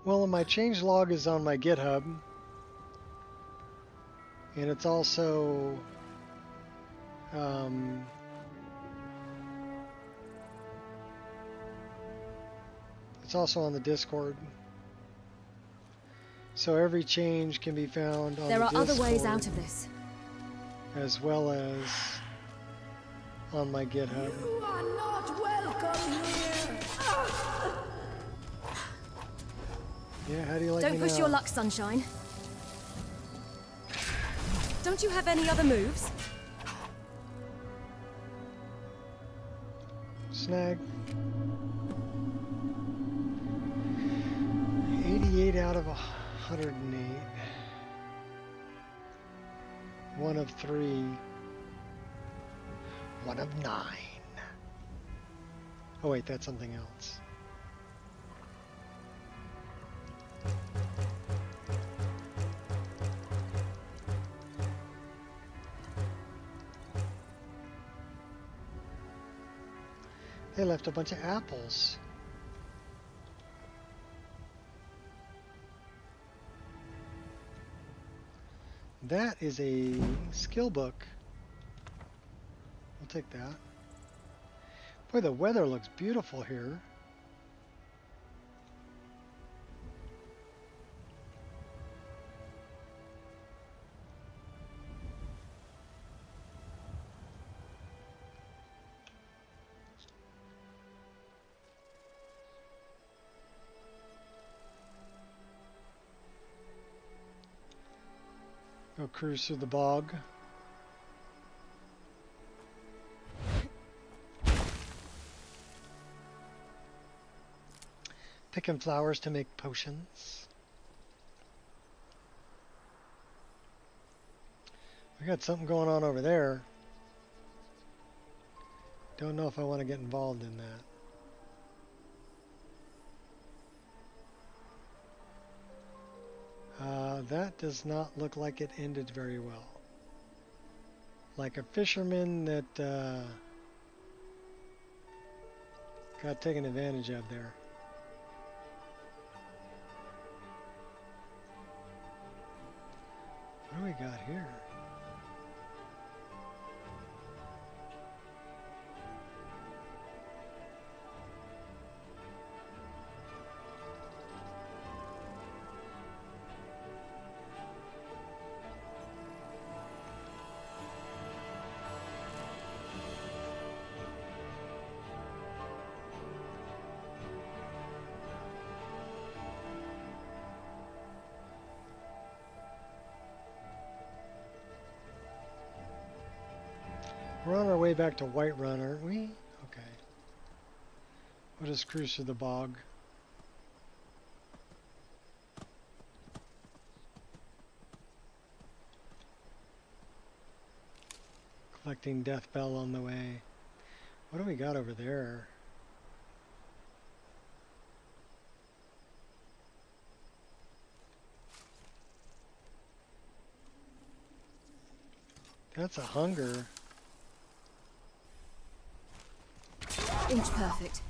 Well, my changelog is on my GitHub. And it's also on the Discord. So every change can be found on the Discord. There are other ways out of this. As well as on my GitHub. You are not welcome here. Yeah, how do you like me now? Don't push your luck, sunshine. Don't you have any other moves? Snag. 88 out of 108. 1 of 3. 1 of 9. Oh wait, that's something else. They left a bunch of apples. That is a skill book. I'll take that. Boy, the weather looks beautiful here. Go cruise through the bog. Picking flowers to make potions. We got something going on over there. Don't know if I want to get involved in that. That does not look like it ended very well. Like a fisherman that got taken advantage of there. What do we got here? We're on our way back to Whiterun, aren't we? Okay. We'll just cruise through the bog. Collecting Death Bell on the way. What do we got over there? That's a hunger. Inch perfect.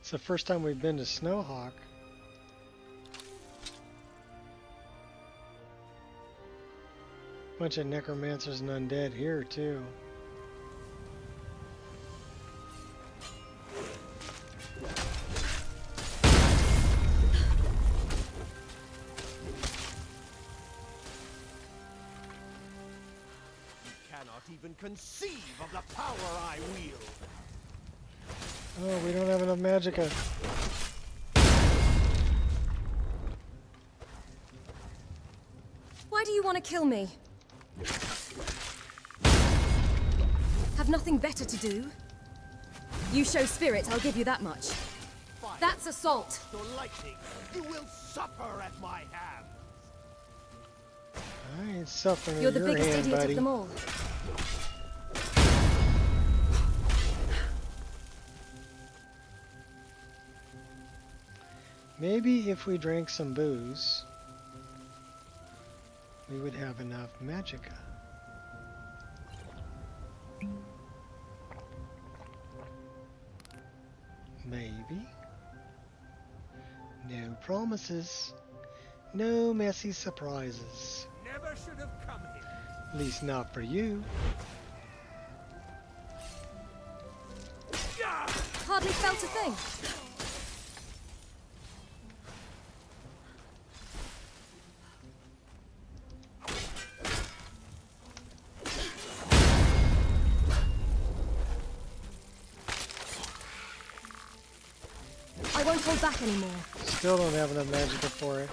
It's the first time we've been to Snowhawk. Bunch of necromancers and undead here too. Cannot even conceive of the power I wield. Oh, we don't have enough magicka. Why do you want to kill me? Have nothing better to do? You show spirit, I'll give you that much. Fire. That's assault. The lightning, you will suffer at my hands. I ain't suffering You're at the your biggest hand, idiot buddy. of them all. Maybe if we drank some booze, we would have enough magicka. Maybe. No promises. No messy surprises. Never should have come here. At least not for you. Hardly felt a thing. I won't hold back anymore. Still don't have enough magicka for it.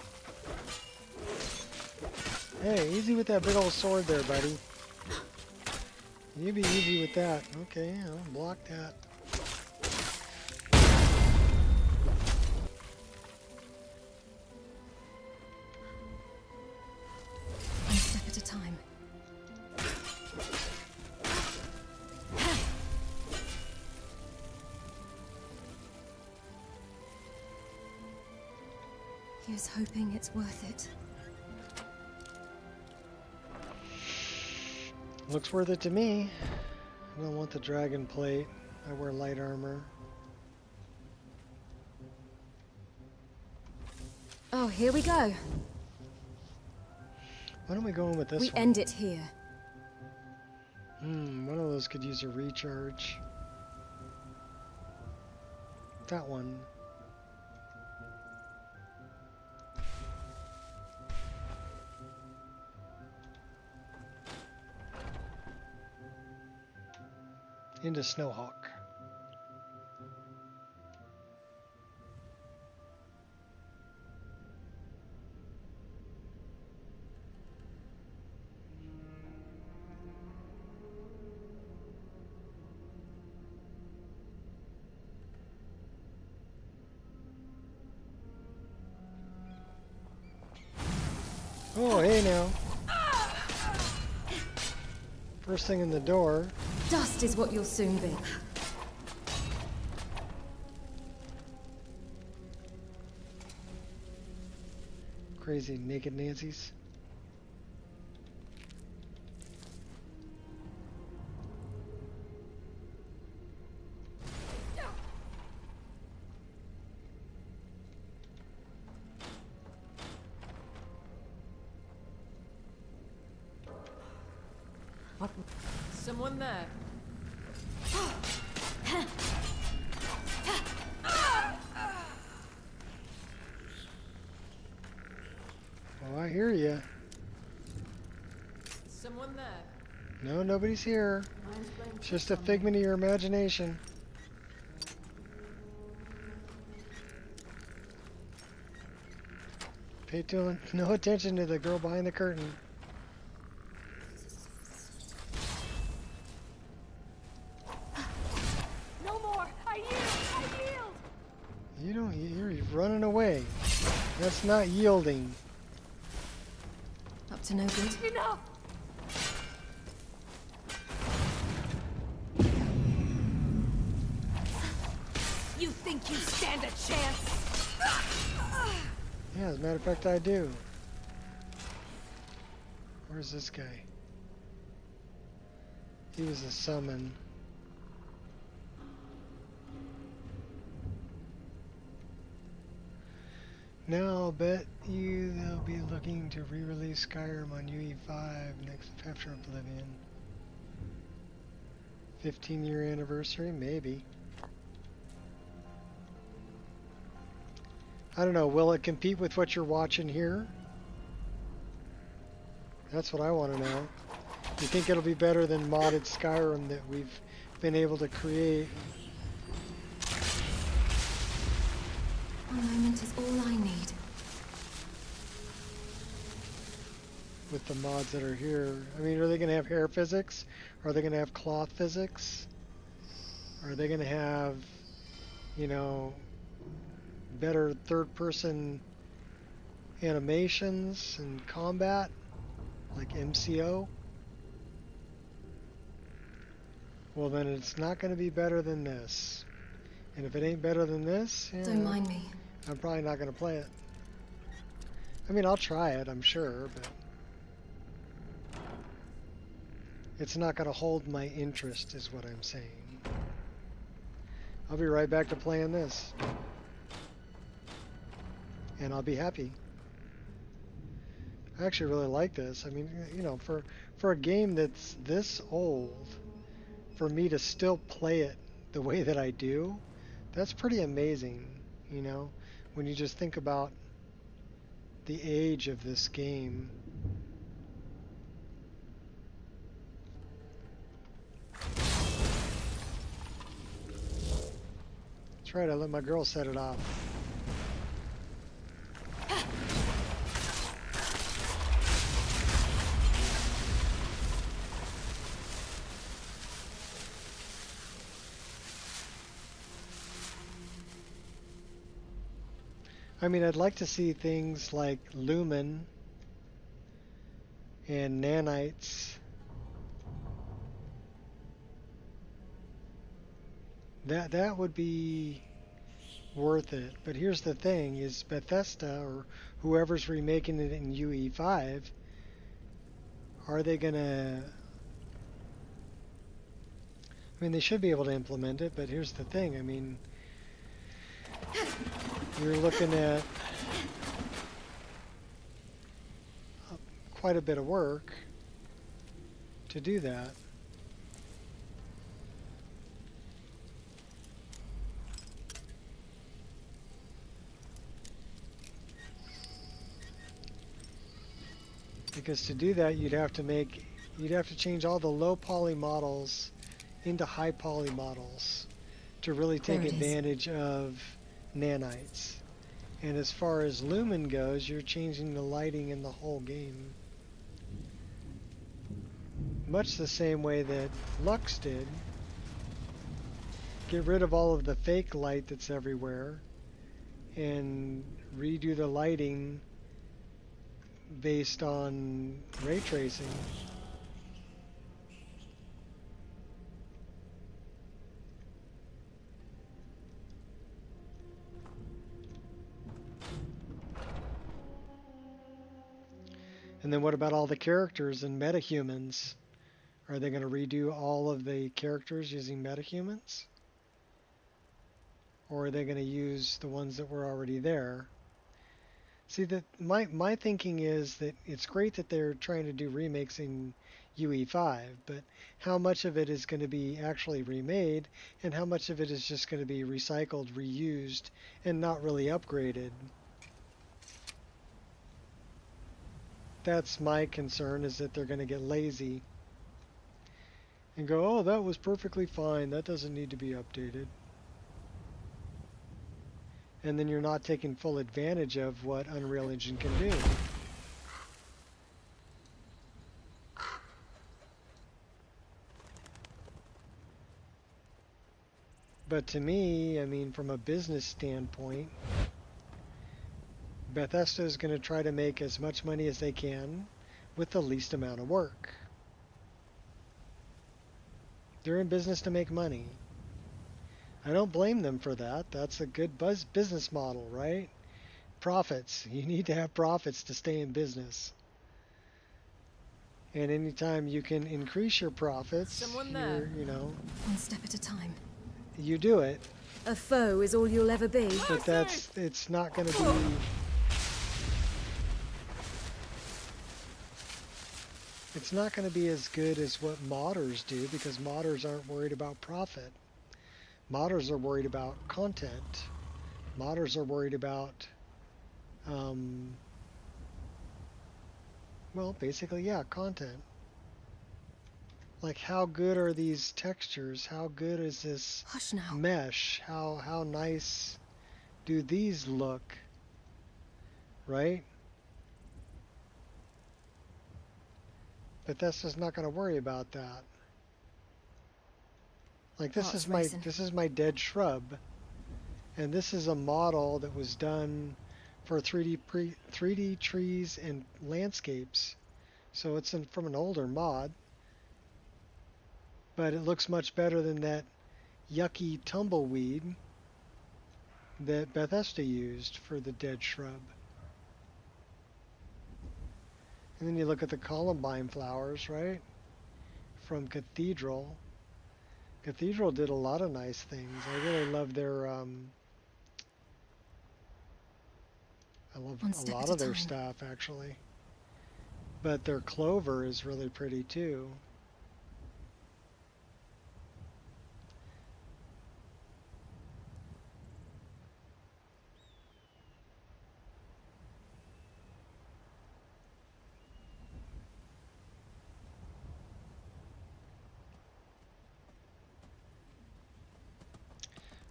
Hey, easy with that big old sword there, buddy. You be easy with that. Okay, I'll block that. One step at a time. Here's hoping it's worth it. Looks worth it to me. I don't want the dragon plate. I wear light armor. Oh, here we go. Why don't we go in with this We one? end it here. One of those could use a recharge. That one. Into Snowhawk. Oh, hey now. First thing in the door. Dust is what you'll soon be. Crazy naked Nancy's. Someone there. Oh, I hear you. Someone there. No, nobody's here. It's just a figment of your imagination. Pay no attention to the girl behind the curtain. No more! I yield! I yield! You don't. You're running away. That's not yielding. Up to no good. Enough! You think you stand a chance? Yeah, as a matter of fact, I do. Where's this guy? He was a summon. Now I'll bet you they'll be looking to re-release Skyrim on UE5 next after Oblivion. 15-year anniversary, maybe. I don't know, will it compete with what you're watching here? That's what I want to know. You think it'll be better than modded Skyrim that we've been able to create? One moment is all I need. With the mods that are here. I mean, are they going to have hair physics? Are they going to have cloth physics? Are they going to have, you know, better third-person animations and combat, like MCO? Well, then it's not going to be better than this. And if it ain't better than this, yeah, Don't mind me. I'm probably not going to play it. I mean, I'll try it, I'm sure, but it's not going to hold my interest, is what I'm saying. I'll be right back to playing this. And I'll be happy. I actually really like this. I mean, you know, for a game that's this old, for me to still play it the way that I do, that's pretty amazing, you know, when you just think about the age of this game. That's right, I let my girl set it off. I mean, I'd like to see things like Lumen and nanites. That would be worth it. But here's the thing, is Bethesda or whoever's remaking it in UE5, are they gonna... I mean, they should be able to implement it, but here's the thing, I mean, you're looking at quite a bit of work to do that. Because to do that, you'd have to change all the low poly models into high poly models to really take advantage of nanites. And as far as Lumen goes, you're changing the lighting in the whole game. Much the same way that Lux did. Get rid of all of the fake light that's everywhere and redo the lighting based on ray tracing. And then what about all the characters and metahumans? Are they going to redo all of the characters using metahumans? Or are they going to use the ones that were already there? See, that my thinking is that it's great that they're trying to do remakes in UE5, but how much of it is going to be actually remade, and how much of it is just going to be recycled, reused, and not really upgraded? That's my concern, is that they're going to get lazy and go, oh, that was perfectly fine, that doesn't need to be updated. And then you're not taking full advantage of what Unreal Engine can do. But to me, I mean, from a business standpoint, Bethesda is going to try to make as much money as they can with the least amount of work. They're in business to make money. I don't blame them for that. That's a good business model, right? Profits. You need to have profits to stay in business. And anytime you can increase your profits, you know, one step at a time. You do it. A foe is all you'll ever be. But it's not going to be... It's not going to be as good as what modders do, because modders aren't worried about profit. Modders are worried about content. Modders are worried about, well, basically, yeah, content. Like, how good are these textures? How good is this mesh? How nice do these look? Right? Bethesda's not going to worry about that. Like, this is my dead shrub, and this is a model that was done for 3D trees and landscapes. So it's from an older mod, but it looks much better than that yucky tumbleweed that Bethesda used for the dead shrub. And then you look at the columbine flowers, right? From Cathedral. Cathedral did a lot of nice things. I really love their I love a lot of their stuff, actually. But their clover is really pretty too.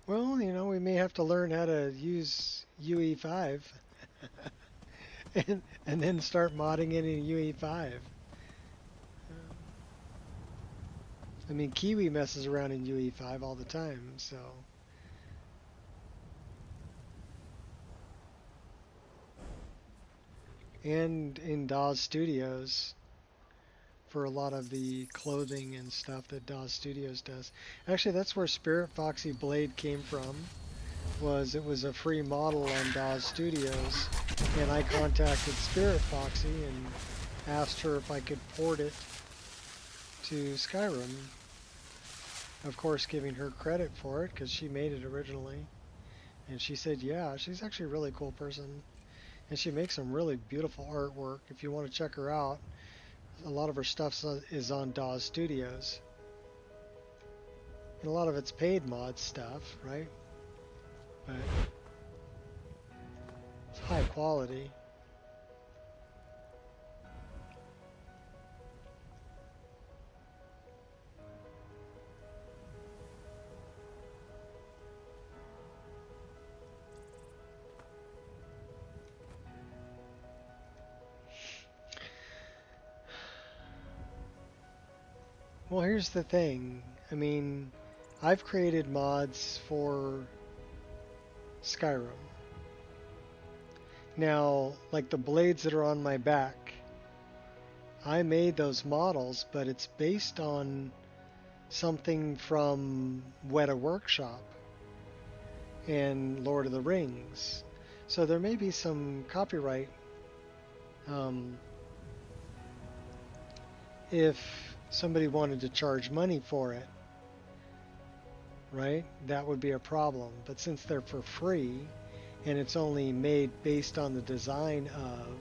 Well, you know, we may have to learn how to use UE5 and then start modding it in UE5. I mean, Kiwi messes around in UE5 all the time, so... And in DAW Studios for a lot of the clothing and stuff that DAW Studios does. Actually, that's where Spirit Foxy Blade came from. was it was a free model on DAW Studios, and I contacted Spirit Foxy and asked her if I could port it to Skyrim. Of course, giving her credit for it because she made it originally. And she said, yeah, she's actually a really cool person. And she makes some really beautiful artwork. If you want to check her out, a lot of her stuff is on DAW Studios. And a lot of it's paid mod stuff, right? But it's high quality. Well, here's the thing. I mean, I've created mods for Skyrim. Now, like the blades that are on my back, I made those models, but it's based on something from Weta Workshop and Lord of the Rings. So there may be some copyright if somebody wanted to charge money for it, right? That would be a problem. But since they're for free and it's only made based on the design of,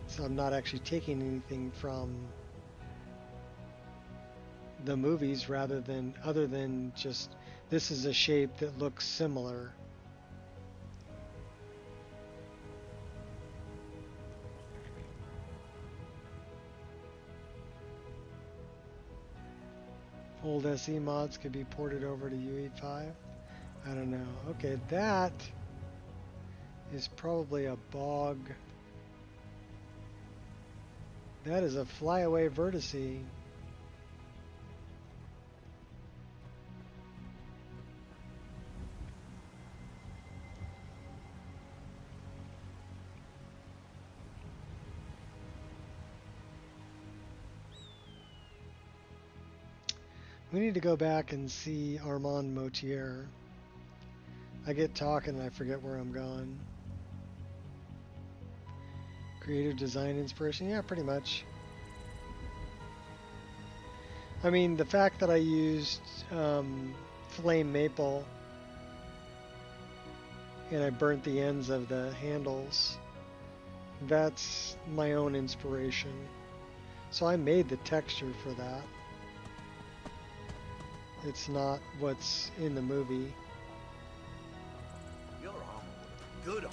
so I'm not actually taking anything from the movies rather than other than just this is a shape that looks similar. Old SE mods could be ported over to UE5. I don't know. Okay, that is probably a bog. That is a flyaway vertice. We need to go back and see Armand Motier. I get talking and I forget where I'm going. Creative design inspiration? Yeah, pretty much. I mean, the fact that I used flame maple and I burnt the ends of the handles, that's my own inspiration. So I made the texture for that. It's not what's in the movie. Your armor would look good on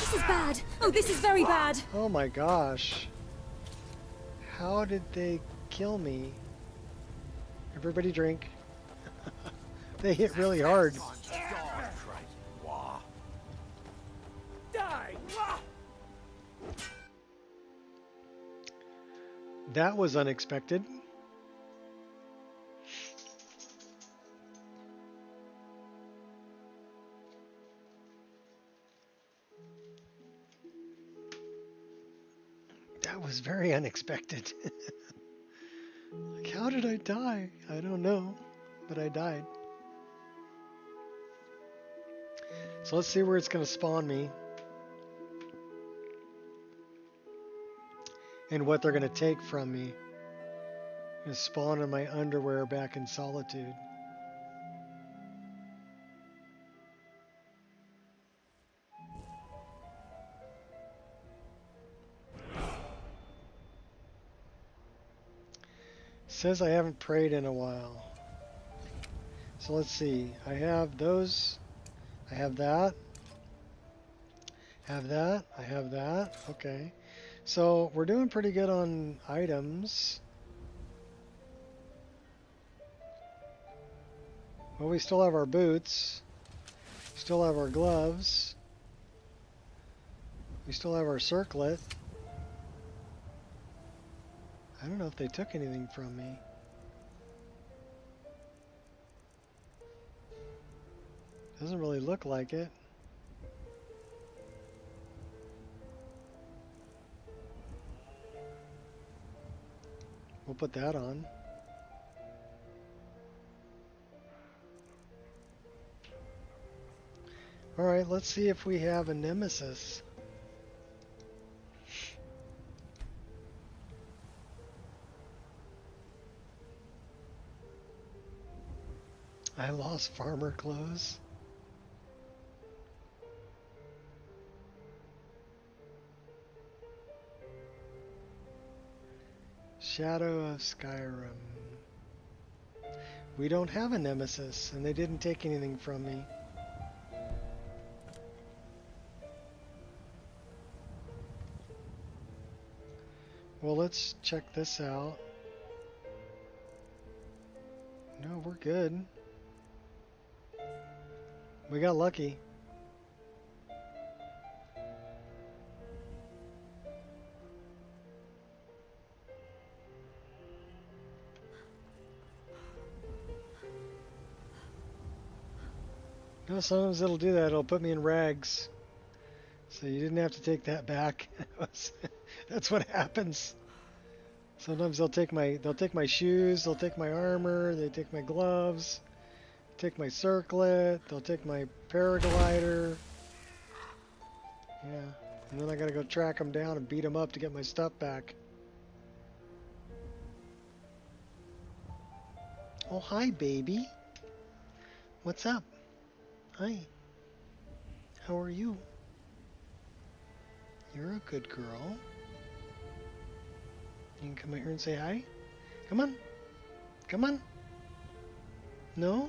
This is bad. Oh, this is very bad. Oh my gosh. How did they kill me? Everybody drink. They hit really hard. That was unexpected. That was very unexpected. Like, how did I die? I don't know, but I died. So let's see where it's going to spawn me. And what they're going to take from me. Is spawn in my underwear back in Solitude. Says I haven't prayed in a while. So let's see. I have those. I have that. Have that. I have that. Okay. So we're doing pretty good on items. Well, we still have our boots. Still have our gloves. We still have our circlet. I don't know if they took anything from me. Doesn't really look like it. We'll put that on. Alright, let's see if we have a nemesis. I lost farmer clothes. Shadow of Skyrim. We don't have a nemesis, and they didn't take anything from me. Well, let's check this out. No, we're good. We got lucky. No, sometimes it'll do that. It'll put me in rags. So you didn't have to take that back. That's what happens. Sometimes they'll take my shoes, they'll take my armor, they take my gloves, take my circlet, they'll take my paraglider. Yeah, and then I gotta go track them down and beat them up to get my stuff back. Oh, hi, baby. What's up? Hi. How are you? You're a good girl. You can come out here and say hi. Come on. Come on. No?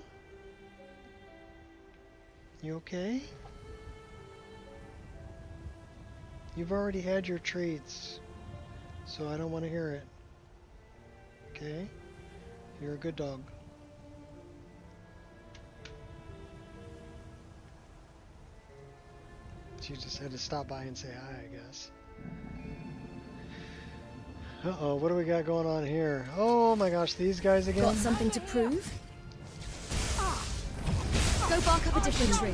You okay? You've already had your treats, so I don't want to hear it. Okay? You're a good dog. She just had to stop by and say hi, I guess. Uh-oh, what do we got going on here? Oh my gosh, these guys again? Got something to prove? Go bark up a different tree.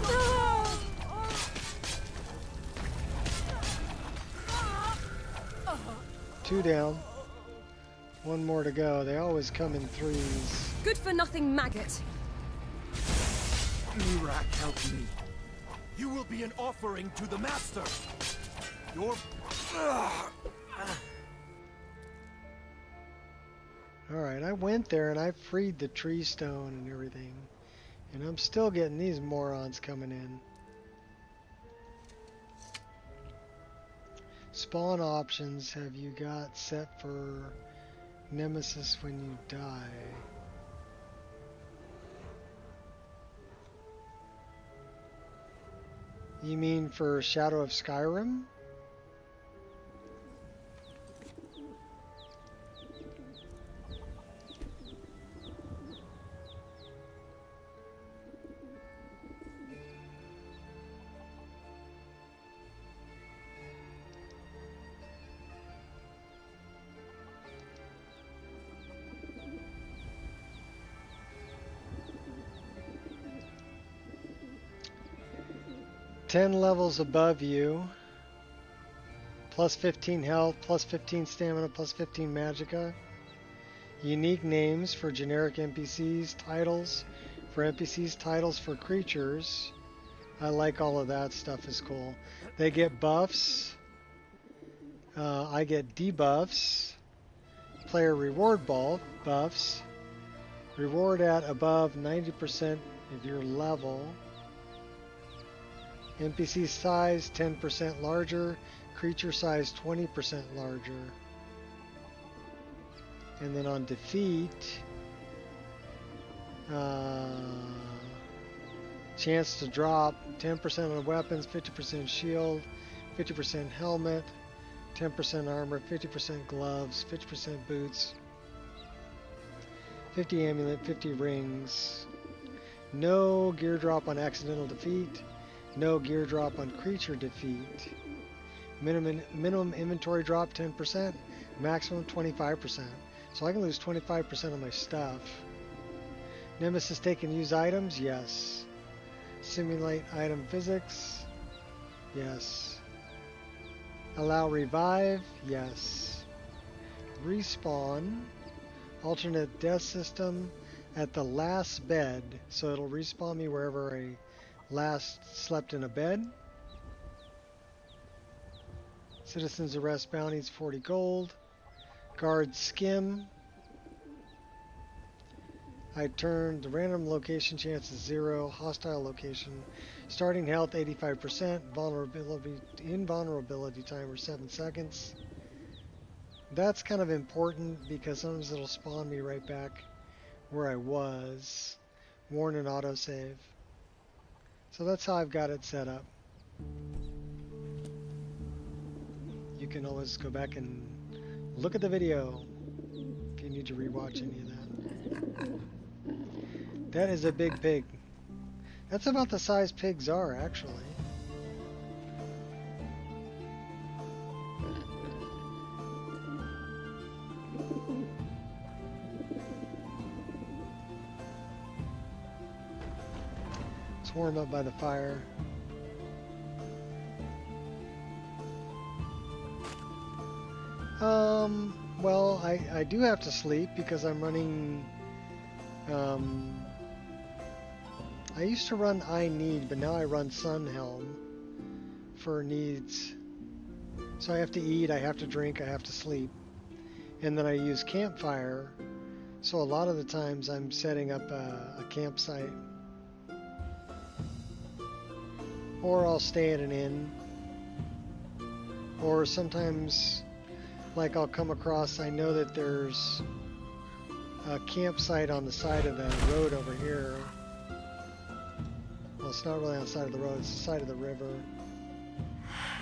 Two down. One more to go. They always come in threes. Good for nothing maggot. Mirak, help me. You will be an offering to the master. Your... Alright, I went there and I freed the tree stone and everything. And I'm still getting these morons coming in. Spawn options have you got set for Nemesis when you die? You mean for Shadow of Skyrim? Ten levels above you, plus 15 health, plus 15 stamina, plus 15 magicka. Unique names for generic NPCs, titles for NPCs, titles for creatures. I like all of that stuff, is cool. They get buffs. I get debuffs. Player reward buffs. Reward at above 90% of your level. NPC size 10% larger, creature size 20% larger. And then on defeat, chance to drop 10% on weapons, 50% shield, 50% helmet, 10% armor, 50% gloves, 50% boots, 50 amulet, 50 rings. No gear drop on accidental defeat. No gear drop on creature defeat. Minimum inventory drop 10%, maximum 25%. So I can lose 25% of my stuff. Nemesis take and use items? Yes. Simulate item physics? Yes. Allow revive? Yes. Respawn? alternate death system at the last bed, so it'll respawn me wherever I last slept in a bed. Citizens arrest bounties 40 gold. Guard skim. I turned the random location chance is 0. Hostile location. Starting health 85%. Invulnerability timer 7 seconds. That's kind of important because sometimes it'll spawn me right back where I was. Warn and autosave. So that's how I've got it set up. You can always go back and look at the video if you need to rewatch any of that. That is a big pig. That's about the size pigs are, actually. Let's warm up by the fire. Well, I do have to sleep because I'm running, I used to run I Need, but now I run Sunhelm for needs. So I have to eat, I have to drink, I have to sleep. And then I use Campfire, so a lot of the times I'm setting up a campsite. Or I'll stay at an inn. Or sometimes, like I'll come across, I know that there's a campsite on the side of the road over here. Well, it's not really on the side of the road, it's the side of the river.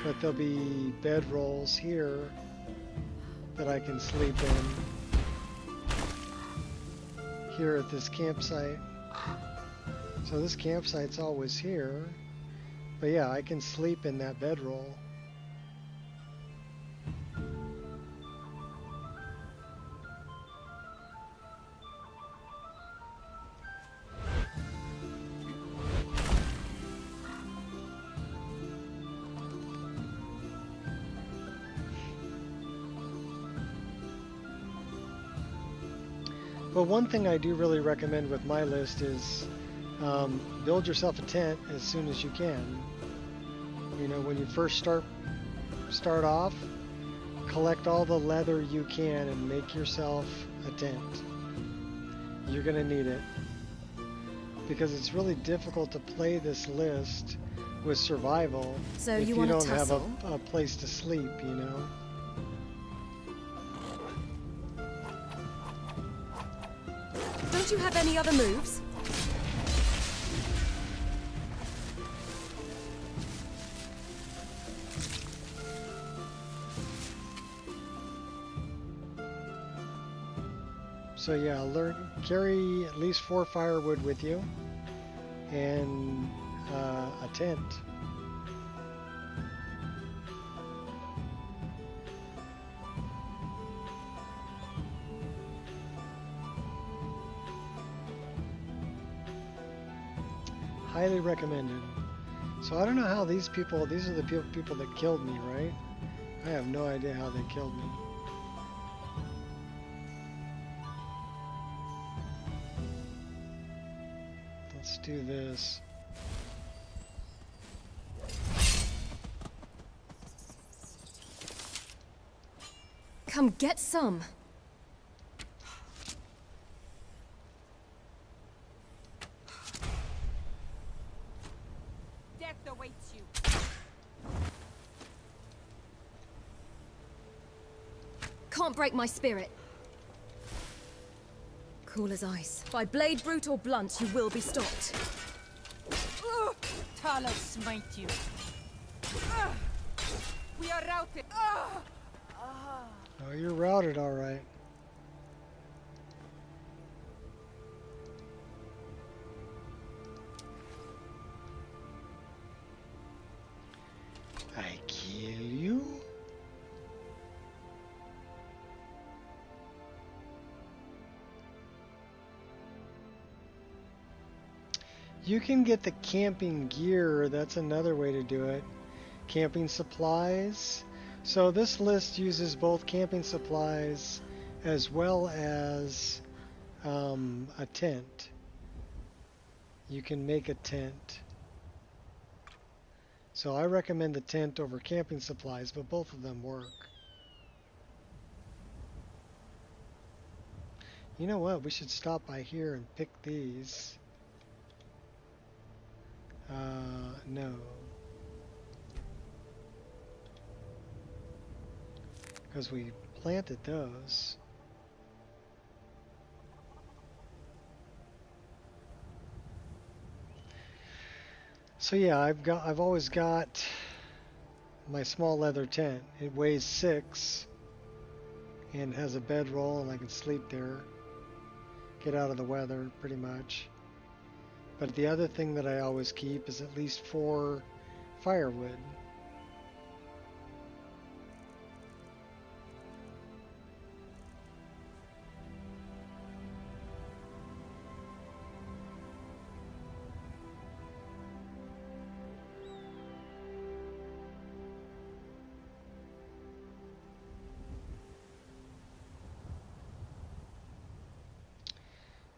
But there'll be bedrolls here that I can sleep in. Here at this campsite. So this campsite's always here. But yeah, I can sleep in that bedroll. But one thing I do really recommend with my list is build yourself a tent as soon as you can. You know, when you first start off, collect all the leather you can and make yourself a tent. You're gonna need it because it's really difficult to play this list with survival if you don't have a place to sleep, you know. Don't you have any other moves? So yeah, carry at least 4 firewood with you and a tent. Highly recommended. So I don't know how these are the people that killed me, right? I have no idea how they killed me. Let's do this. Come get some. Death awaits you. Can't break my spirit. Cool as ice. By blade, brute, or blunt, you will be stopped. Talos smite you. We are routed. Oh, you're routed, all right. I kill you? You can get the camping gear, that's another way to do it. Camping supplies. So this list uses both camping supplies as well as a tent. You can make a tent. So I recommend the tent over camping supplies, but both of them work. You know what? We should stop by here and pick these. No. Because we planted those. So yeah, I've always got my small leather tent. It weighs 6 and has a bedroll, and I can sleep there. Get out of the weather, pretty much. But the other thing that I always keep is at least 4 firewood.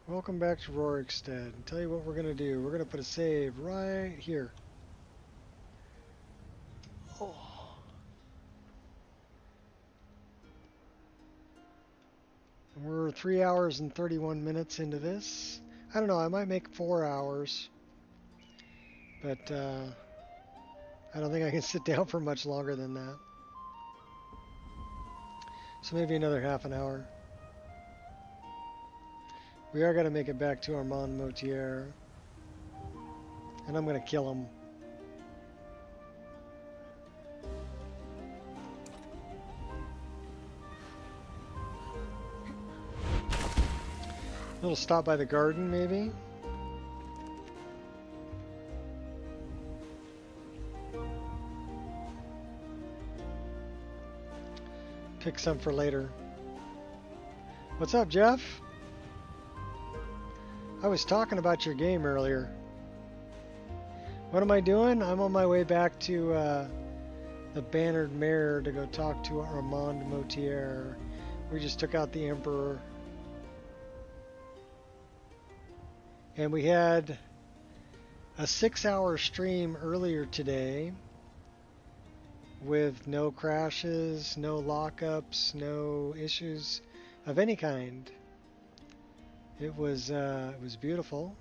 Welcome back to Rorikstead. I'll tell you what we're going to do. We're going to put a save right here. Oh. And we're 3 hours and 31 minutes into this. I don't know, I might make 4 hours. But I don't think I can sit down for much longer than that. So maybe another half an hour. We are going to make it back to Armand Motier. And I'm going to kill him. A little stop by the garden, maybe. Pick some for later. What's up, Jeff? I was talking about your game earlier. What am I doing? I'm on my way back to the Bannered Mare to go talk to Armand Motier. We just took out the Emperor. And we had a 6-hour stream earlier today with no crashes, no lockups, no issues of any kind. It was beautiful,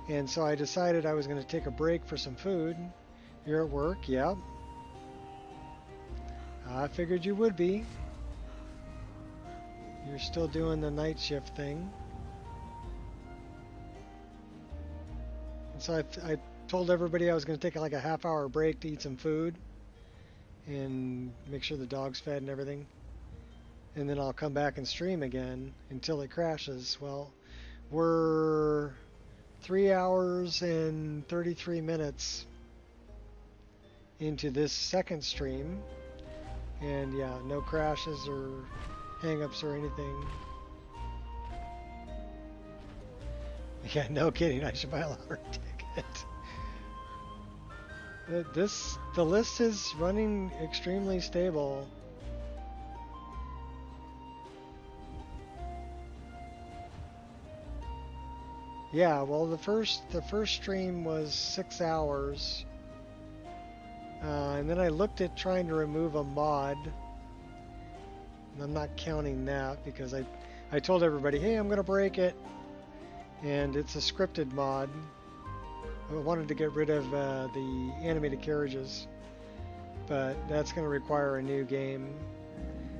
and so I decided I was going to take a break for some food. You're at work, yep. I figured you would be. You're still doing the night shift thing. And so I told everybody I was going to take like a half-hour break to eat some food and make sure the dog's fed and everything. And then I'll come back and stream again until it crashes. Well, we're 3 hours and 33 minutes into this second stream. And yeah, no crashes or hang-ups or anything. Yeah, no kidding. I should buy a lottery ticket. The list is running extremely stable. Yeah, well, the first stream was 6 hours, and then I looked at trying to remove a mod. And I'm not counting that because I told everybody, hey, I'm gonna break it, and it's a scripted mod. I wanted to get rid of the animated carriages, but that's gonna require a new game,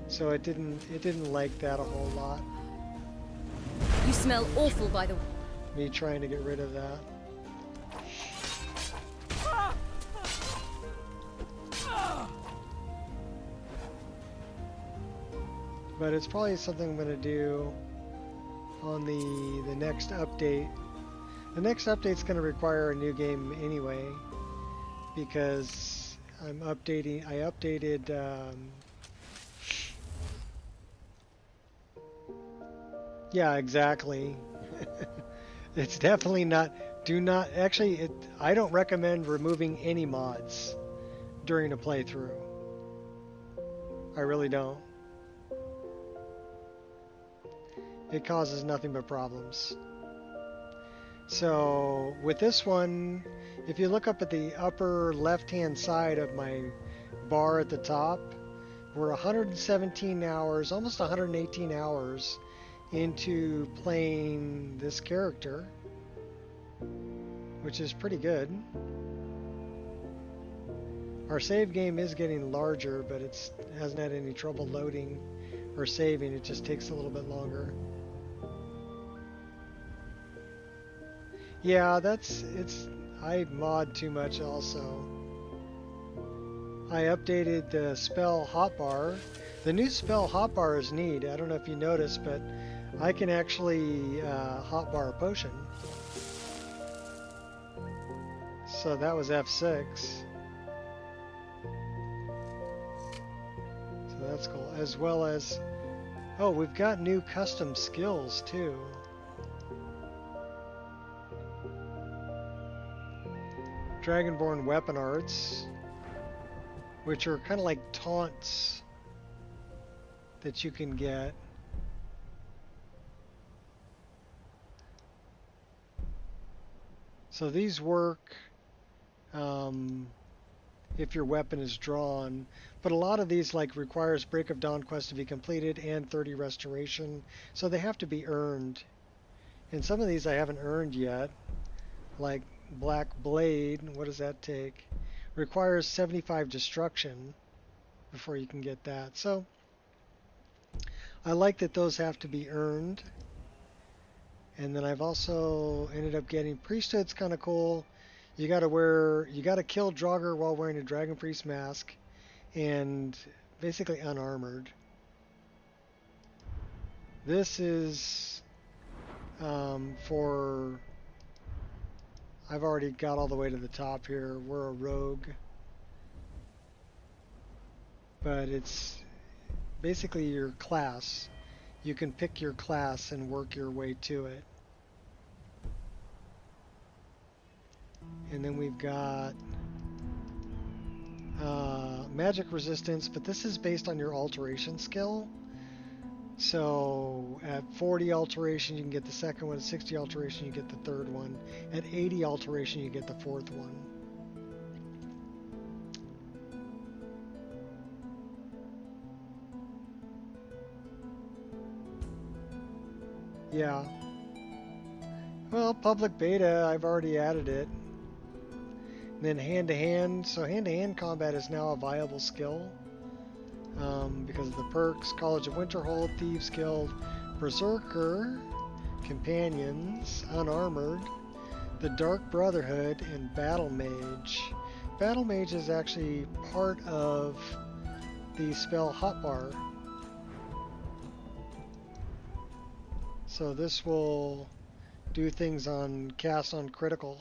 so it didn't like that a whole lot. You smell awful, by the way. Me trying to get rid of that. But it's probably something I'm going to do on the next update. The next update's going to require a new game anyway, because I updated yeah, exactly. It's definitely not, I don't recommend removing any mods during a playthrough. I really don't. it causes nothing but problems. So with this one, if you look up at the upper left-hand side of my bar at the top, we're 117 hours, almost 118 hours into playing this character, which is pretty good. Our save game is getting larger, but it hasn't had any trouble loading or saving. It just takes a little bit longer. Yeah, I mod too much also. I updated the spell hotbar. The new spell hotbar is neat. I don't know if you noticed, but I can actually hotbar a potion. So that was F6. So that's cool. As well as, oh, we've got new custom skills too. Dragonborn weapon arts, which are kind of like taunts that you can get. So these work if your weapon is drawn, but a lot of these like requires Break of Dawn quest to be completed and 30 restoration, so they have to be earned. And some of these I haven't earned yet, like Black Blade. What does that take? Requires 75 destruction before you can get that. So I like that those have to be earned. And then I've also ended up getting Priesthood's kind of cool. You got to kill Draugr while wearing a Dragon Priest mask and basically unarmored. This is for, I've already got all the way to the top here. We're a rogue. But it's basically your class. You can pick your class and work your way to it. And then we've got magic resistance, but this is based on your alteration skill. So at 40 alteration you can get the second one, at 60 alteration you get the third one, at 80 alteration you get the fourth one. Yeah. Well, public beta, I've already added it. And then hand-to-hand, so hand-to-hand combat is now a viable skill because of the perks. College of Winterhold, Thieves Guild, Berserker, Companions, Unarmored, the Dark Brotherhood, and Battle Mage. Battle Mage is actually part of the spell hotbar. So this will do things on cast on critical.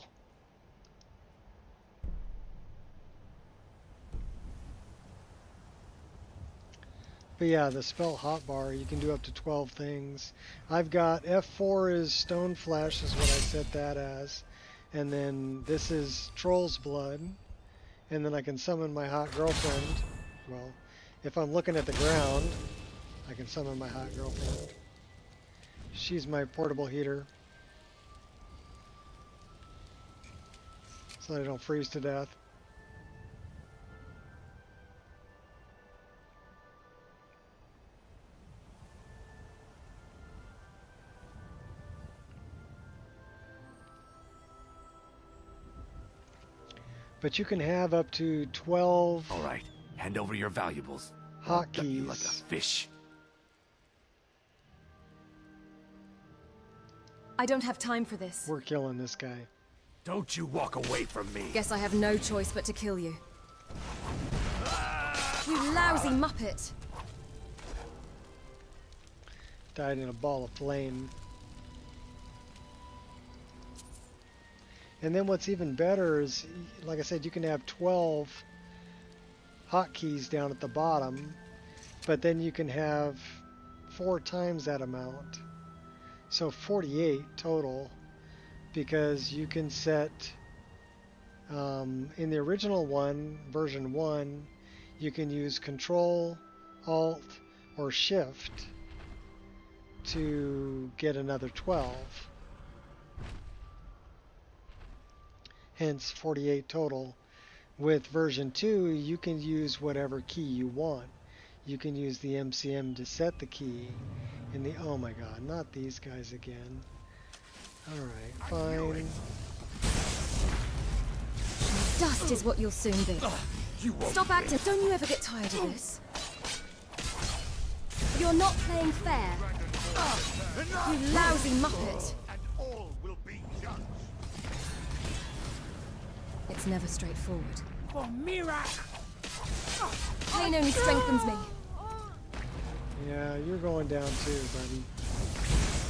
But yeah, the spell hotbar, you can do up to 12 things. I've got F4 is Stone Flesh, is what I set that as. And then this is Troll's Blood. And then I can summon my hot girlfriend. Well, if I'm looking at the ground, I can summon my hot girlfriend. She's my portable heater, so that I don't freeze to death. But you can have up to 12. All right, hand over your valuables. Hotkeys. You like a fish. I don't have time for this. We're killing this guy. Don't you walk away from me. Guess I have no choice but to kill you. You lousy muppet! Died in a ball of flame. And then what's even better is, like I said, you can have 12 hotkeys down at the bottom, but then you can have 4 times that amount. So 48 total, because you can set, in the original one, version 1, you can use Control, Alt, or Shift to get another 12. Hence 48 total. With version 2, you can use whatever key you want. You can use the MCM to set the key. And the, oh my god, not these guys again. Alright, fine. Dust is what you'll soon be. Stop acting. Don't you ever get tired of this? You're not playing fair. You lousy muppet. It's never straightforward. For Mira! Pain only strengthens me. Yeah, you're going down too, buddy.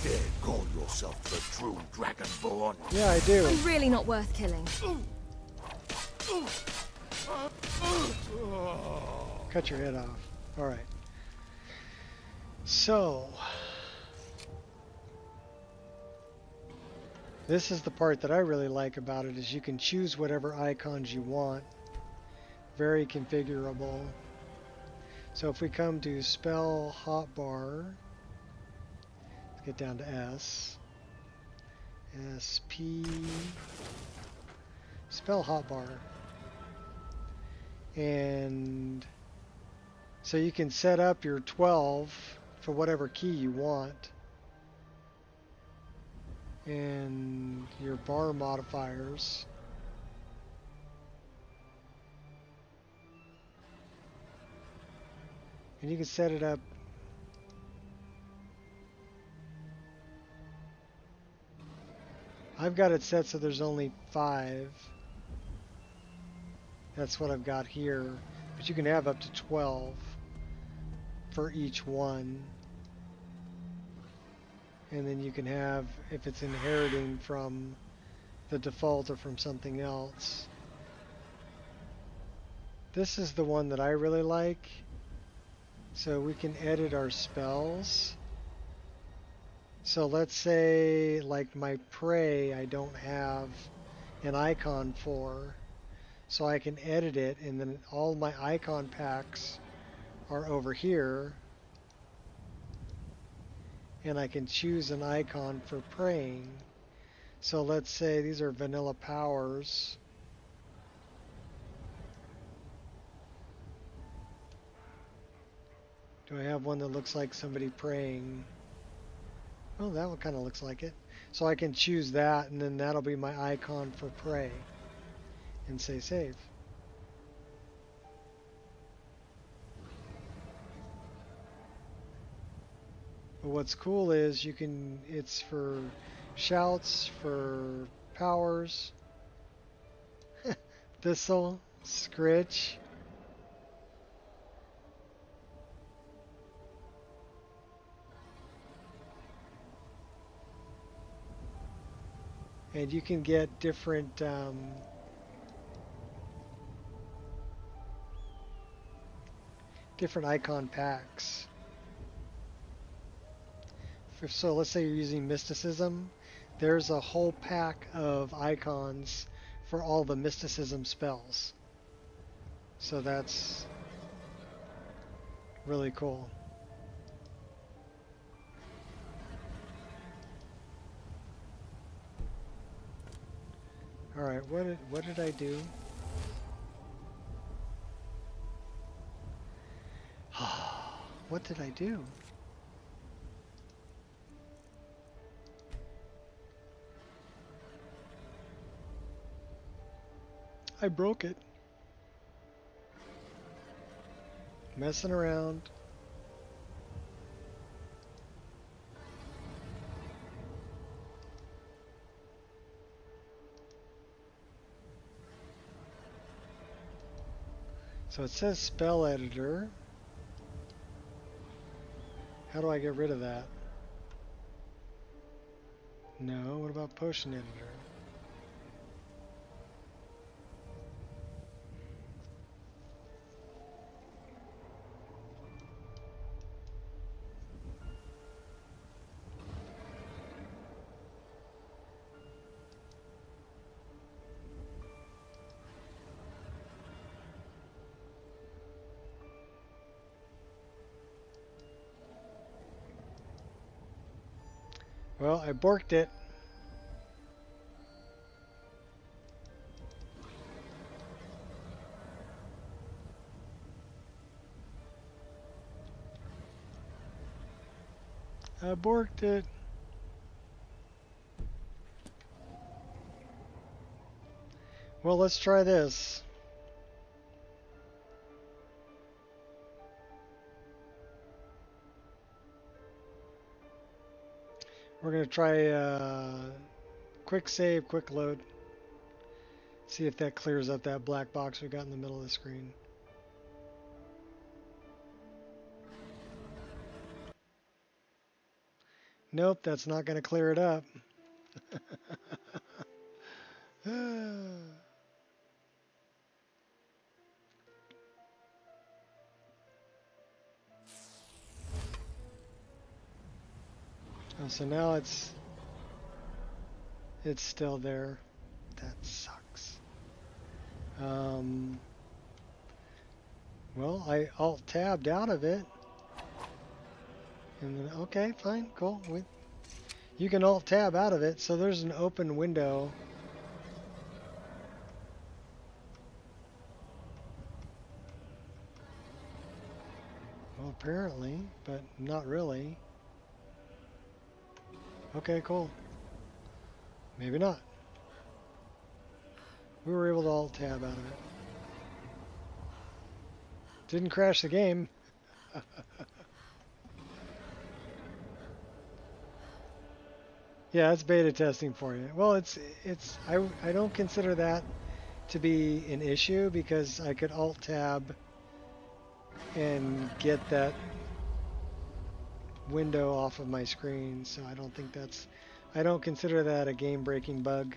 Dare call yourself the true Dragonborn? Yeah, I do. I'm really not worth killing. Cut your head off. Alright. So, this is the part that I really like about it, is you can choose whatever icons you want. Very configurable. So if we come to spell hotbar, let's get down to S. SP. Spell hotbar. And so you can set up your 12 for whatever key you want. And your bar modifiers. And you can set it up I've got it set so there's only 5. That's what I've got here. But you can have up to 12 for each one. And then you can have, if it's inheriting from the default or from something else. This is the one that I really like. So we can edit our spells. So let's say, like my prey, I don't have an icon for. So I can edit it, and then all my icon packs are over here. And I can choose an icon for praying. So let's say these are vanilla powers. Do I have one that looks like somebody praying? Oh, that one kind of looks like it. So I can choose that, and then that'll be my icon for pray. And say save. But what's cool is you can, it's for shouts, for powers, thistle, scritch. And you can get different different icon packs. So let's say you're using mysticism. There's a whole pack of icons for all the mysticism spells. So that's really cool. All right, what did I do? What did I do? I broke it. Messing around. So it says spell editor. How do I get rid of that? No, what about potion editor? Well, I borked it. I borked it. Well, let's try this. We're going to try quick save, quick load. See if that clears up that black box we got in the middle of the screen. Nope, that's not going to clear it up. Oh, so now it's still there. That sucks. Well, I alt-tabbed out of it. And then, okay, fine, cool. You can alt-tab out of it, so there's an open window. Well, apparently, but not really. Okay, cool. Maybe not. We were able to alt-tab out of it. Didn't crash the game. Yeah, it's beta testing for you. Well, I don't consider that to be an issue because I could alt-tab and get that window off of my screen, so I don't consider that a game-breaking bug.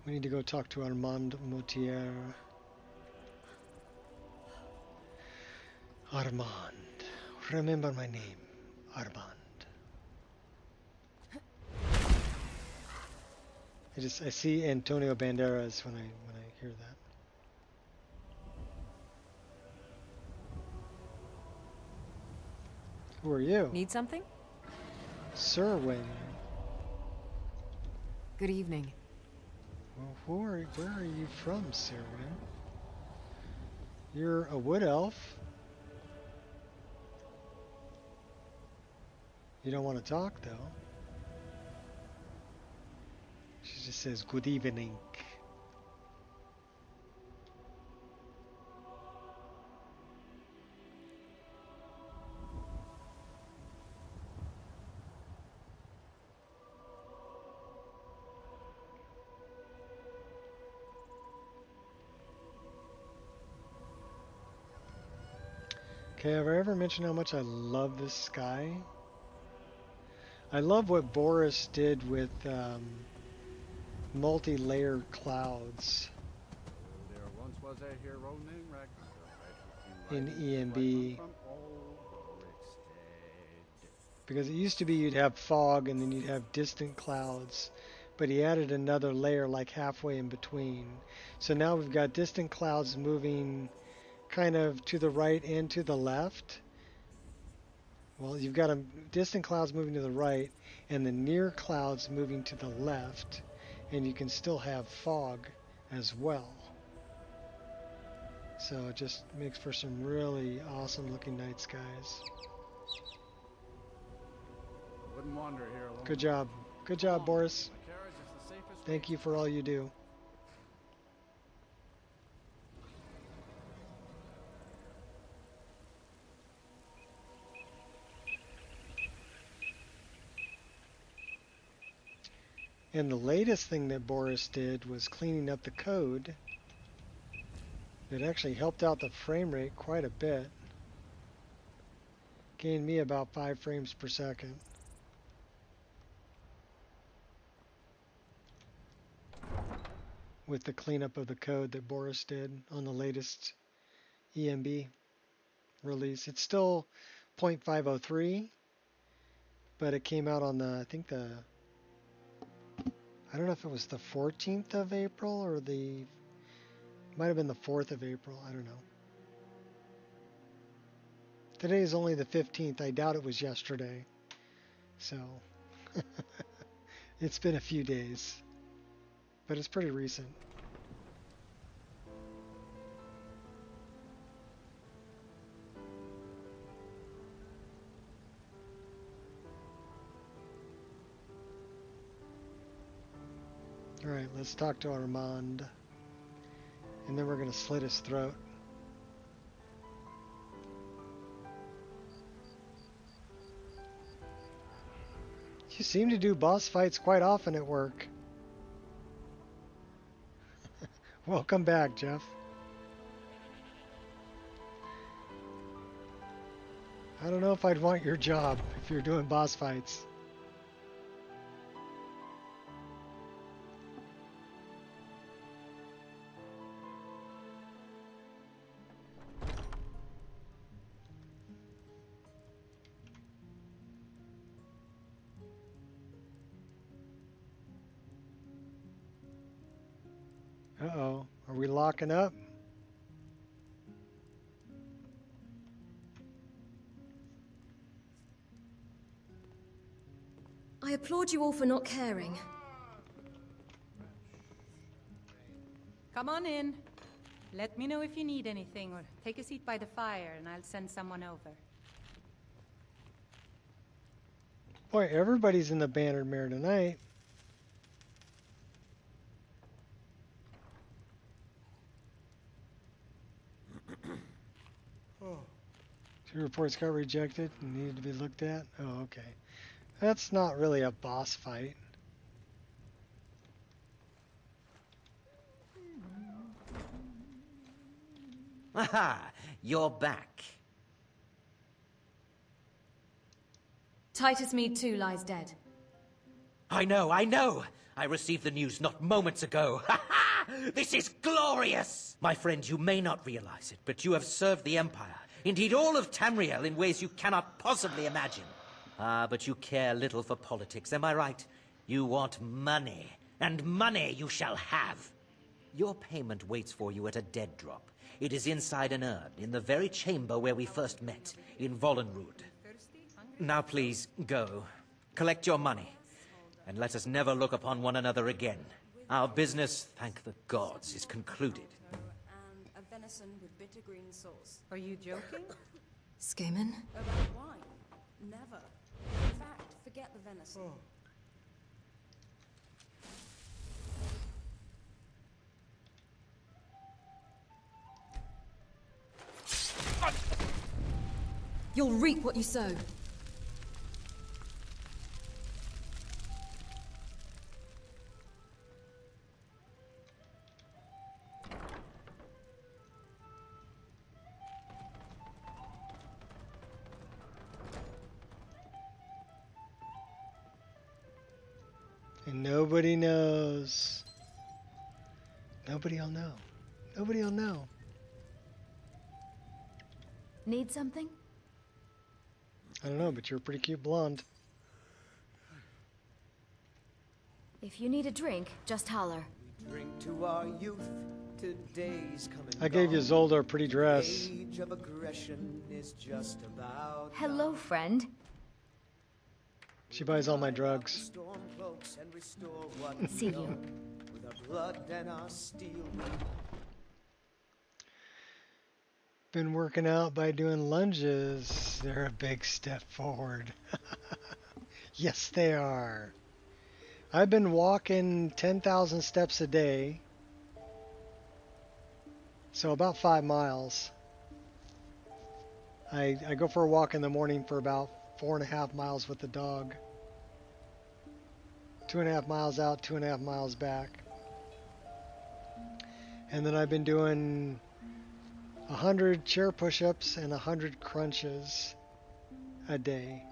We need to go talk to Armand Moutier. Armand. Remember my name. Armand. I see Antonio Banderas when I hear that. Who are you? Need something? Serwyn. Good evening. Well, where are you from, Serwyn? You're a wood elf. You don't want to talk, though. She just says, good evening. Okay, have I ever mentioned how much I love this sky? I love what Boris did with multi-layered clouds There once was a hero named Ragnar, in EMB. Because it used to be you'd have fog and then you'd have distant clouds, but he added another layer like halfway in between. So now we've got distant clouds moving kind of to the right and to the left. Well, you've got distant clouds moving to the right and the near clouds moving to the left, and you can still have fog as well. So it just makes for some really awesome looking night skies. Wouldn't wander here alone. Good job. Good job, Boris. Thank you for all you do. And the latest thing that Boris did was cleaning up the code. It actually helped out the frame rate quite a bit. Gained me about 5 frames per second. With the cleanup of the code that Boris did on the latest EMB release. It's still 0.503, but it came out on the, I think I don't know if it was the 14th of April or the... Might have been the 4th of April. I don't know. Today is only the 15th. I doubt it was yesterday. So, it's been a few days. But it's pretty recent. Alright, let's talk to Armand. And then we're going to slit his throat. You seem to do boss fights quite often at work. Welcome back, Jeff. I don't know if I'd want your job if you're doing boss fights. Uh-oh, are we locking up? I applaud you all for not caring. Come on in. Let me know if you need anything, or take a seat by the fire and I'll send someone over. Boy, everybody's in the Bannered Mare tonight. Two reports got rejected and needed to be looked at. Oh, okay. That's not really a boss fight. Aha! You're back. Titus Mead too lies dead. I know! I received the news not moments ago. Ha ha! This is glorious! My friend, you may not realize it, but you have served the Empire, indeed all of Tamriel, in ways you cannot possibly imagine. Ah, but you care little for politics, am I right? You want money, and money you shall have. Your payment waits for you at a dead drop. It is inside an urn, in the very chamber where we first met, in Vollenrud. Now please, go. Collect your money, and let us never look upon one another again. Our business, thank the gods, is concluded. And a venison with bitter green sauce. Are you joking? Skaman? About wine? Never. In fact, forget the venison. You'll reap what you sow. And nobody knows. Nobody'll know. Nobody'll know. Need something? I don't know, but you're a pretty cute blonde. If you need a drink, just holler. Drink to our youth. Today's coming. I gave you Zolda a pretty dress. Age of aggression is just about. Hello, friend. She buys all my drugs. See you. With our blood and our steel. Been working out by doing lunges. They're a big step forward. Yes, they are. I've been walking 10,000 steps a day. So about 5 miles. I go for a walk in the morning for about 4.5 miles with the dog. 2.5 miles out, 2.5 miles back. And then I've been doing 100 chair push-ups and 100 crunches a day.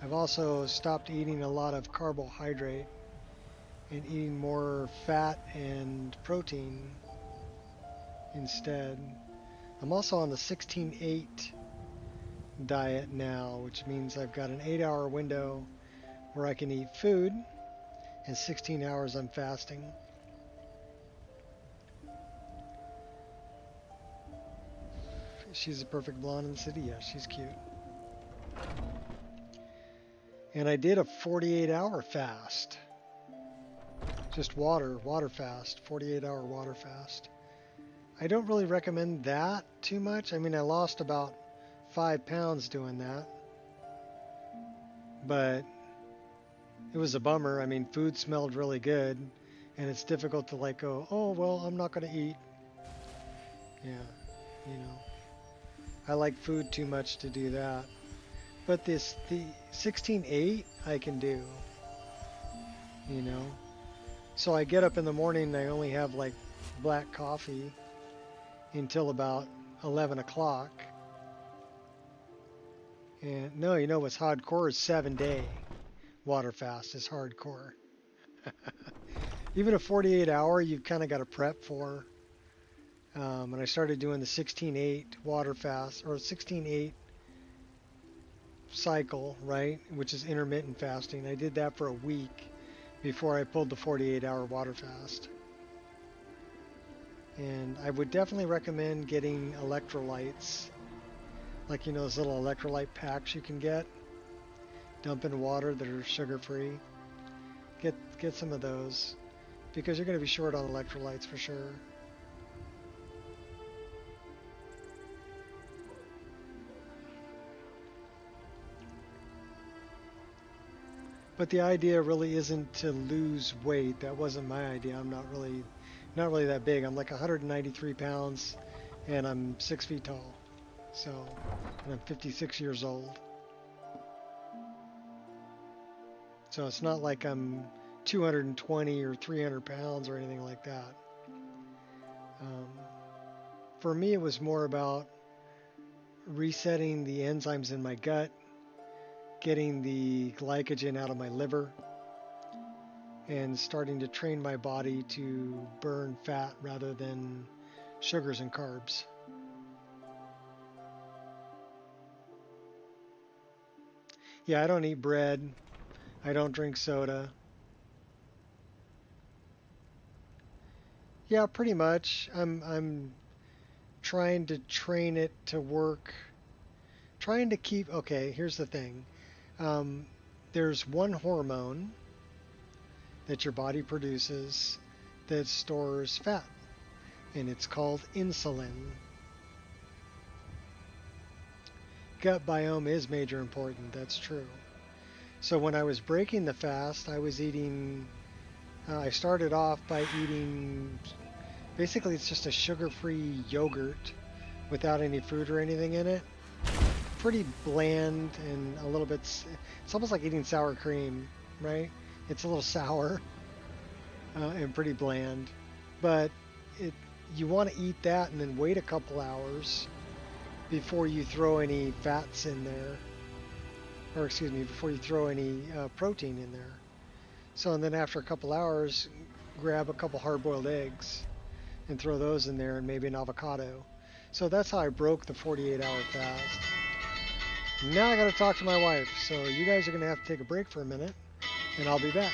I've also stopped eating a lot of carbohydrate and eating more fat and protein instead. I'm also on the 16-8 diet now, which means I've got an 8-hour window where I can eat food and 16 hours I'm fasting. She's a perfect blonde in the city. Yeah, she's cute. And I did a 48-hour fast. Just water fast, 48-hour water fast. I don't really recommend that too much. I mean, I lost about 5 pounds doing that. But it was a bummer. I mean, food smelled really good, and it's difficult to like go, oh, well, I'm not going to eat. Yeah, you know. I like food too much to do that. But the 16-8 I can do, you know. So I get up in the morning and I only have like black coffee until about 11 o'clock. And no, you know what's hardcore is 7-day water fast is hardcore. Even a 48-hour you've kind of got to prep for. And I started doing the 16-8 water fast, or 16-8 cycle, right, which is intermittent fasting. I did that for a week before I pulled the 48-hour water fast. And I would definitely recommend getting electrolytes, like, you know, those little electrolyte packs you can get. Dump in water that are sugar-free. Get some of those, because you're going to be short on electrolytes for sure. But the idea really isn't to lose weight. That wasn't my idea. I'm not really that big. I'm like 193 pounds, and I'm 6 feet tall. So, and I'm 56 years old. So it's not like I'm 220 or 300 pounds or anything like that. For me, it was more about resetting the enzymes in my gut, getting the glycogen out of my liver, and starting to train my body to burn fat rather than sugars and carbs. Yeah, I don't eat bread. I don't drink soda. Yeah, pretty much. I'm trying to train it to work. Trying to keep. Okay, here's the thing. There's one hormone that your body produces that stores fat, and it's called insulin. Gut biome is major important, that's true. So when I was breaking the fast, I was eating, I started off by eating, basically it's just a sugar-free yogurt without any fruit or anything in it. Pretty bland and a little bit, it's almost like eating sour cream, right? It's a little sour and pretty bland, but you want to eat that and then wait a couple hours before you throw any fats in there, or excuse me, before you throw any protein in there. So, and then after a couple hours, grab a couple hard-boiled eggs and throw those in there, and maybe an avocado. So that's how I broke the 48-hour fast. Now I got to talk to my wife, so you guys are going to have to take a break for a minute, and I'll be back.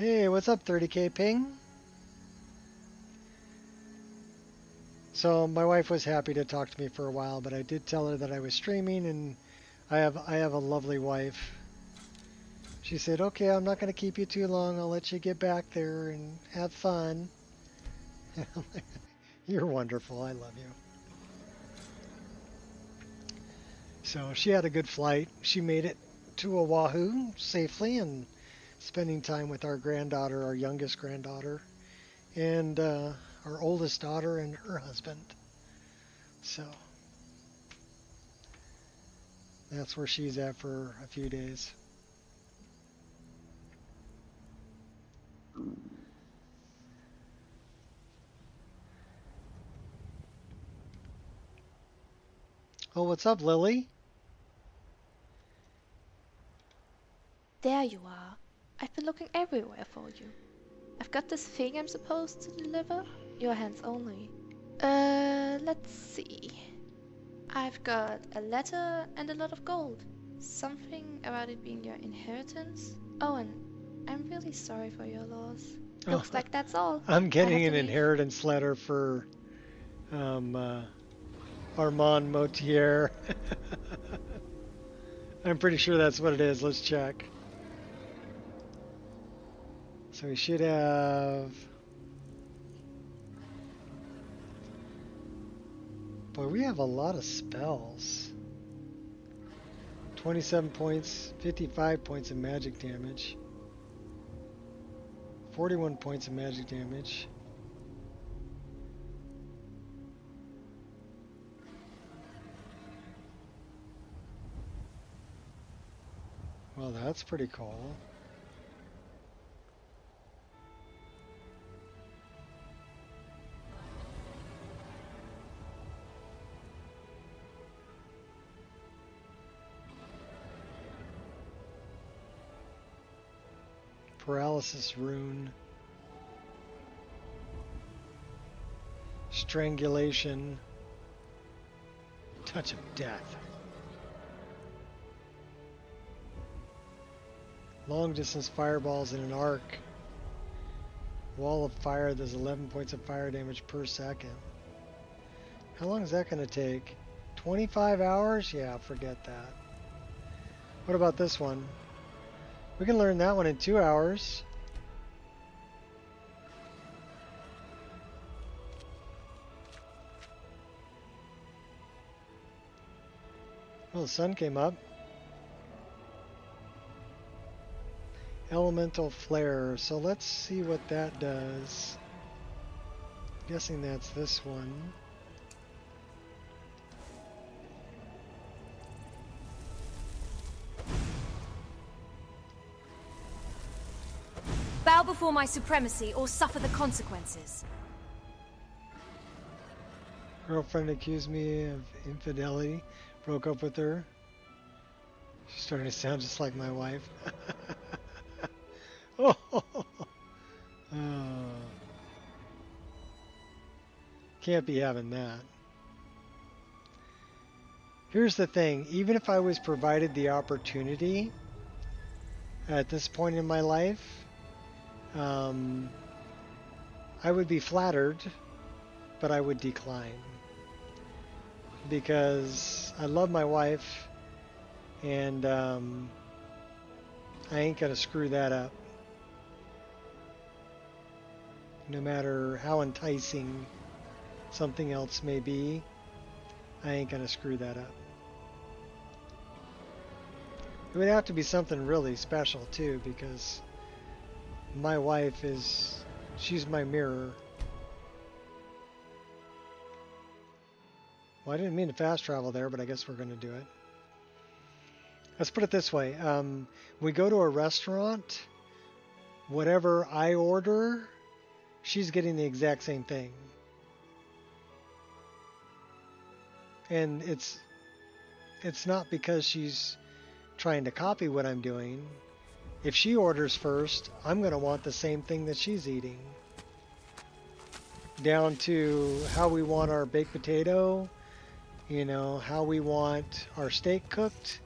Hey, what's up, 30K ping? So my wife was happy to talk to me for a while, but I did tell her that I was streaming, and I have a lovely wife. She said, "Okay, I'm not going to keep you too long. I'll let you get back there and have fun." You're wonderful. I love you. So she had a good flight. She made it to Oahu safely and spending time with our granddaughter, our youngest granddaughter, and our oldest daughter and her husband. So that's where she's at for a few days. Oh, what's up, Lily? There you are. I've been looking everywhere for you. I've got this thing I'm supposed to deliver. Your hands only. Let's see. I've got a letter and a lot of gold. Something about it being your inheritance. Oh, and I'm really sorry for your loss. Looks like that's all. I'm getting I an have to leave. inheritance letter for Armand Motier. I'm pretty sure that's what it is. Let's check. So we should have... Boy, we have a lot of spells. 27 points, 55 points of magic damage. 41 points of magic damage. Well, that's pretty cool. Paralysis rune. Strangulation. Touch of death. Long distance fireballs in an arc. Wall of fire does 11 points of fire damage per second. How long is that going to take? 25 hours? Yeah, forget that. What about this one? We can learn that one in 2 hours. Well, the sun came up. Elemental flare. So let's see what that does. I'm guessing that's this one. Bow before my supremacy or suffer the consequences. Girlfriend accused me of infidelity. Broke up with her. She's starting to sound just like my wife. Oh. Can't be having that. Here's the thing. Even if I was provided the opportunity at this point in my life, I would be flattered, but I would decline. Because I love my wife, and I ain't gonna screw that up. No matter how enticing something else may be, I ain't gonna screw that up. It would have to be something really special too, because my wife she's my mirror. Well, I didn't mean to fast travel there, but I guess we're going to do it. Let's put it this way. We go to a restaurant, whatever I order, she's getting the exact same thing. And it's not because she's trying to copy what I'm doing. If she orders first, I'm going to want the same thing that she's eating. Down to how we want our baked potato, you know, how we want our steak cooked,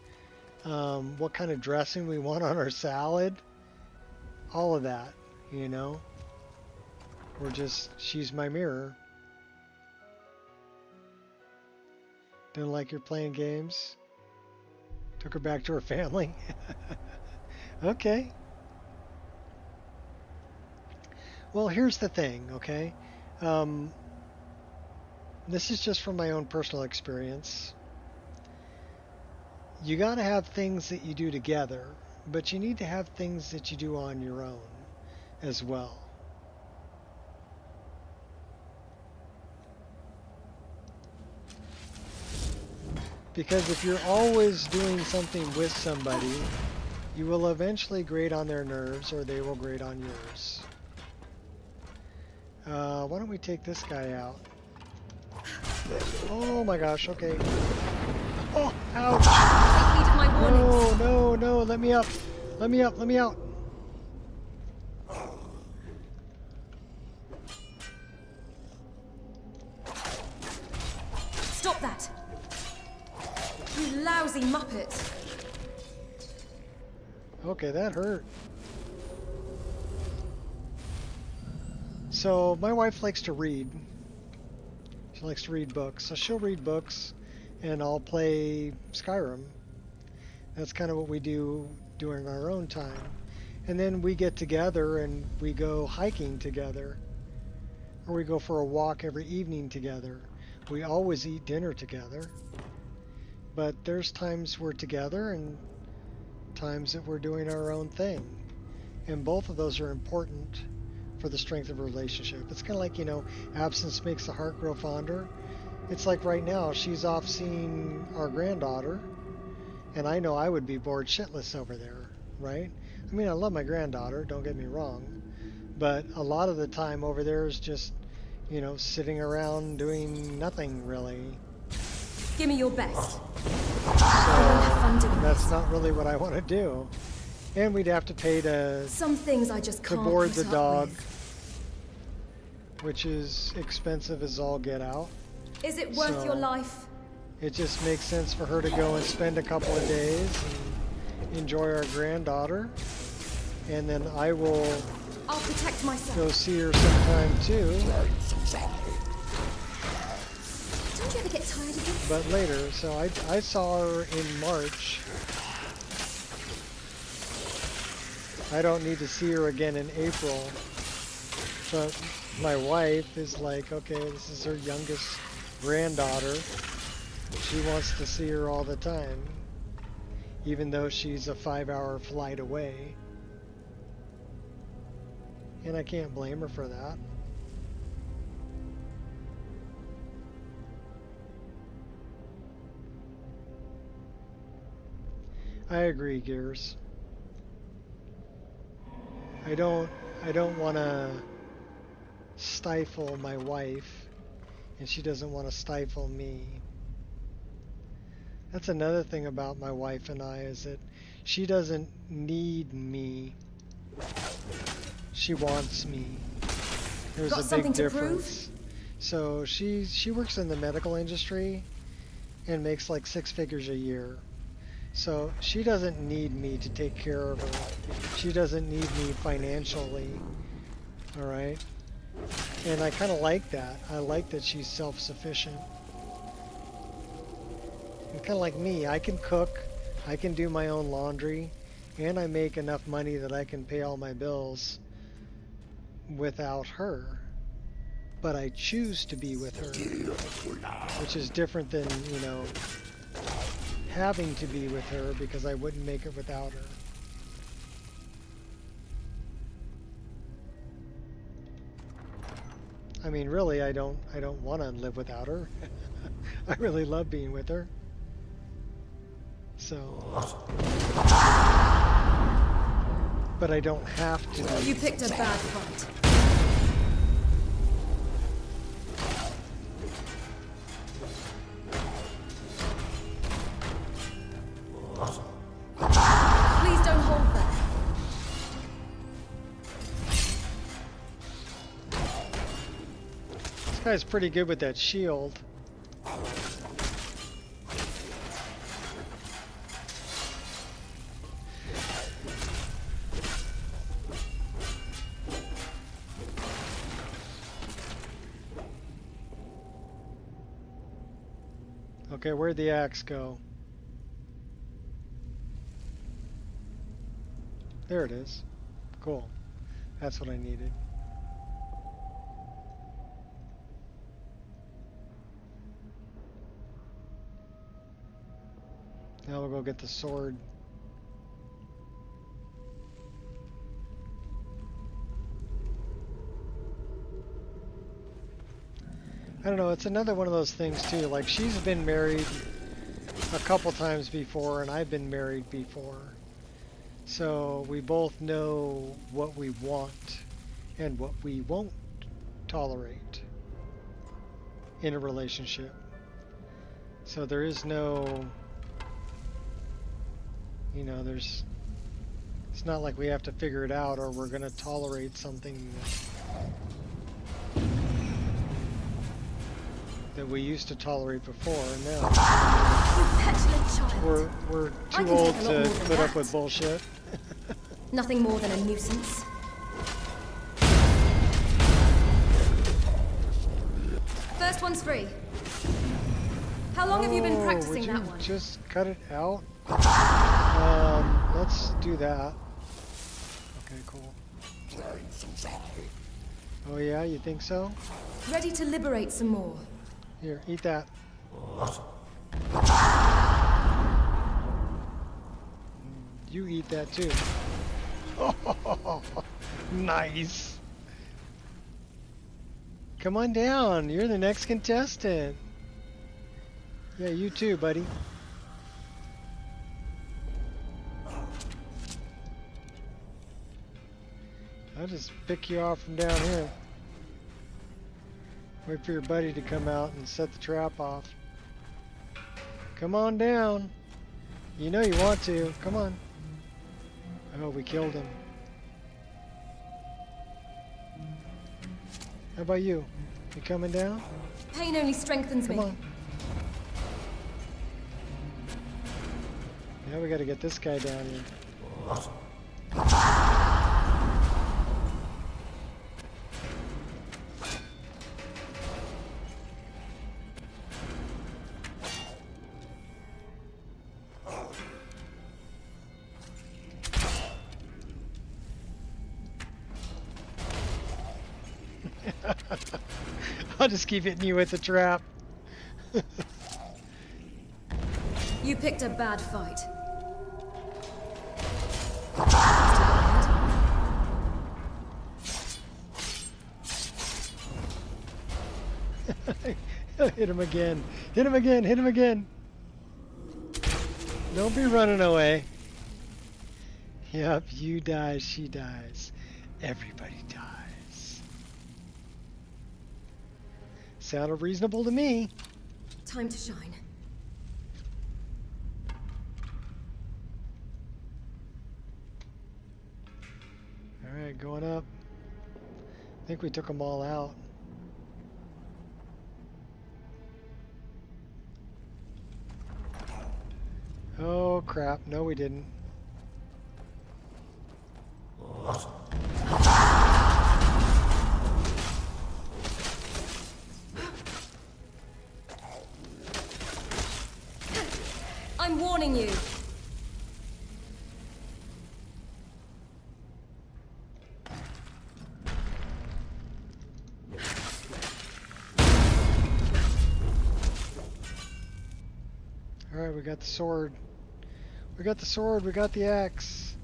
what kind of dressing we want on our salad, all of that. you know? Or just, she's my mirror. Didn't like her playing games. Took her back to her family. Okay. Well, here's the thing, okay? This is just from my own personal experience. You got to have things that you do together, but you need to have things that you do on your own as well. Because if you're always doing something with somebody, you will eventually grate on their nerves or they will grate on yours. Why don't we take this guy out? Oh my gosh, okay. Oh, ouch! No, no, no, let me up. Let me up, let me out. Stop that! You lousy muppet! Okay, that hurt. So, my wife likes to read. She likes to read books. So she'll read books and I'll play Skyrim. That's kind of what we do during our own time. And then we get together and we go hiking together. Or we go for a walk every evening together. We always eat dinner together. But there's times we're together and times that we're doing our own thing. And both of those are important for the strength of a relationship. It's kind of like, you know, absence makes the heart grow fonder. It's like right now, she's off seeing our granddaughter, and I know I would be bored shitless over there, right? I mean, I love my granddaughter, don't get me wrong, but a lot of the time over there is just, you know, sitting around doing nothing really. Give me your best. So that's not really what I want to do. And we'd have to pay to some things I just can't board the put up dog, with. which is expensive as all get out. Is it worth your life? It just makes sense for her to go and spend a couple of days and enjoy our granddaughter, and then I'll protect myself. Go see her sometime too. Don't you ever get tired of this? But later, so I saw her in March. I don't need to see her again in April. But my wife is like, okay, this is her youngest granddaughter. She wants to see her all the time, even though she's a 5-hour flight away. And I can't blame her for that. I agree, Gears. I don't want to stifle my wife, and she doesn't want to stifle me. That's another thing about my wife and I, is that she doesn't need me. She wants me. There's a big difference. So she works in the medical industry and makes like 6 figures a year. So she doesn't need me to take care of her. She doesn't need me financially. All right? And I kind of like that. I like that she's self-sufficient. And kind of like me, I can cook, I can do my own laundry, and I make enough money that I can pay all my bills without her. But I choose to be with her, which is different than, you know, having to be with her, because I wouldn't make it without her. I mean, really, I don't want to live without her. I really love being with her. So, but I don't have to. You picked a bad fight. Please don't hold back. This guy's pretty good with that shield. Okay, where'd the axe go? There it is. Cool. That's what I needed. Now we'll go get the sword. I don't know, it's another one of those things too. Like, she's been married a couple times before, and I've been married before. So we both know what we want and what we won't tolerate in a relationship. So there is no, you know, it's not like we have to figure it out or we're going to tolerate something that we used to tolerate before. No. We're too old to put up with bullshit. Nothing more than a nuisance. First one's free. How long have you been practicing that one? Just cut it out. Let's do that. Okay, cool. Oh yeah, you think so? Ready to liberate some more. Here, eat that. You eat that too. Oh, nice. Come on down. You're the next contestant. Yeah, you too, buddy. I'll just pick you off from down here. Wait for your buddy to come out and set the trap off. Come on down. You know you want to. Come on. Oh, we killed him. How about you? You coming down? Pain only strengthens me. Come on. Now we gotta get this guy down here. I'll just keep hitting you with the trap. You picked a bad fight. Hit him again. Hit him again. Hit him again. Don't be running away. Yep, you die, she dies. Everybody dies. Sounded reasonable to me. Time to shine. Alright, going up. I think we took them all out. Oh crap, no we didn't. I'm warning you. Alright, we got the sword. We got the sword, we got the axe.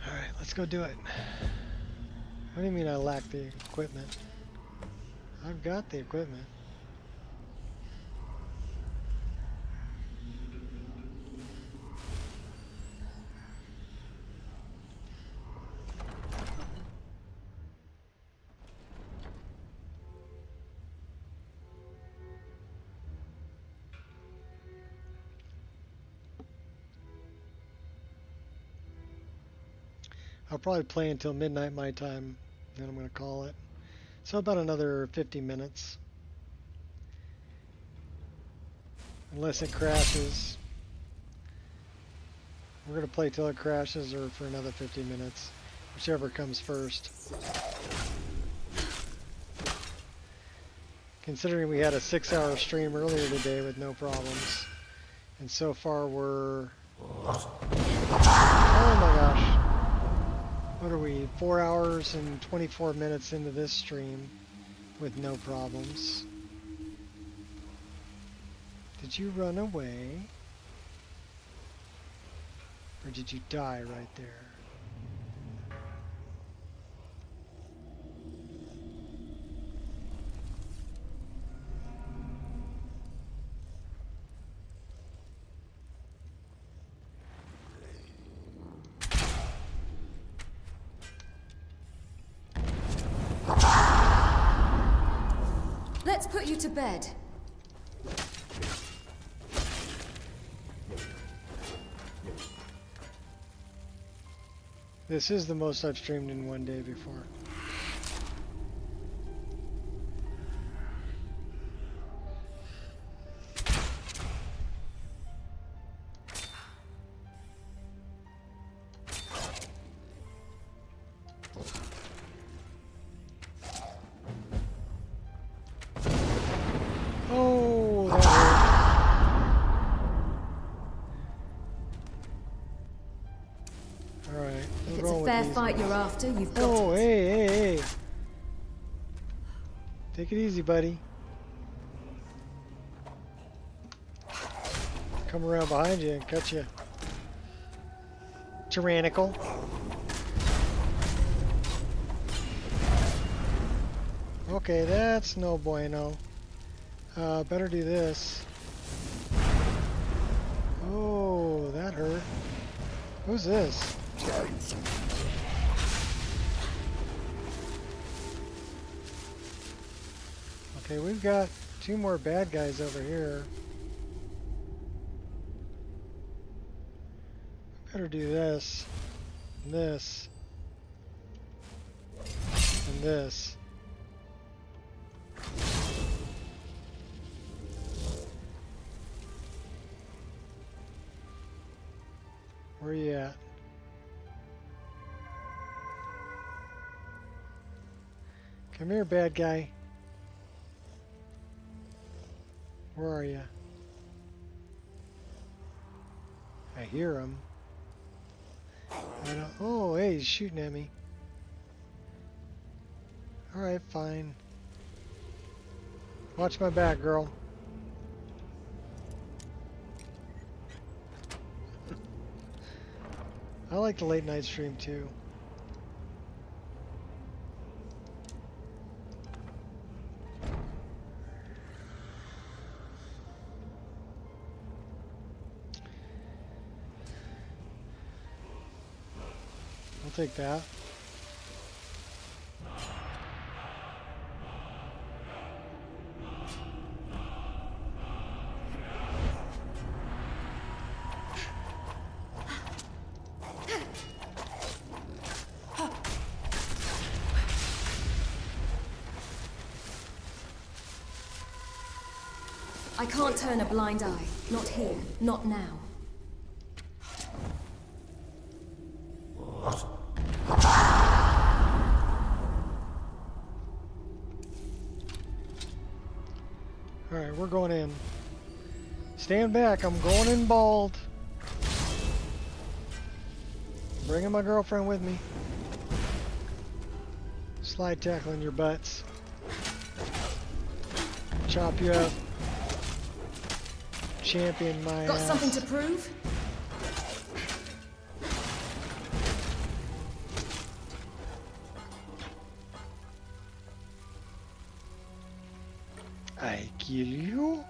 Alright, let's go do it. What do you mean I lack the equipment? I've got the equipment. I'll probably play until midnight my time, then I'm going to call it. So about another 50 minutes. Unless it crashes. We're going to play till it crashes or for another 50 minutes. Whichever comes first. Considering we had a 6-hour stream earlier today with no problems. And so far we're... Oh my gosh. What are we? 4 hours and 24 minutes into this stream with no problems. Did you run away? Or did you die right there? Let's put you to bed. This is the most I've streamed in one day before. Oh, that hurt. All right. If it's a fair fight you're after, you've got Oh, it. hey. Take it easy, buddy. Come around behind you and cut you. Tyrannical. Okay, that's no bueno. Better do this. Oh, that hurt. Who's this? Okay, we've got 2 more bad guys over here. Better do this, and this, and this. Where are you at? Come here, bad guy. Where are you? I hear him. I don't. Oh, hey, he's shooting at me. All right, fine. Watch my back, girl. I like the late night stream too. I'll take that. I can't turn a blind eye. Not here. Not now. Alright, we're going in. Stand back, I'm going in bald. Bringing my girlfriend with me. Slide tackling your butts. Chop you up. Champion my Got ass. something to prove? I kill you?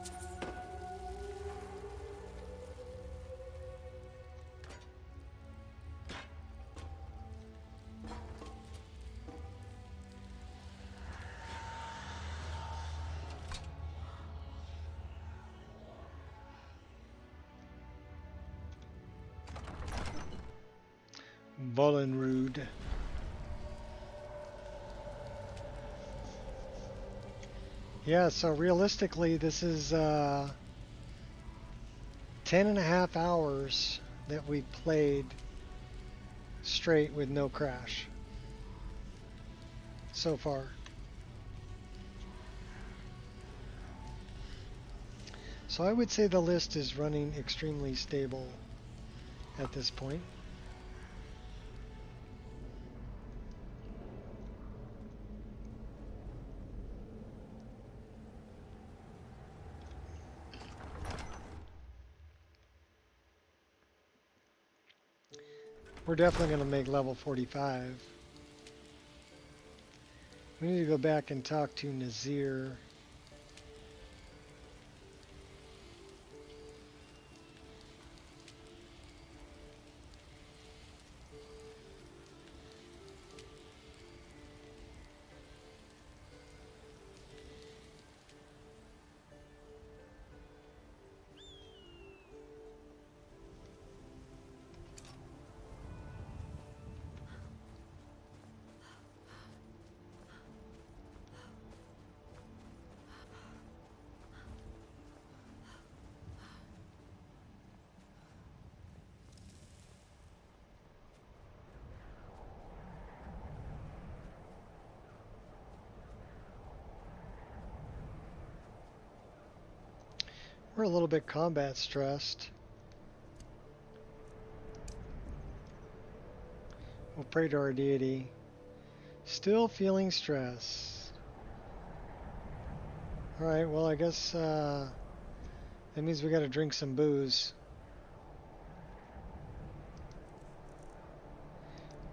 Vollenrude. Yeah, so realistically this is 10.5 hours that we played straight with no crash so far. So I would say the list is running extremely stable at this point. We're definitely going to make level 45. We need to go back and talk to Nazir. We're a little bit combat stressed. We'll pray to our deity. Still feeling stress. Alright, well I guess that means we gotta drink some booze.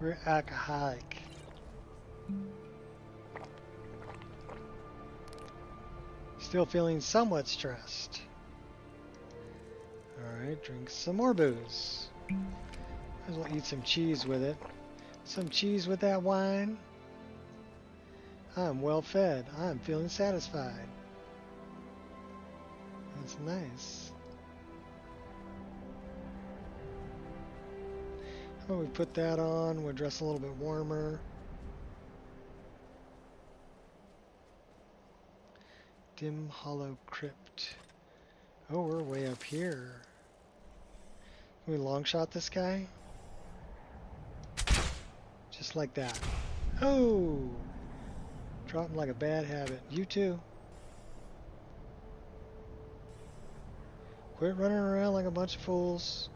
We're alcoholic. Still feeling somewhat stressed. Alright, drink some more booze. Might as well eat some cheese with it. Some cheese with that wine. I'm well fed. I'm feeling satisfied. That's nice. How about we put that on? We'll dress a little bit warmer. Dim Hollow Crypt. Oh, we're way up here. Can we long shot this guy? Just like that. Oh! Drop him like a bad habit. You too. Quit running around like a bunch of fools.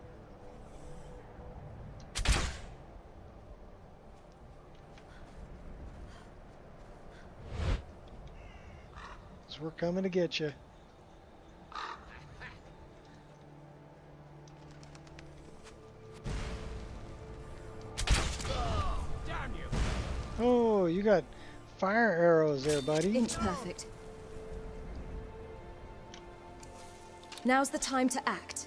So we're coming to get you. Oh, you got fire arrows there, buddy. Inch perfect. Now's the time to act.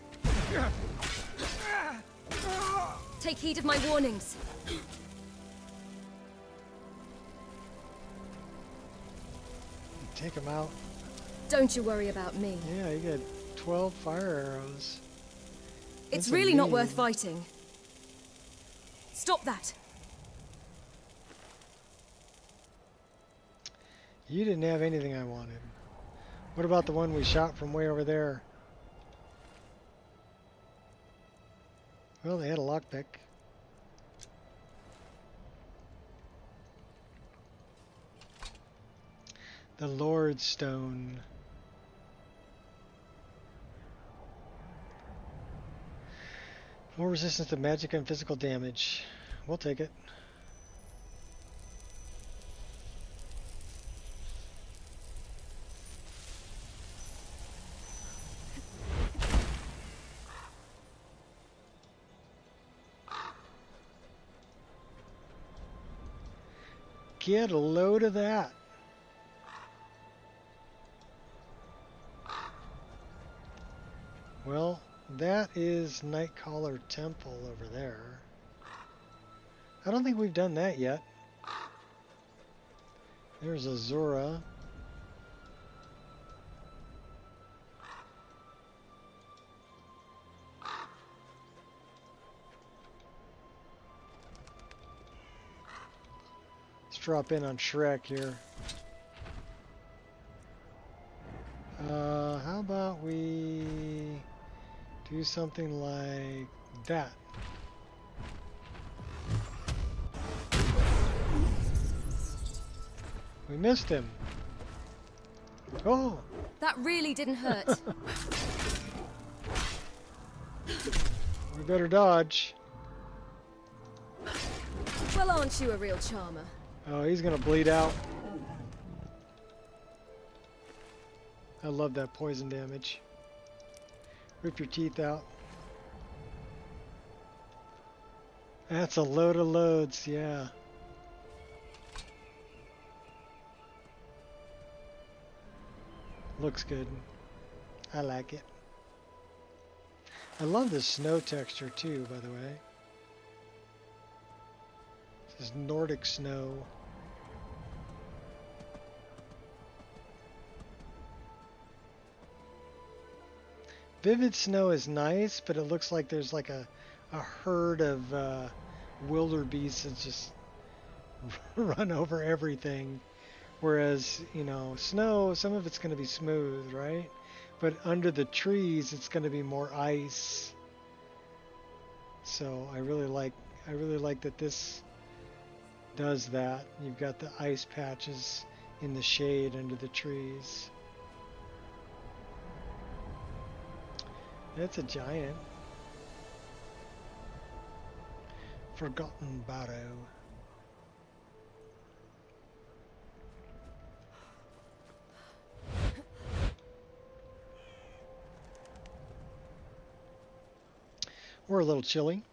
Take heed of my warnings. Take him out. Don't you worry about me. Yeah, you got 12 fire arrows. It's That's really not amazing. worth fighting. Stop that. You didn't have anything I wanted. What about the one we shot from way over there? Well, they had a lockpick. The Lord's Stone. More resistance to magic and physical damage. We'll take it. Get a load of that. Well, that is Nightcaller Temple over there. I don't think we've done that yet. There's Azura. Let's drop in on Shrek here. How about we Do something like that. We missed him. Oh! That really didn't hurt. We better dodge. Well, aren't you a real charmer? Oh, he's gonna bleed out. I love that poison damage. Rip your teeth out. That's a load of loads, yeah. Looks good. I like it. I love this snow texture too, by the way. This is Nordic snow. Vivid snow is nice, but it looks like there's like a herd of wildebeests that just run over everything. Whereas, you know, snow, some of it's going to be smooth, right? But under the trees, it's going to be more ice. So I really like that this does that. You've got the ice patches in the shade under the trees. It's a giant. Forgotten Barrow. We're a little chilly.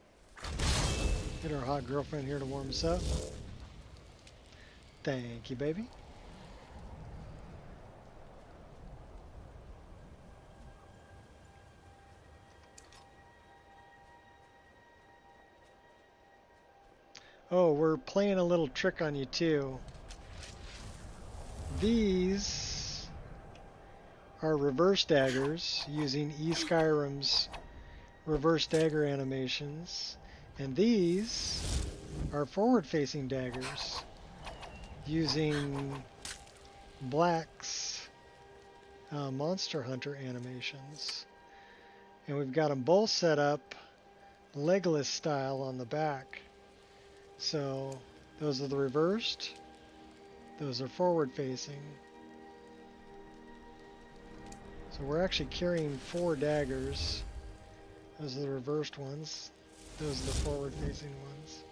Get our hot girlfriend here to warm us up. Thank you, baby. Oh, we're playing a little trick on you too. These are reverse daggers using Skyrim's reverse dagger animations, and these are forward-facing daggers using Black's Monster Hunter animations. And we've got them both set up Legolas style on the back. So those are the reversed, those are forward-facing. So we're actually carrying 4 daggers. Those are the reversed ones. Those are the forward-facing ones.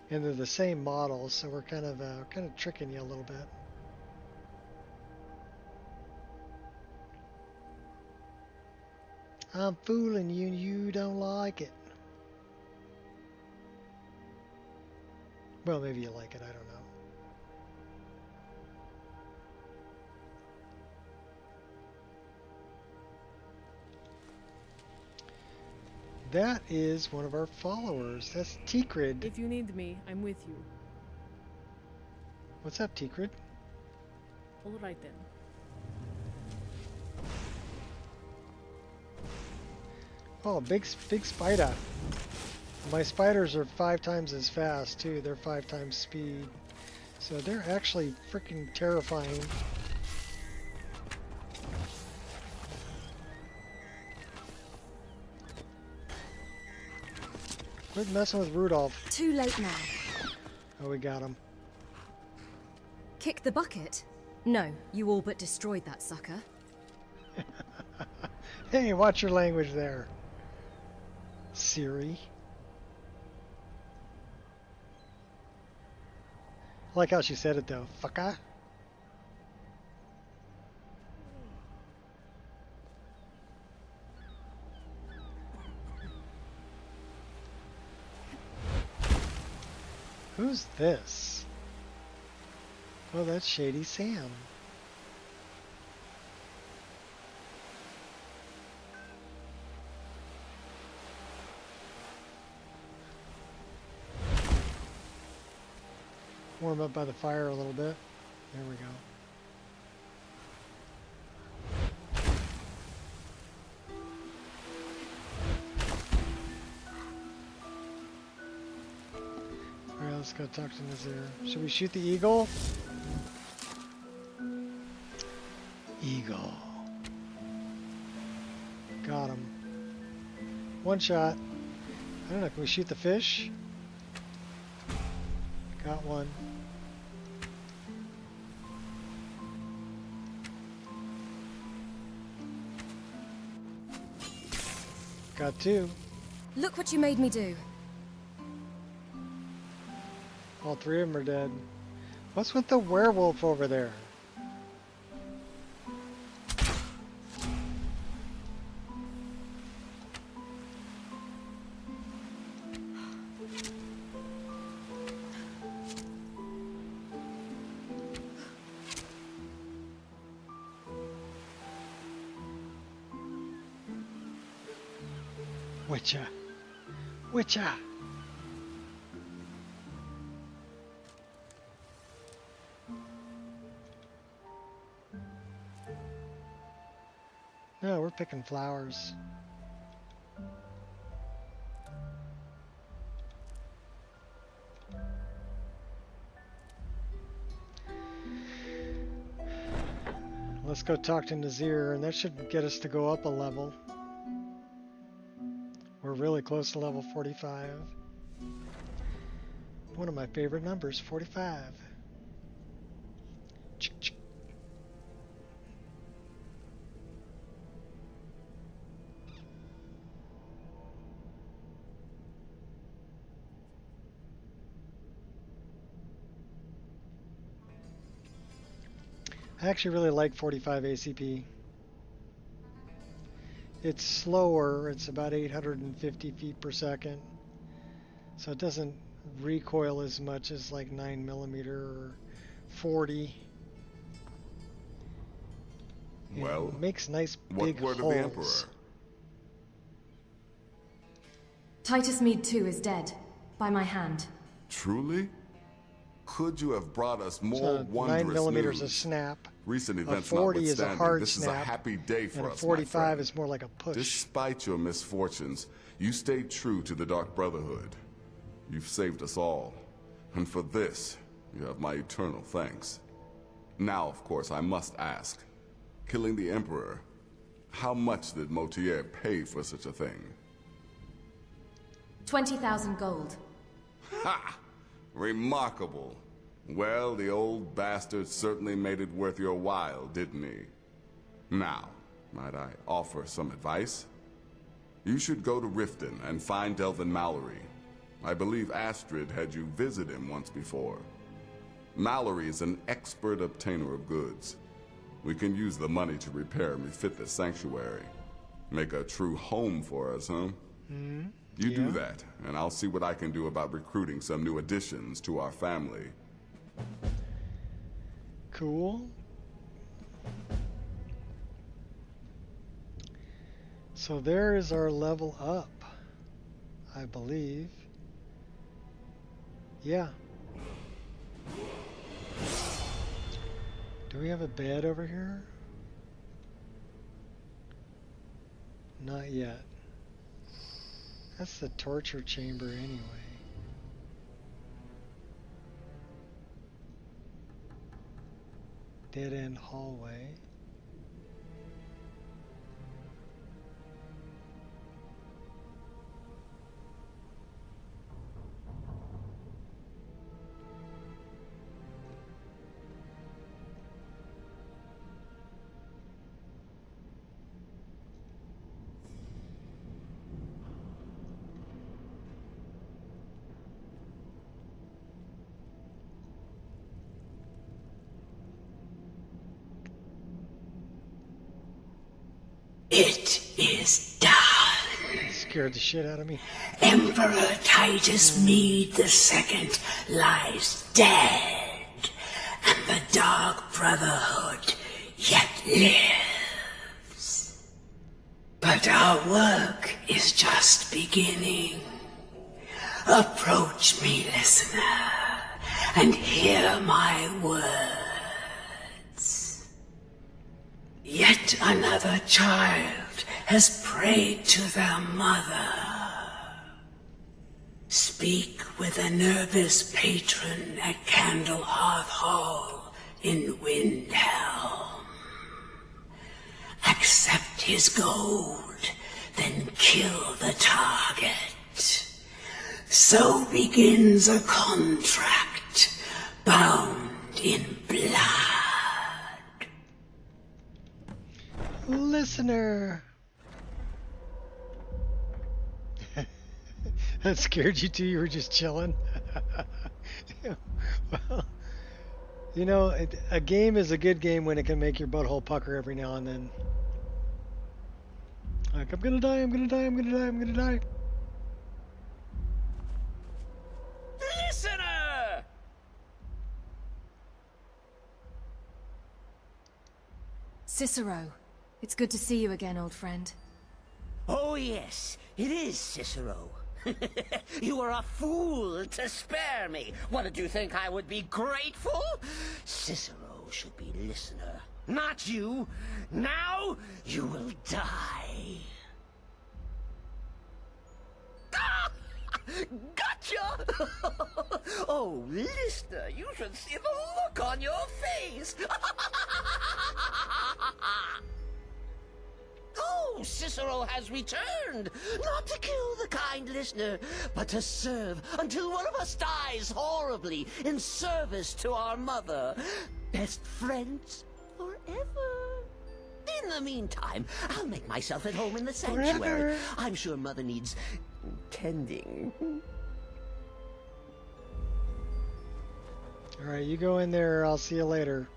And they're the same models, so we're kind of tricking you a little bit. I'm fooling you and you don't like it. Well, maybe you like it, I don't know. That is one of our followers. That's Tikrid. If you need me, I'm with you. What's up, Tikrid? All right then. Oh, big spider. My spiders are 5 times as fast too. They're 5 times speed. So they're actually freaking terrifying. Quit messing with Rudolph. Too late now. Oh, we got him. Kick the bucket? No, you all but destroyed that sucker. Hey, watch your language there, Siri. I like how she said it though. Fucker. Who's this? Oh, that's Shady Sam. Warm up by the fire a little bit. There we go. Alright, let's go talk to Nazir. Should we shoot the eagle? Eagle. Got him. One shot. I don't know, can we shoot the fish? Got one. Got two. Look what you made me do. All three of them are dead. What's with the werewolf over there? Witcher. Witcher. No, we're picking flowers. Let's go talk to Nazir, and that should get us to go up a level. We're really close to level 45. One of my favorite numbers, 45. I actually really like 45 ACP. It's slower, it's about 850 feet per second, so it doesn't recoil as much as like 9mm or 40. Well, it makes nice what big word holes. of the Emperor? Titus Mead too is dead, by my hand. Truly? Could you have brought us more So wondrous 9mm news? a snap. Recent A events 40 is a notwithstanding, hard this snap, is a happy day for and a us, 45 my friend. is more like a push. Despite your misfortunes, you stayed true to the Dark Brotherhood. You've saved us all. And for this, you have my eternal thanks. Now, of course, I must ask. Killing the Emperor, how much did Motier pay for such a thing? 20,000 gold. Ha! Remarkable. Well, the old bastard certainly made it worth your while, didn't he? Now, might I offer some advice? You should go to Riften and find Delvin Mallory. I believe Astrid had you visit him once before. Mallory is an expert obtainer of goods. We can use the money to repair and refit the sanctuary. Make a true home for us, huh? You do that, and I'll see what I can do about recruiting some new additions to our family. Cool. So there is our level up, I believe. Yeah. Do we have a bed over here? Not yet. That's the torture chamber anyway. Dead end hallway. It is done. Scared the shit out of me. Emperor Titus Mead II lies dead, and the Dark Brotherhood yet lives. But our work is just beginning. Approach me, listener, and hear my words. Yet another child has prayed to their mother. Speak with the Nervous patron at Candlehearth Hall in Windhelm. Accept his gold, then kill the target. So begins a contract bound in blood. Listener. That scared you too? You were just chilling? Well, you know, a game is a good game when it can make your butthole pucker every now and then. Like, I'm gonna die, I'm gonna die, I'm gonna die, I'm gonna die. Listener! Cicero, it's good to see you again, old friend. Oh yes, it is Cicero. You are a fool to spare me. What, did you think I would be grateful? Cicero should be listener, not you. Now you will die. Ah! Gotcha! Oh, listener, you should see the look on your face. Oh, Cicero has returned, not to kill the kind listener, but to serve until one of us dies horribly in service to our mother. Best friends forever. In the meantime, I'll make myself at home in the sanctuary. Forever. I'm sure Mother needs tending. Alright, you go in there, I'll see you later.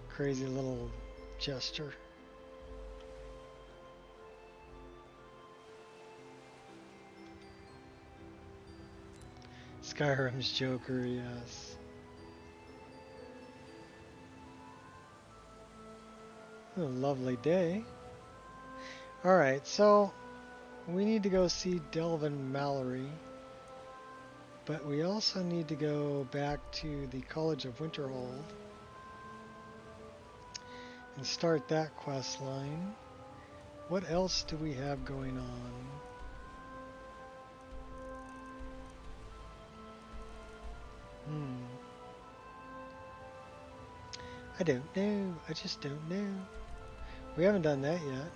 Crazy little gesture. Skyrim's Joker, yes. What a lovely day. Alright, so we need to go see Delvin Mallory. But we also need to go back to the College of Winterhold and start that quest line. What else do we have going on? I don't know. I just don't know. We haven't done that yet.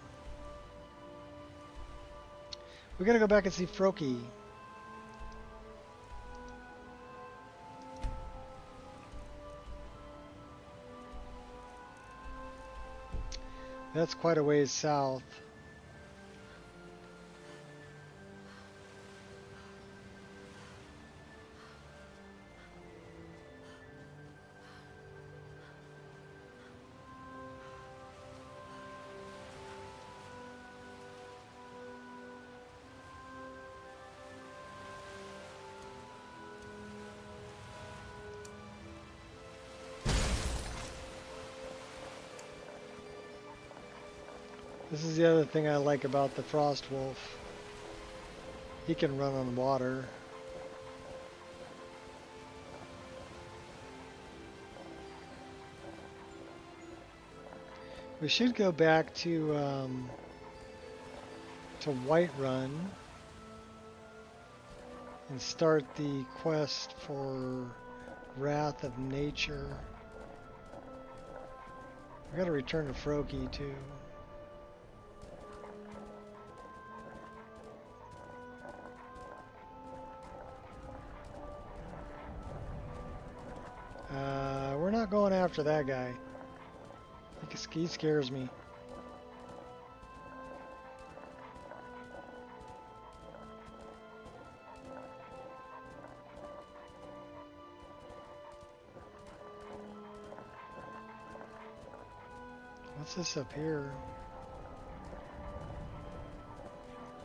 We gotta go back and see Froki. That's quite a ways south. This is the other thing I like about the Frost Wolf. He can run on water. We should go back to Whiterun and start the quest for Wrath of Nature. We gotta return to Froki too. We're not going after that guy. He scares me. What's this up here?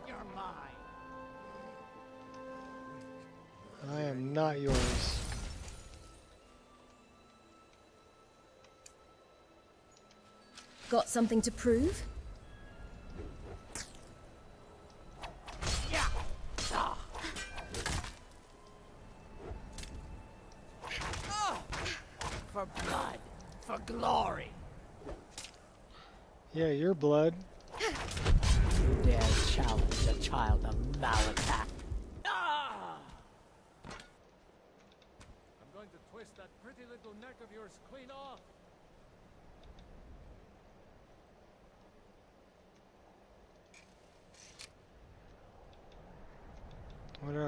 You're mine. I am not yours. Got something to prove? Yeah. Ah. Oh. For blood, for glory. Yeah, your blood. You dare challenge a child of Malakat? Ah! I'm going to twist that pretty little neck of yours clean off.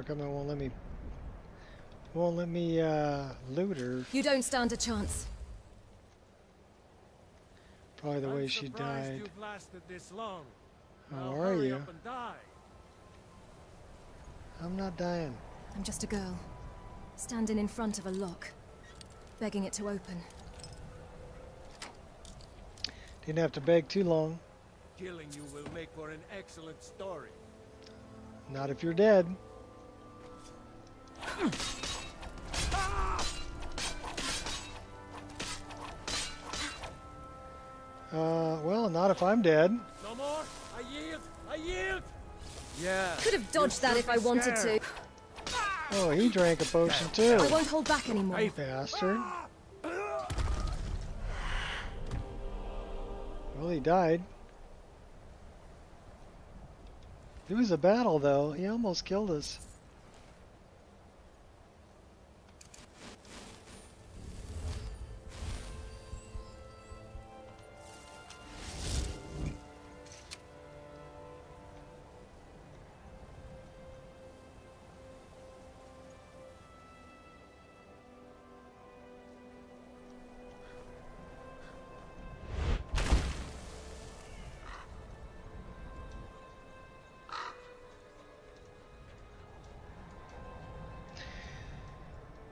How come it won't let me loot her? You don't stand a chance. Probably the way she surprised died. you've lasted this long. How Now are hurry you? up and die. I'm not dying. I'm just a girl, standing in front of a lock, begging it to open. Didn't have to beg too long. Killing you will make for an excellent story. Not if you're dead. Well, not if I'm dead. No more? I yield! I yield! Yeah. Could have dodged that if I wanted to. Oh, he drank a potion too. I won't hold back anymore. You bastard. Well, he died. It was a battle, though. He almost killed us.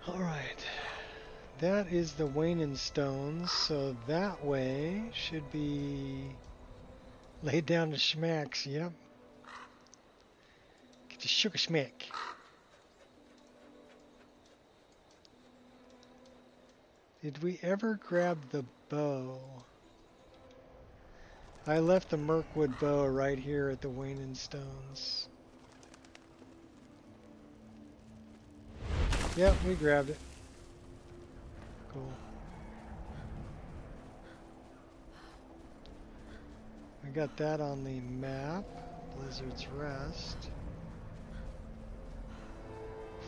Alright, that is the Wainin Stones, so that way should be laid down to schmacks, yep. Get the sugar schmack. Did we ever grab the bow? I left the Mirkwood bow right here at the Wainin Stones. Yep, we grabbed it. Cool. We got that on the map. Blizzard's Rest.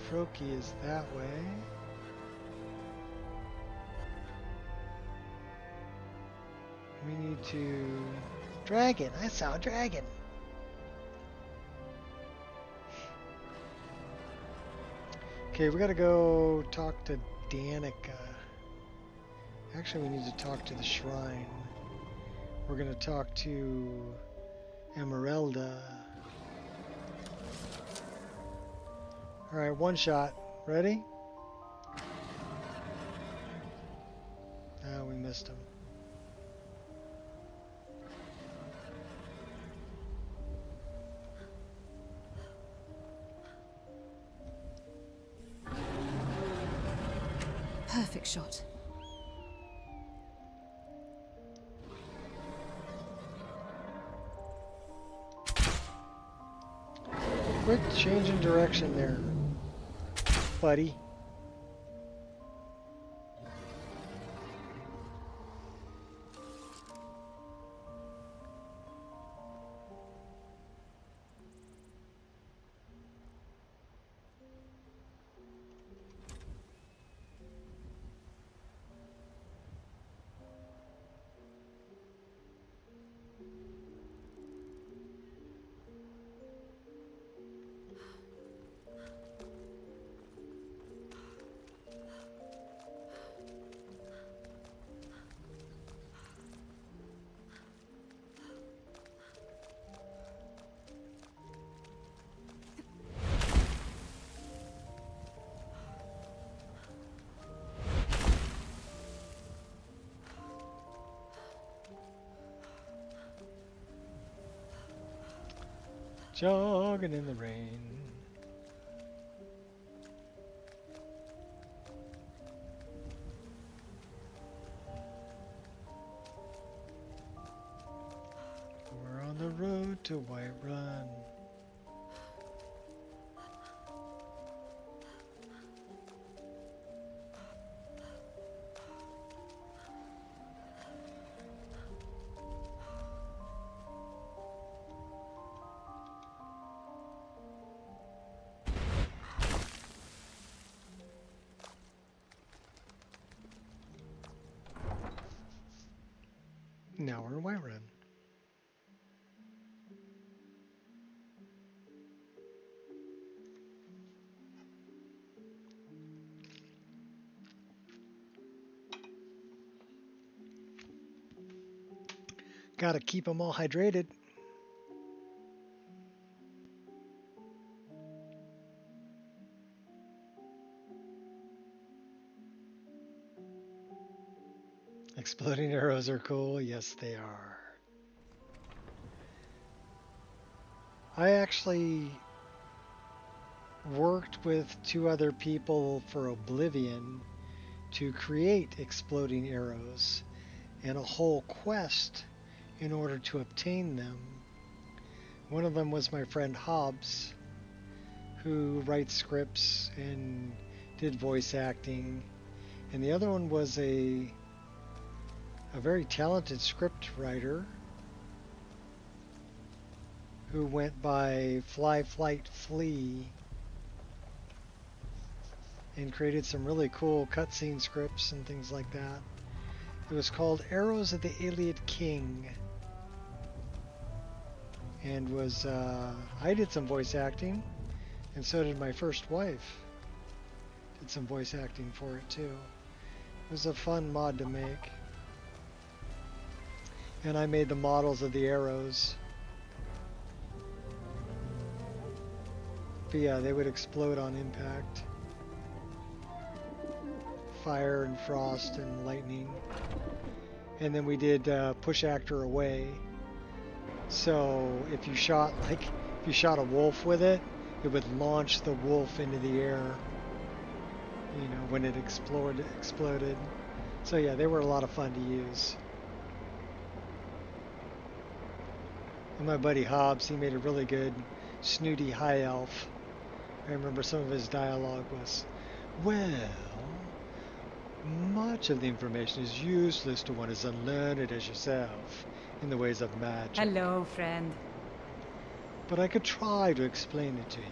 Froki is that way. We need to... Dragon! I saw a dragon! Okay, we gotta go talk to Danica. Actually, we need to talk to the shrine. We're gonna talk to Emeralda. Alright, one shot. Ready? Ah, we missed him. Perfect shot. Quick change in direction there, buddy. Jogging in the rain. We're on the road to Whiterun. Now we're in Whiterun. Gotta keep them all hydrated. Exploding arrows are cool. Yes, they are. I actually worked with 2 other people for Oblivion to create exploding arrows and a whole quest in order to obtain them. One of them was my friend Hobbs, who writes scripts and did voice acting, and the other one was a very talented script writer who went by Fly Flight Flee and created some really cool cutscene scripts and things like that. It was called Arrows of the Iliad King, and was I did some voice acting, and so did my first wife. Did some voice acting for it too. It was a fun mod to make. And I made the models of the arrows. But yeah, they would explode on impact. Fire and frost and lightning. And then we did push actor away. So if you shot a wolf with it, it would launch the wolf into the air. You know, when it exploded. So yeah, they were a lot of fun to use. And my buddy Hobbs, he made a really good snooty high elf. I remember some of his dialogue was, well, much of the information is useless to one as unlearned as yourself in the ways of magic. Hello, friend. But I could try to explain it to you.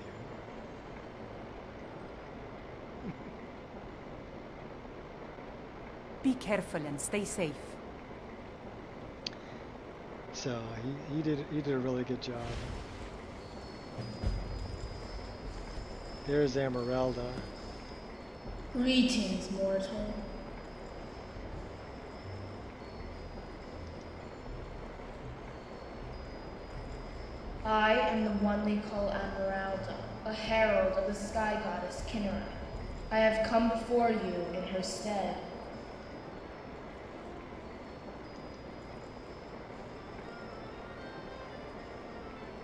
Be careful and stay safe. So he did a really good job. There's Amarelda. Greetings, mortal. I am the one they call Amarelda, a herald of the sky goddess Kinnera. I have come before you in her stead.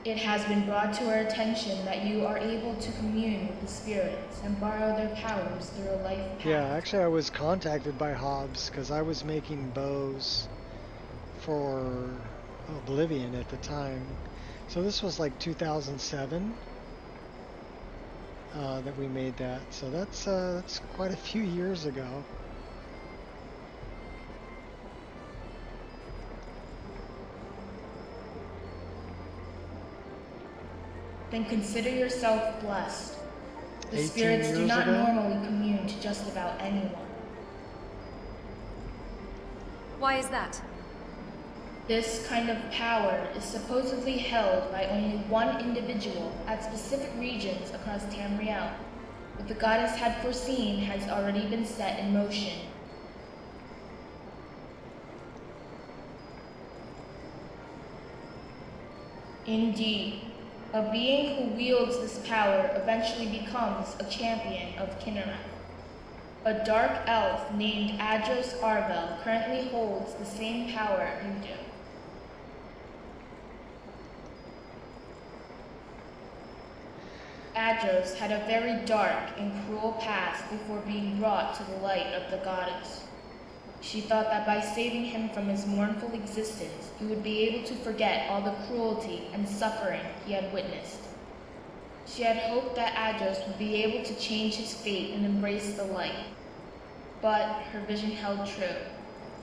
It has been brought to our attention that you are able to commune with the spirits and borrow their powers through a life path. Yeah, actually I was contacted by Hobbs because I was making bows for Oblivion at the time. So this was like 2007 that we made that. So that's quite a few years ago. Then consider yourself blessed. The spirits do not normally commune to just about anyone. Why is that? This kind of power is supposedly held by only one individual at specific regions across Tamriel. What the goddess had foreseen has already been set in motion. Indeed. A being who wields this power eventually becomes a champion of Kinnera. A dark elf named Adros Arvel currently holds the same power you do. Adros had a very dark and cruel past before being brought to the light of the goddess. She thought that by saving him from his mournful existence, he would be able to forget all the cruelty and suffering he had witnessed. She had hoped that Adros would be able to change his fate and embrace the light. But her vision held true,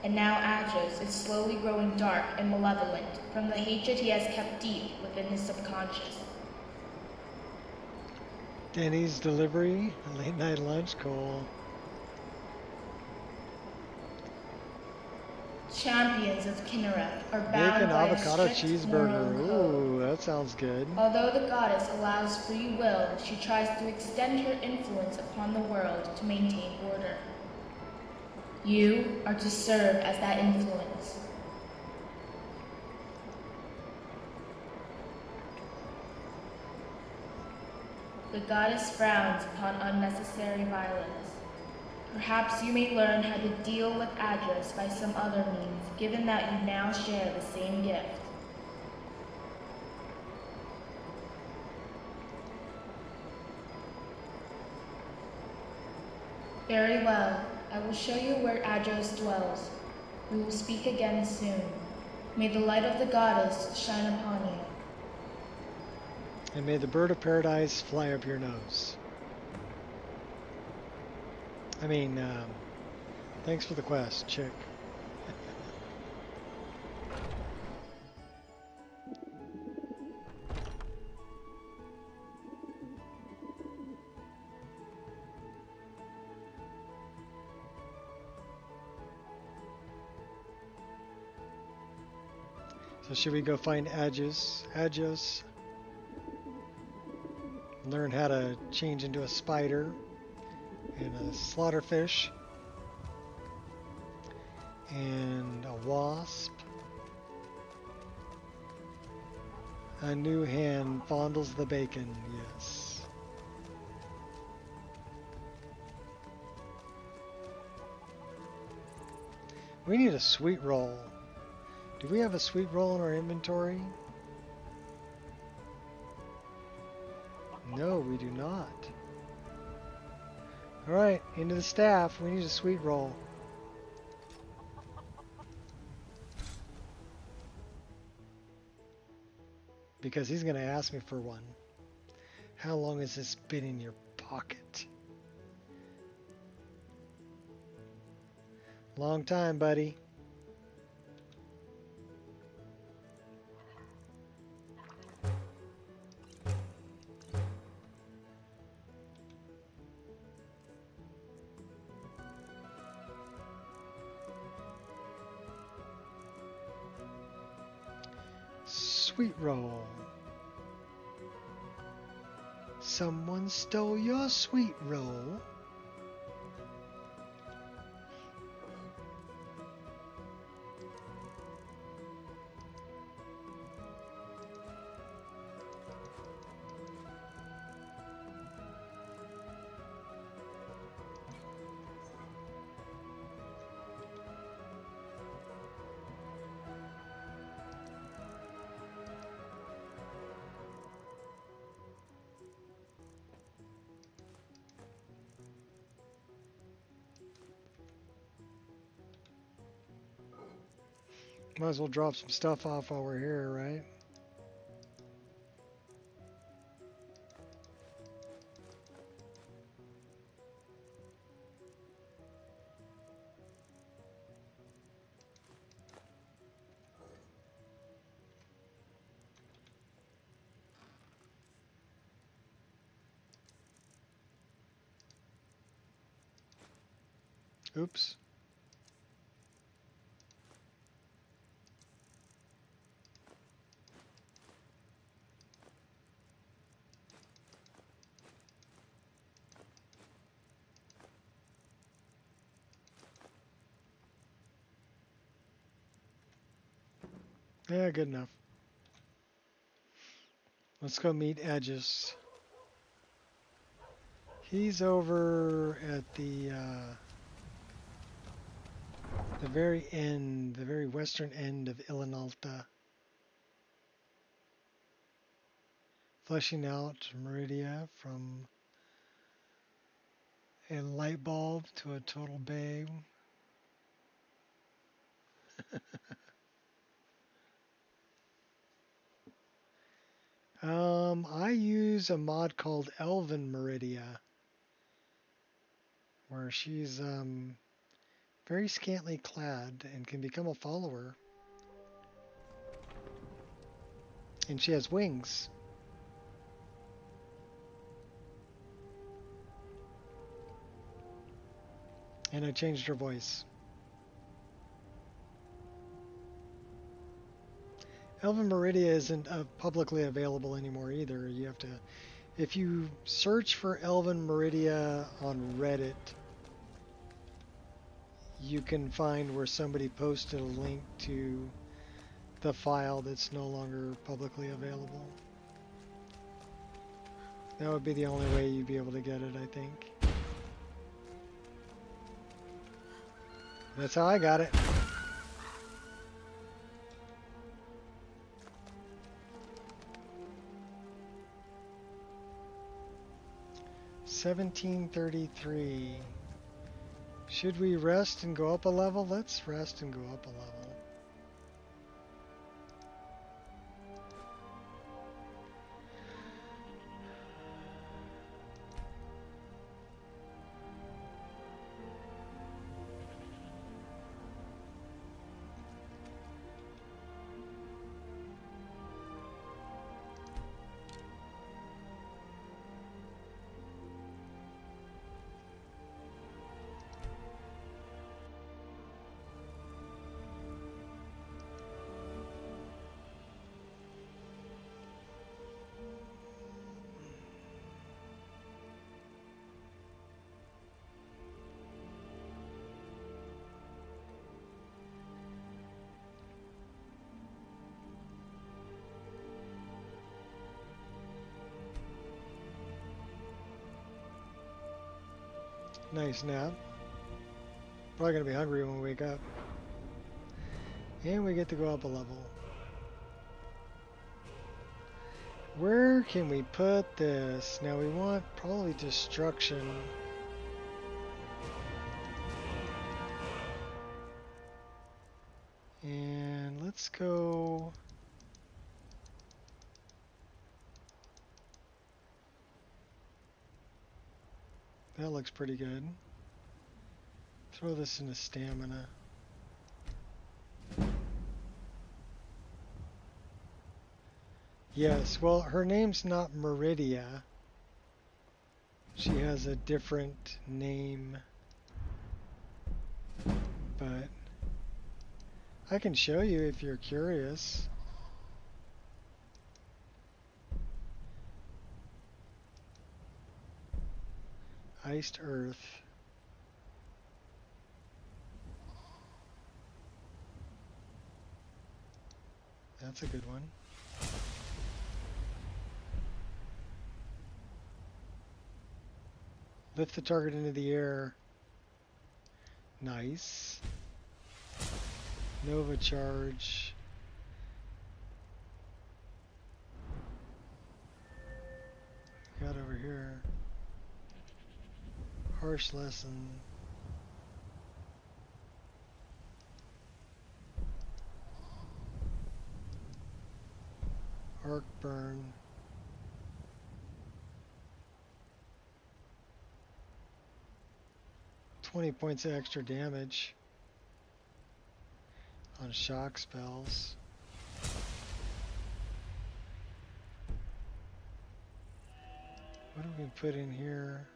and now Adros is slowly growing dark and malevolent from the hatred he has kept deep within his subconscious. Denny's delivery, late night lunch, cool. Champions of Kinneret are bound Make an by avocado a strict moral cheeseburger. code. Ooh, that sounds good. Although the goddess allows free will, she tries to extend her influence upon the world to maintain order. You are to serve as that influence. The goddess frowns upon unnecessary violence. Perhaps you may learn how to deal with Address by some other means, given that you now share the same gift. Very well. I will show you where Address dwells. We will speak again soon. May the light of the goddess shine upon you. And may the bird of paradise fly up your nose. I mean, thanks for the quest, chick. So should we go find Aegis? Learn how to change into a spider and a slaughterfish and a wasp. A new hand fondles the bacon, yes. We need a sweet roll. Do we have a sweet roll in our inventory? No, we do not. Alright, into the staff. We need a sweet roll. Because he's going to ask me for one. How long has this been in your pocket? Long time, buddy. Sweet roll. Someone stole your sweet roll. Might as well drop some stuff off while we're here, right? Oops. Yeah, good enough. Let's go meet Aegis. He's over at the very end, the very western end of Ilinalta. Fleshing out Meridia from a light bulb to a total babe. I use a mod called Elven Meridia, where she's very scantily clad and can become a follower. And she has wings. And I changed her voice. Elven Meridia isn't publicly available anymore either. You have to, if you search for Elven Meridia on Reddit, you can find where somebody posted a link to the file that's no longer publicly available. That would be the only way you'd be able to get it, I think. That's how I got it. $17.33. Should we rest and go up a level? Let's rest and go up a level. Nice nap. Probably gonna be hungry when we wake up. And we get to go up a level. Where can we put this? Now we want probably destruction. And let's go. That looks pretty good. Throw this into stamina. Yes, well, her name's not Meridia. She has a different name. But I can show you if you're curious. Iced Earth. That's a good one. Lift the target into the air. Nice. Nova charge. Got over here. Harsh lesson. Arc burn. $20 points of extra damage on shock spells. What do we put in here?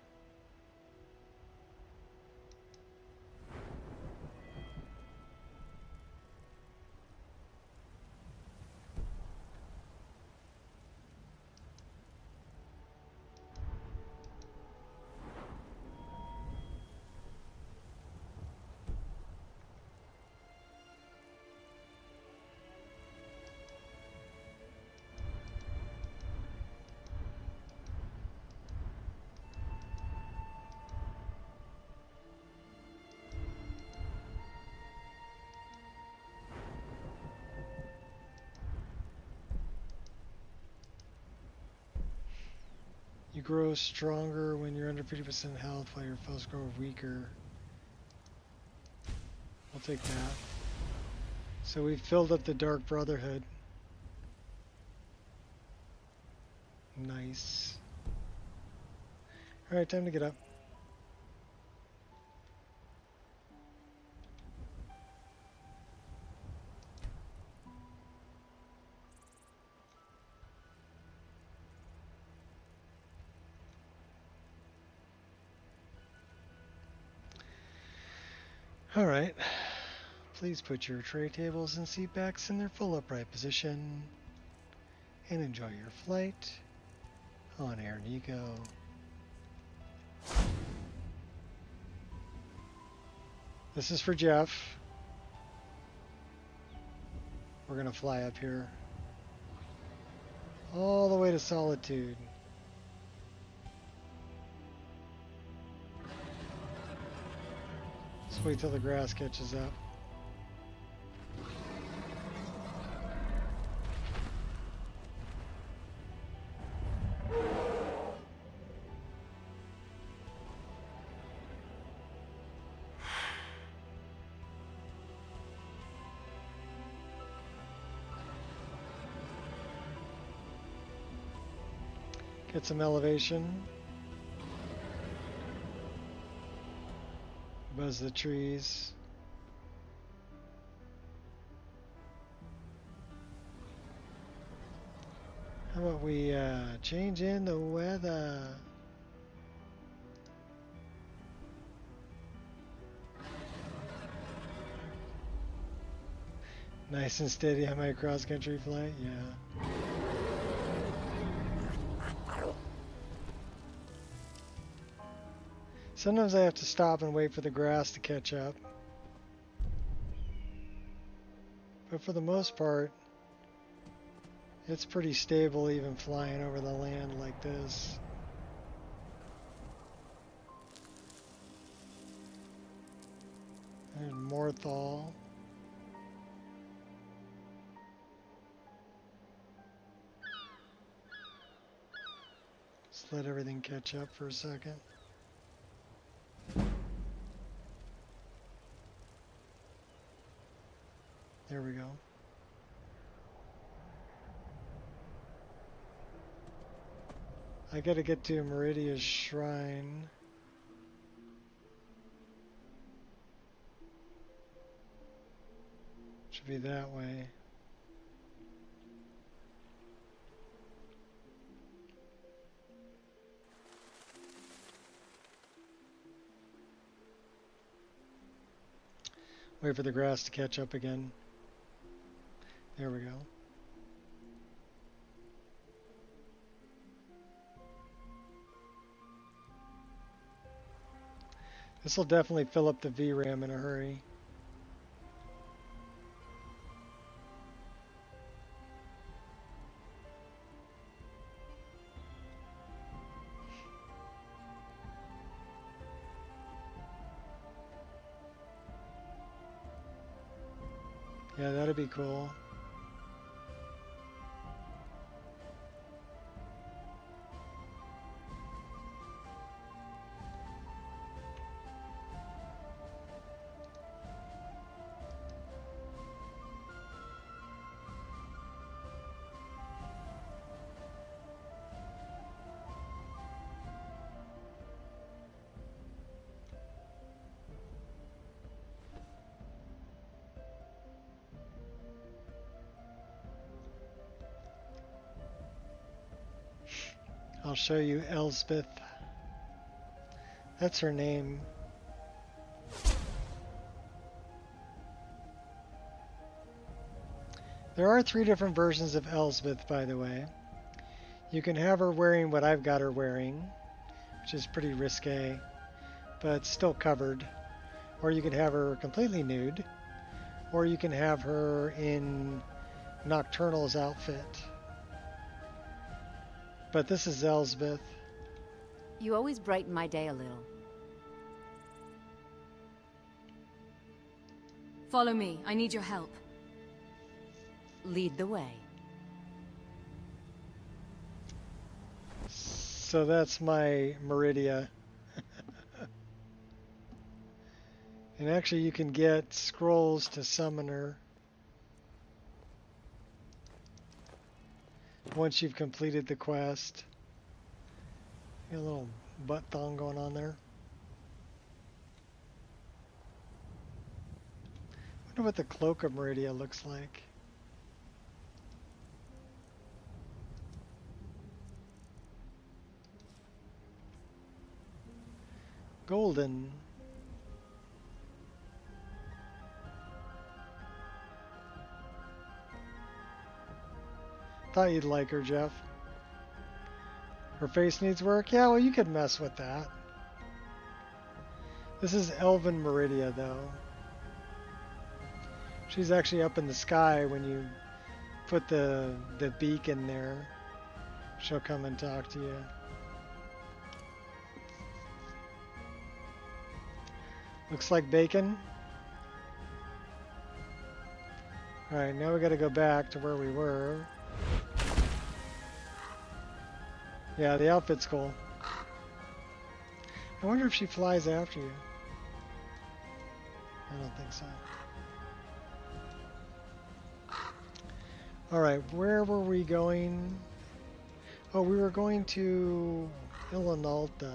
You grow stronger when you're under 50% health while your foes grow weaker. I'll take that. So we've filled up the Dark Brotherhood. Nice. Alright, time to get up. Alright, please put your tray tables and seat backs in their full upright position and enjoy your flight on Air Nico. This is for Jeff. We're gonna fly up here all the way to Solitude. Let's wait till the grass catches up. Get some elevation. Buzz the trees. How about we change in the weather? Nice and steady on my cross-country flight, yeah. Sometimes I have to stop and wait for the grass to catch up. But for the most part, it's pretty stable even flying over the land like this. There's Morthal. Just let everything catch up for a second. There we go. I gotta get to Meridia's shrine. Should be that way. Wait for the grass to catch up again. There we go. This will definitely fill up the VRAM in a hurry. Yeah, that'd be cool. I'll show you Elspeth. That's her name. There are 3 different versions of Elspeth, by the way. You can have her wearing what I've got her wearing, which is pretty risque, but still covered. Or you can have her completely nude. Or you can have her in Nocturnal's outfit. But this is Elspeth. You always brighten my day a little. Follow me. I need your help. Lead the way. So that's my Meridia. And actually you can get scrolls to summon her once you've completed the quest. Got a little butt thong going on there. Wonder what the cloak of Meridia looks like. Golden. Thought you'd like her, Jeff. Her face needs work? Yeah, well, you could mess with that. This is Elven Meridia, though. She's actually up in the sky when you put the beak in there. She'll come and talk to you. Looks like bacon. Alright, now we gotta go back to where we were. Yeah, the outfit's cool. I wonder if she flies after you. I don't think so. Alright, where were we going? Oh, we were going to Illanalta.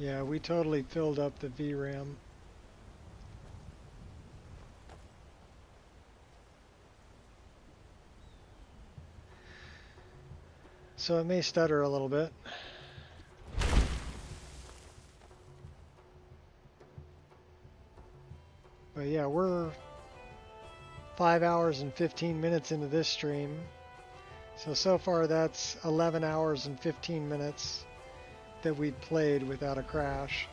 Yeah, we totally filled up the VRAM. So it may stutter a little bit. But yeah, we're 5 hours and 15 minutes into this stream. So far that's 11 hours and 15 minutes that we played without a crash.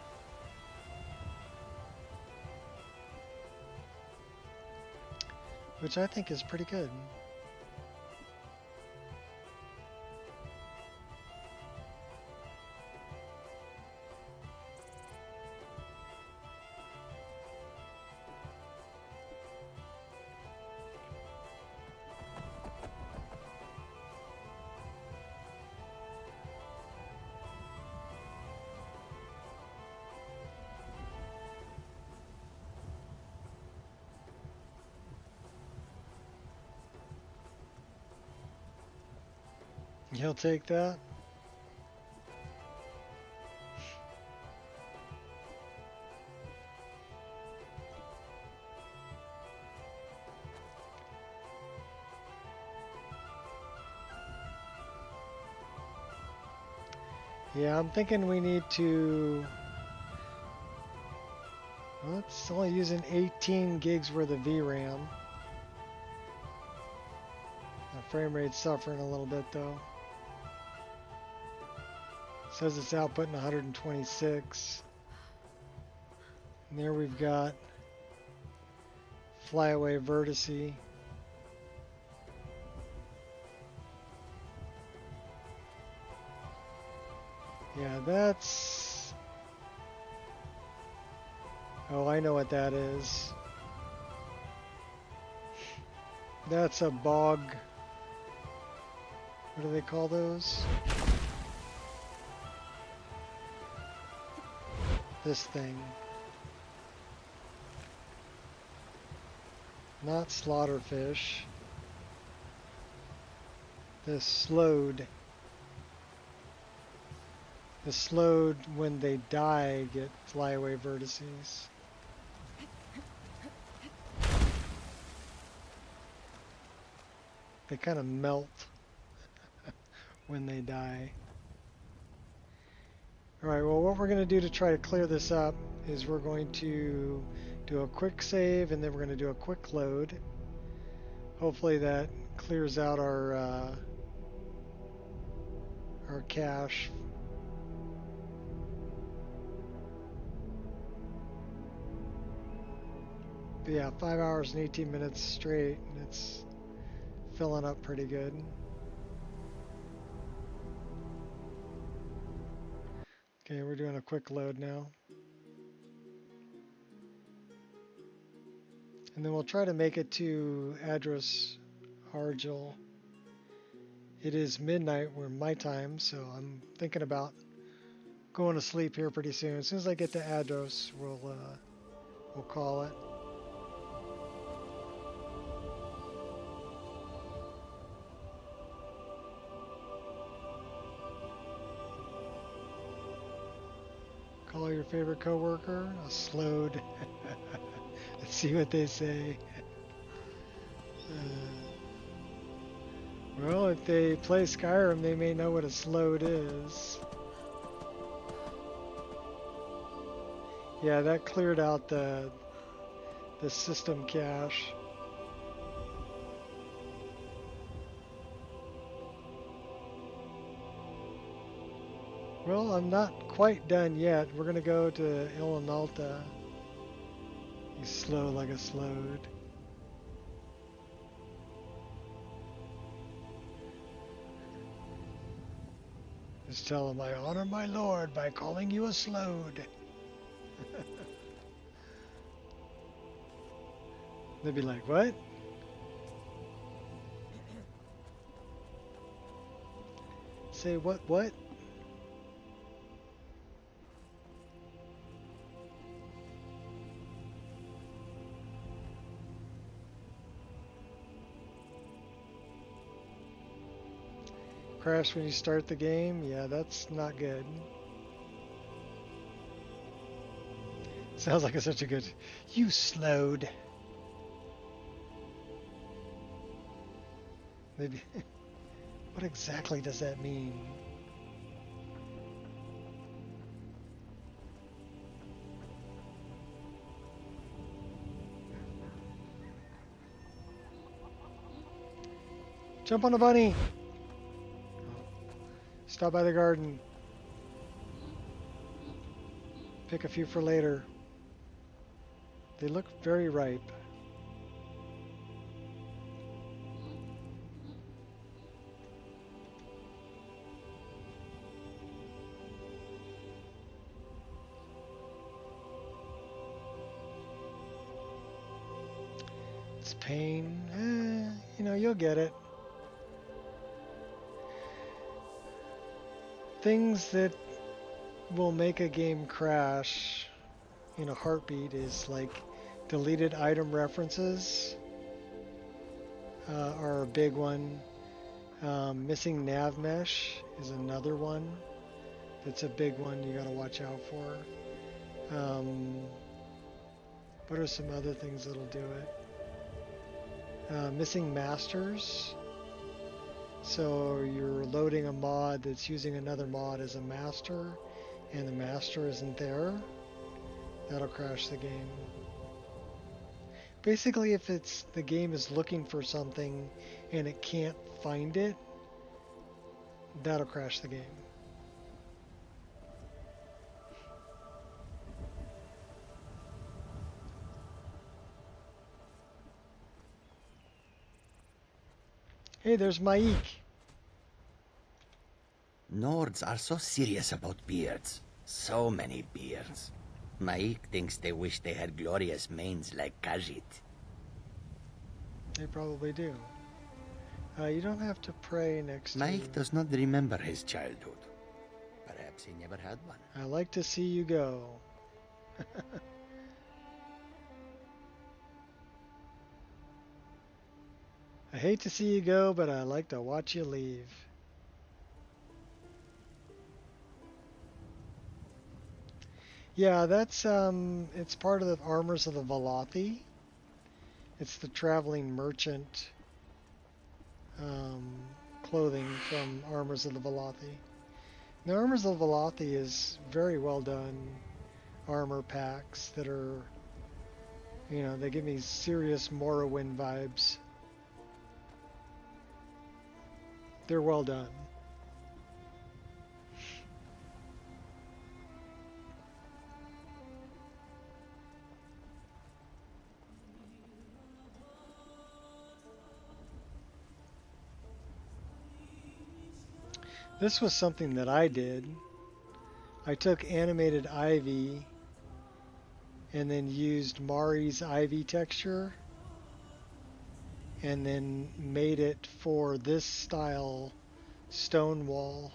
Which I think is pretty good. He'll take that. Yeah, I'm thinking we need to... Well, it's only using 18 gigs worth of VRAM. The frame rate's suffering a little bit though. Says it's outputting 126. And there we've got Flyaway Vertice. Yeah, that's... Oh, I know what that is. That's a bog... What do they call those? This thing. Not slaughterfish. The slowed. The slowed, when they die, get flyaway vertices. They kind of melt when they die. Alright, well what we're going to do to try to clear this up is we're going to do a quick save and then we're going to do a quick load. Hopefully that clears out our cache. But yeah, 5 hours and 18 minutes straight, and it's filling up pretty good. Okay, we're doing a quick load now. And then we'll try to make it to address Argel. It is midnight, we're my time, so I'm thinking about going to sleep here pretty soon. As soon as I get to Adros, we'll call it. Call your favorite coworker a slowed. Let's see what they say. Well, if they play Skyrim, they may know what a slowed is. Yeah, that cleared out the system cache. Well, I'm not quite done yet. We're gonna go to Ilanalta. He's slow like a slowed. Just tell him I honor my lord by calling you a slowed. They'd be like, what? Say what? Crash when you start the game? Yeah, that's not good. Sounds like it's such a good... You slowed. Maybe... What exactly does that mean? Jump on the bunny! Stop by the garden. Pick a few for later. They look very ripe. It's pain. You know, you'll get it. Things that will make a game crash in a heartbeat is like deleted item references are a big one. Missing nav mesh is another one that's a big one you gotta watch out for. What are some other things that'll do it? Missing masters. So you're loading a mod that's using another mod as a master, and the master isn't there. That'll crash the game. Basically, if the game is looking for something and it can't find it, that'll crash the game. Hey, there's Maik. Nords are so serious about beards. So many beards. Maik thinks they wish they had glorious manes like Khajiit. They probably do. You don't have to pray next Maik does not remember his childhood. Perhaps he never had one. I like to see you go. I hate to see you go, but I like to watch you leave. Yeah, that's it's part of the Armors of the Velothi. It's the traveling merchant clothing from Armors of the Velothi. The Armors of the Velothi is very well done armor packs that are, you know, they give me serious Morrowind vibes. They're well done. This was something that I did. I took animated ivy and then used Mari's ivy texture and then made it for this style stone wall.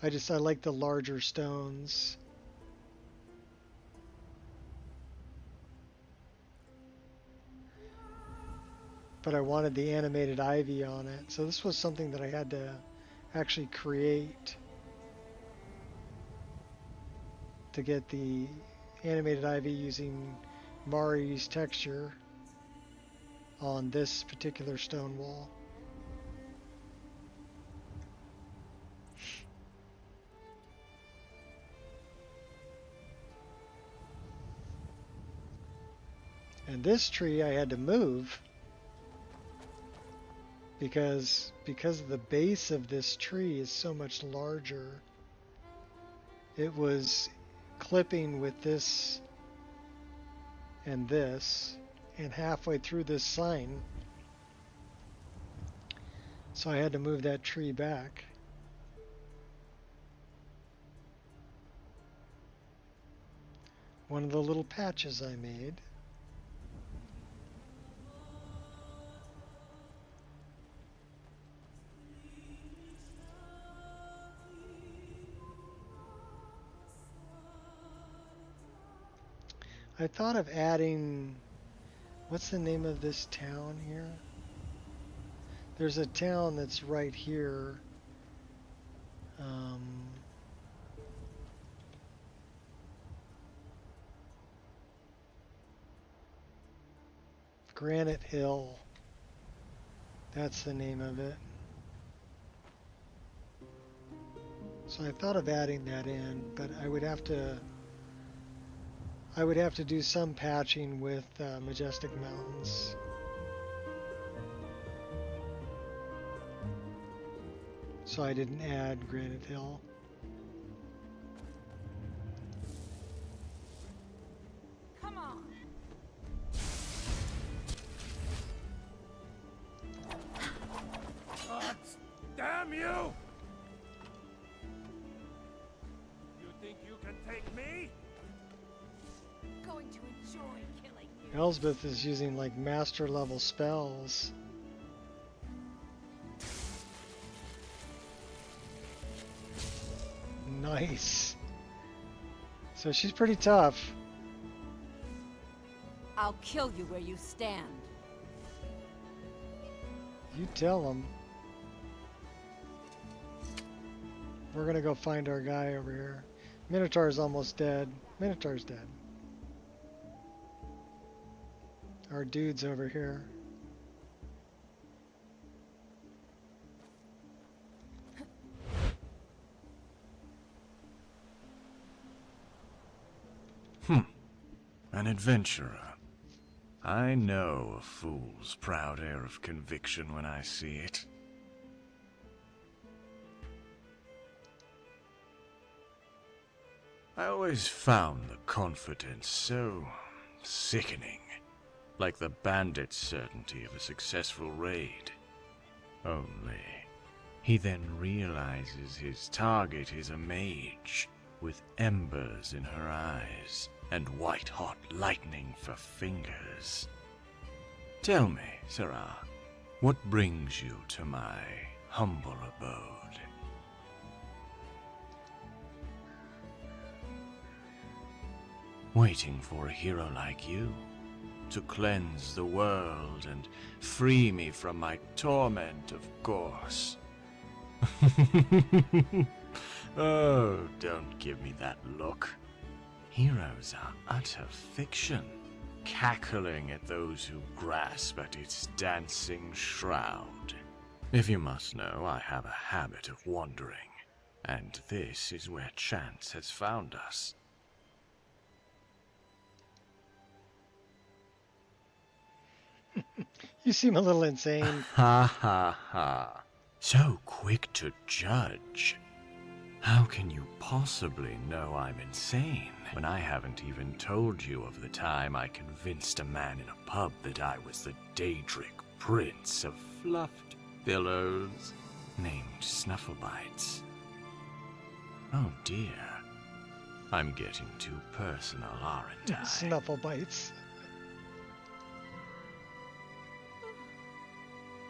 I like the larger stones. But I wanted the animated ivy on it. So this was something that I had to actually create to get the animated ivy using Mari's texture on this particular stone wall. And this tree I had to move because the base of this tree is so much larger it was clipping with this and this, and halfway through this sign, so I had to move that tree back. One of the little patches I made. I thought of adding, what's the name of this town here? There's a town that's right here. Granite Hill. That's the name of it. So I thought of adding that in, but I would have to do some patching with Majestic Mountains. So I didn't add Granite Hill. Come on. God damn you! You think you can take me? Going to enjoy killing you. Elsbeth is using like master level spells. Nice. So she's pretty tough. I'll kill you where you stand. You tell them. We're gonna go find our guy over here. Minotaur's almost dead. Minotaur's dead. Our dude's over here. An adventurer. I know a fool's proud air of conviction when I see it. I always found the confidence so sickening, like the bandit's certainty of a successful raid. Only, he then realizes his target is a mage, with embers in her eyes and white-hot lightning for fingers. Tell me, Sarah, what brings you to my humble abode? Waiting for a hero like you to cleanse the world and free me from my torment, of course. Oh, don't give me that look. Heroes are utter fiction, cackling at those who grasp at its dancing shroud. If you must know, I have a habit of wandering, and this is where chance has found us. You seem a little insane. Ha ha ha. So quick to judge. How can you possibly know I'm insane when I haven't even told you of the time I convinced a man in a pub that I was the Daedric Prince of Fluffed Pillows, named Snufflebites? Oh dear. I'm getting too personal, aren't I? Snufflebites.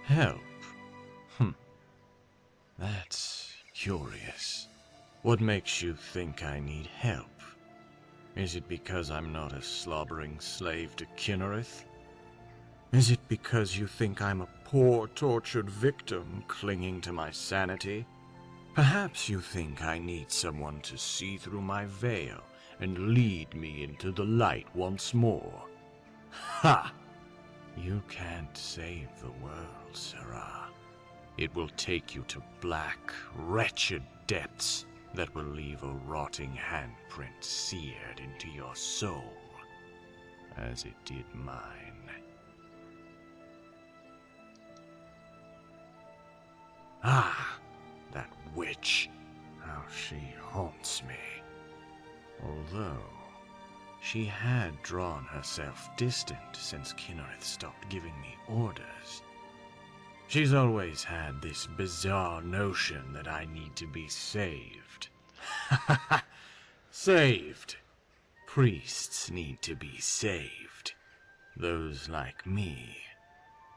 Help? That's curious. What makes you think I need help? Is it because I'm not a slobbering slave to Kinnereth? Is it because you think I'm a poor, tortured victim clinging to my sanity? Perhaps you think I need someone to see through my veil and lead me into the light once more. Ha! You can't save the world, Sarah. It will take you to black, wretched depths that will leave a rotting handprint seared into your soul, as it did mine. Ah, that witch. How she haunts me. Although, she had drawn herself distant since Kinnereth stopped giving me orders. She's always had this bizarre notion that I need to be saved. Saved. Priests need to be saved. Those like me.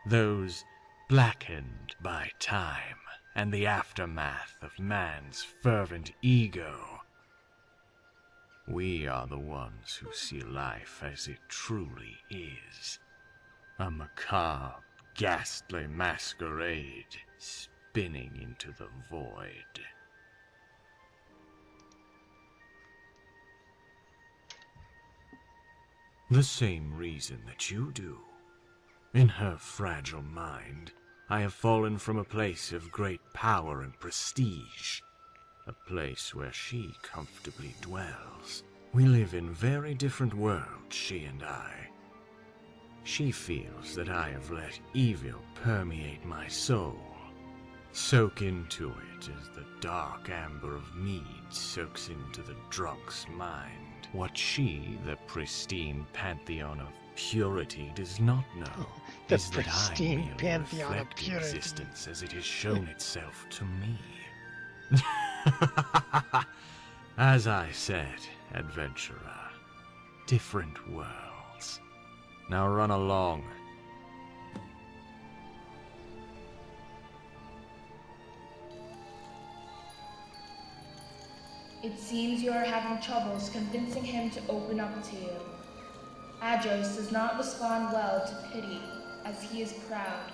Those blackened by time and the aftermath of man's fervent ego. We are the ones who see life as it truly is. A macabre, ghastly masquerade spinning into the void. The same reason that you do. In her fragile mind, I have fallen from a place of great power and prestige. A place where she comfortably dwells. We live in very different worlds, she and I. She feels that I have let evil permeate my soul, soak into it as the dark amber of mead soaks into the drunk's mind. What she, the pristine pantheon of purity, does not know is that I merely reflect existence as it has shown itself to me. As I said, adventurer, different worlds. Now run along. It seems you are having troubles convincing him to open up to you. Adros does not respond well to pity, as he is proud.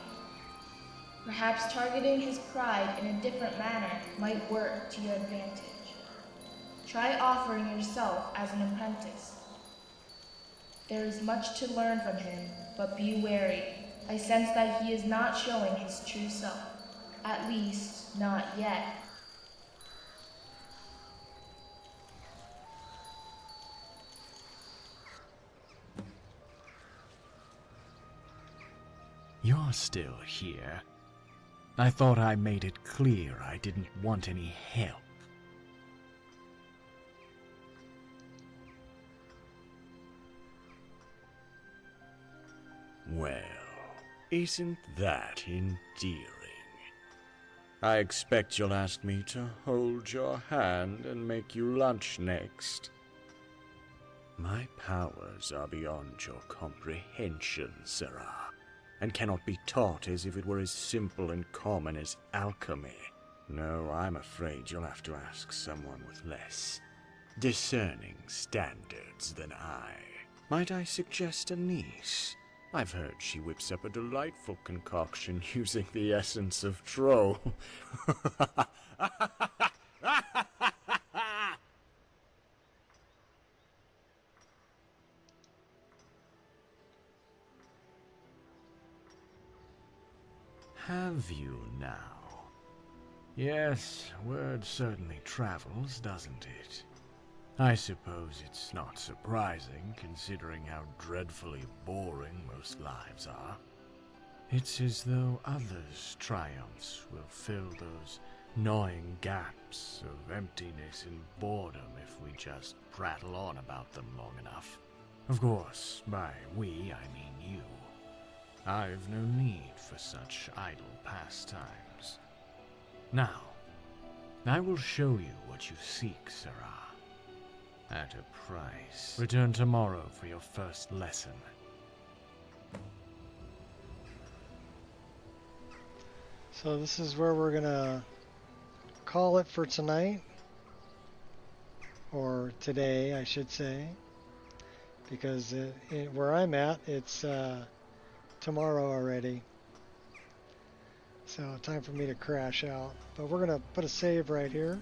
Perhaps targeting his pride in a different manner might work to your advantage. Try offering yourself as an apprentice. There is much to learn from him, but be wary. I sense that he is not showing his true self. At least, not yet. You're still here. I thought I made it clear I didn't want any help. Well, isn't that endearing? I expect you'll ask me to hold your hand and make you lunch next. My powers are beyond your comprehension, Sarah, and cannot be taught as if it were as simple and common as alchemy. No, I'm afraid you'll have to ask someone with less discerning standards than I. Might I suggest a niece? I've heard she whips up a delightful concoction using the essence of Tro. Have you now? Yes, word certainly travels, doesn't it? I suppose it's not surprising, considering how dreadfully boring most lives are. It's as though others' triumphs will fill those gnawing gaps of emptiness and boredom if we just prattle on about them long enough. Of course, by we, I mean you. I've no need for such idle pastimes. Now, I will show you what you seek, Sarah. At a price. Return tomorrow for your first lesson. So this is where we're gonna call it for tonight. Or today, I should say. Because where I'm at, it's tomorrow already. So time for me to crash out. But we're gonna put a save right here.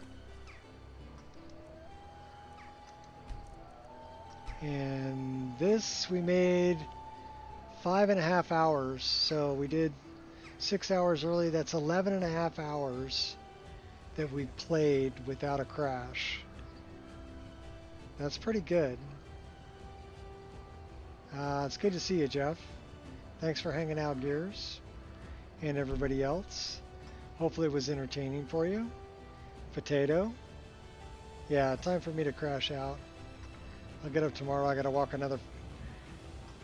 And this we made 5.5 hours. So we did 6 hours early. That's 11.5 hours that we played without a crash. That's pretty good. It's good to see you, Jeff. Thanks for hanging out, Gears, and everybody else. Hopefully it was entertaining for you. Potato. Yeah, time for me to crash out. I'll get up tomorrow. I got to walk another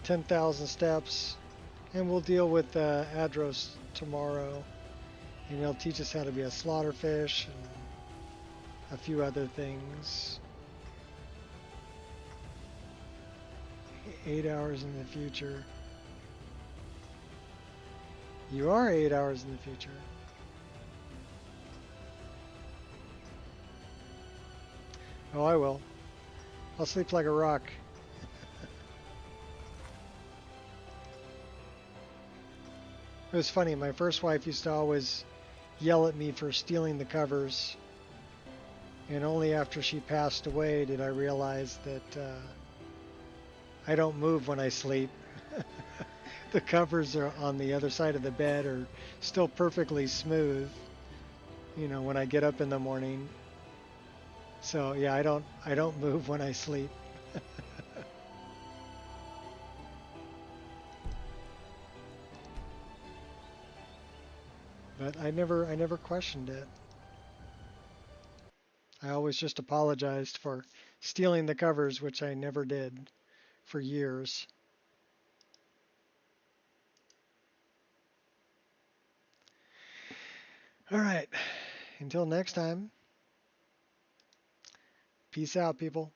10,000 steps, and we'll deal with Adros tomorrow, and he'll teach us how to be a slaughterfish and a few other things. 8 hours in the future. You are 8 hours in the future. Oh, I will. I'll sleep like a rock. It was funny, my first wife used to always yell at me for stealing the covers, and only after she passed away did I realize that I don't move when I sleep. The covers are on the other side of the bed are still perfectly smooth, you know, when I get up in the morning. So yeah, I don't move when I sleep. But I never questioned it. I always just apologized for stealing the covers, which I never did for years. All right. Until next time. Peace out, people.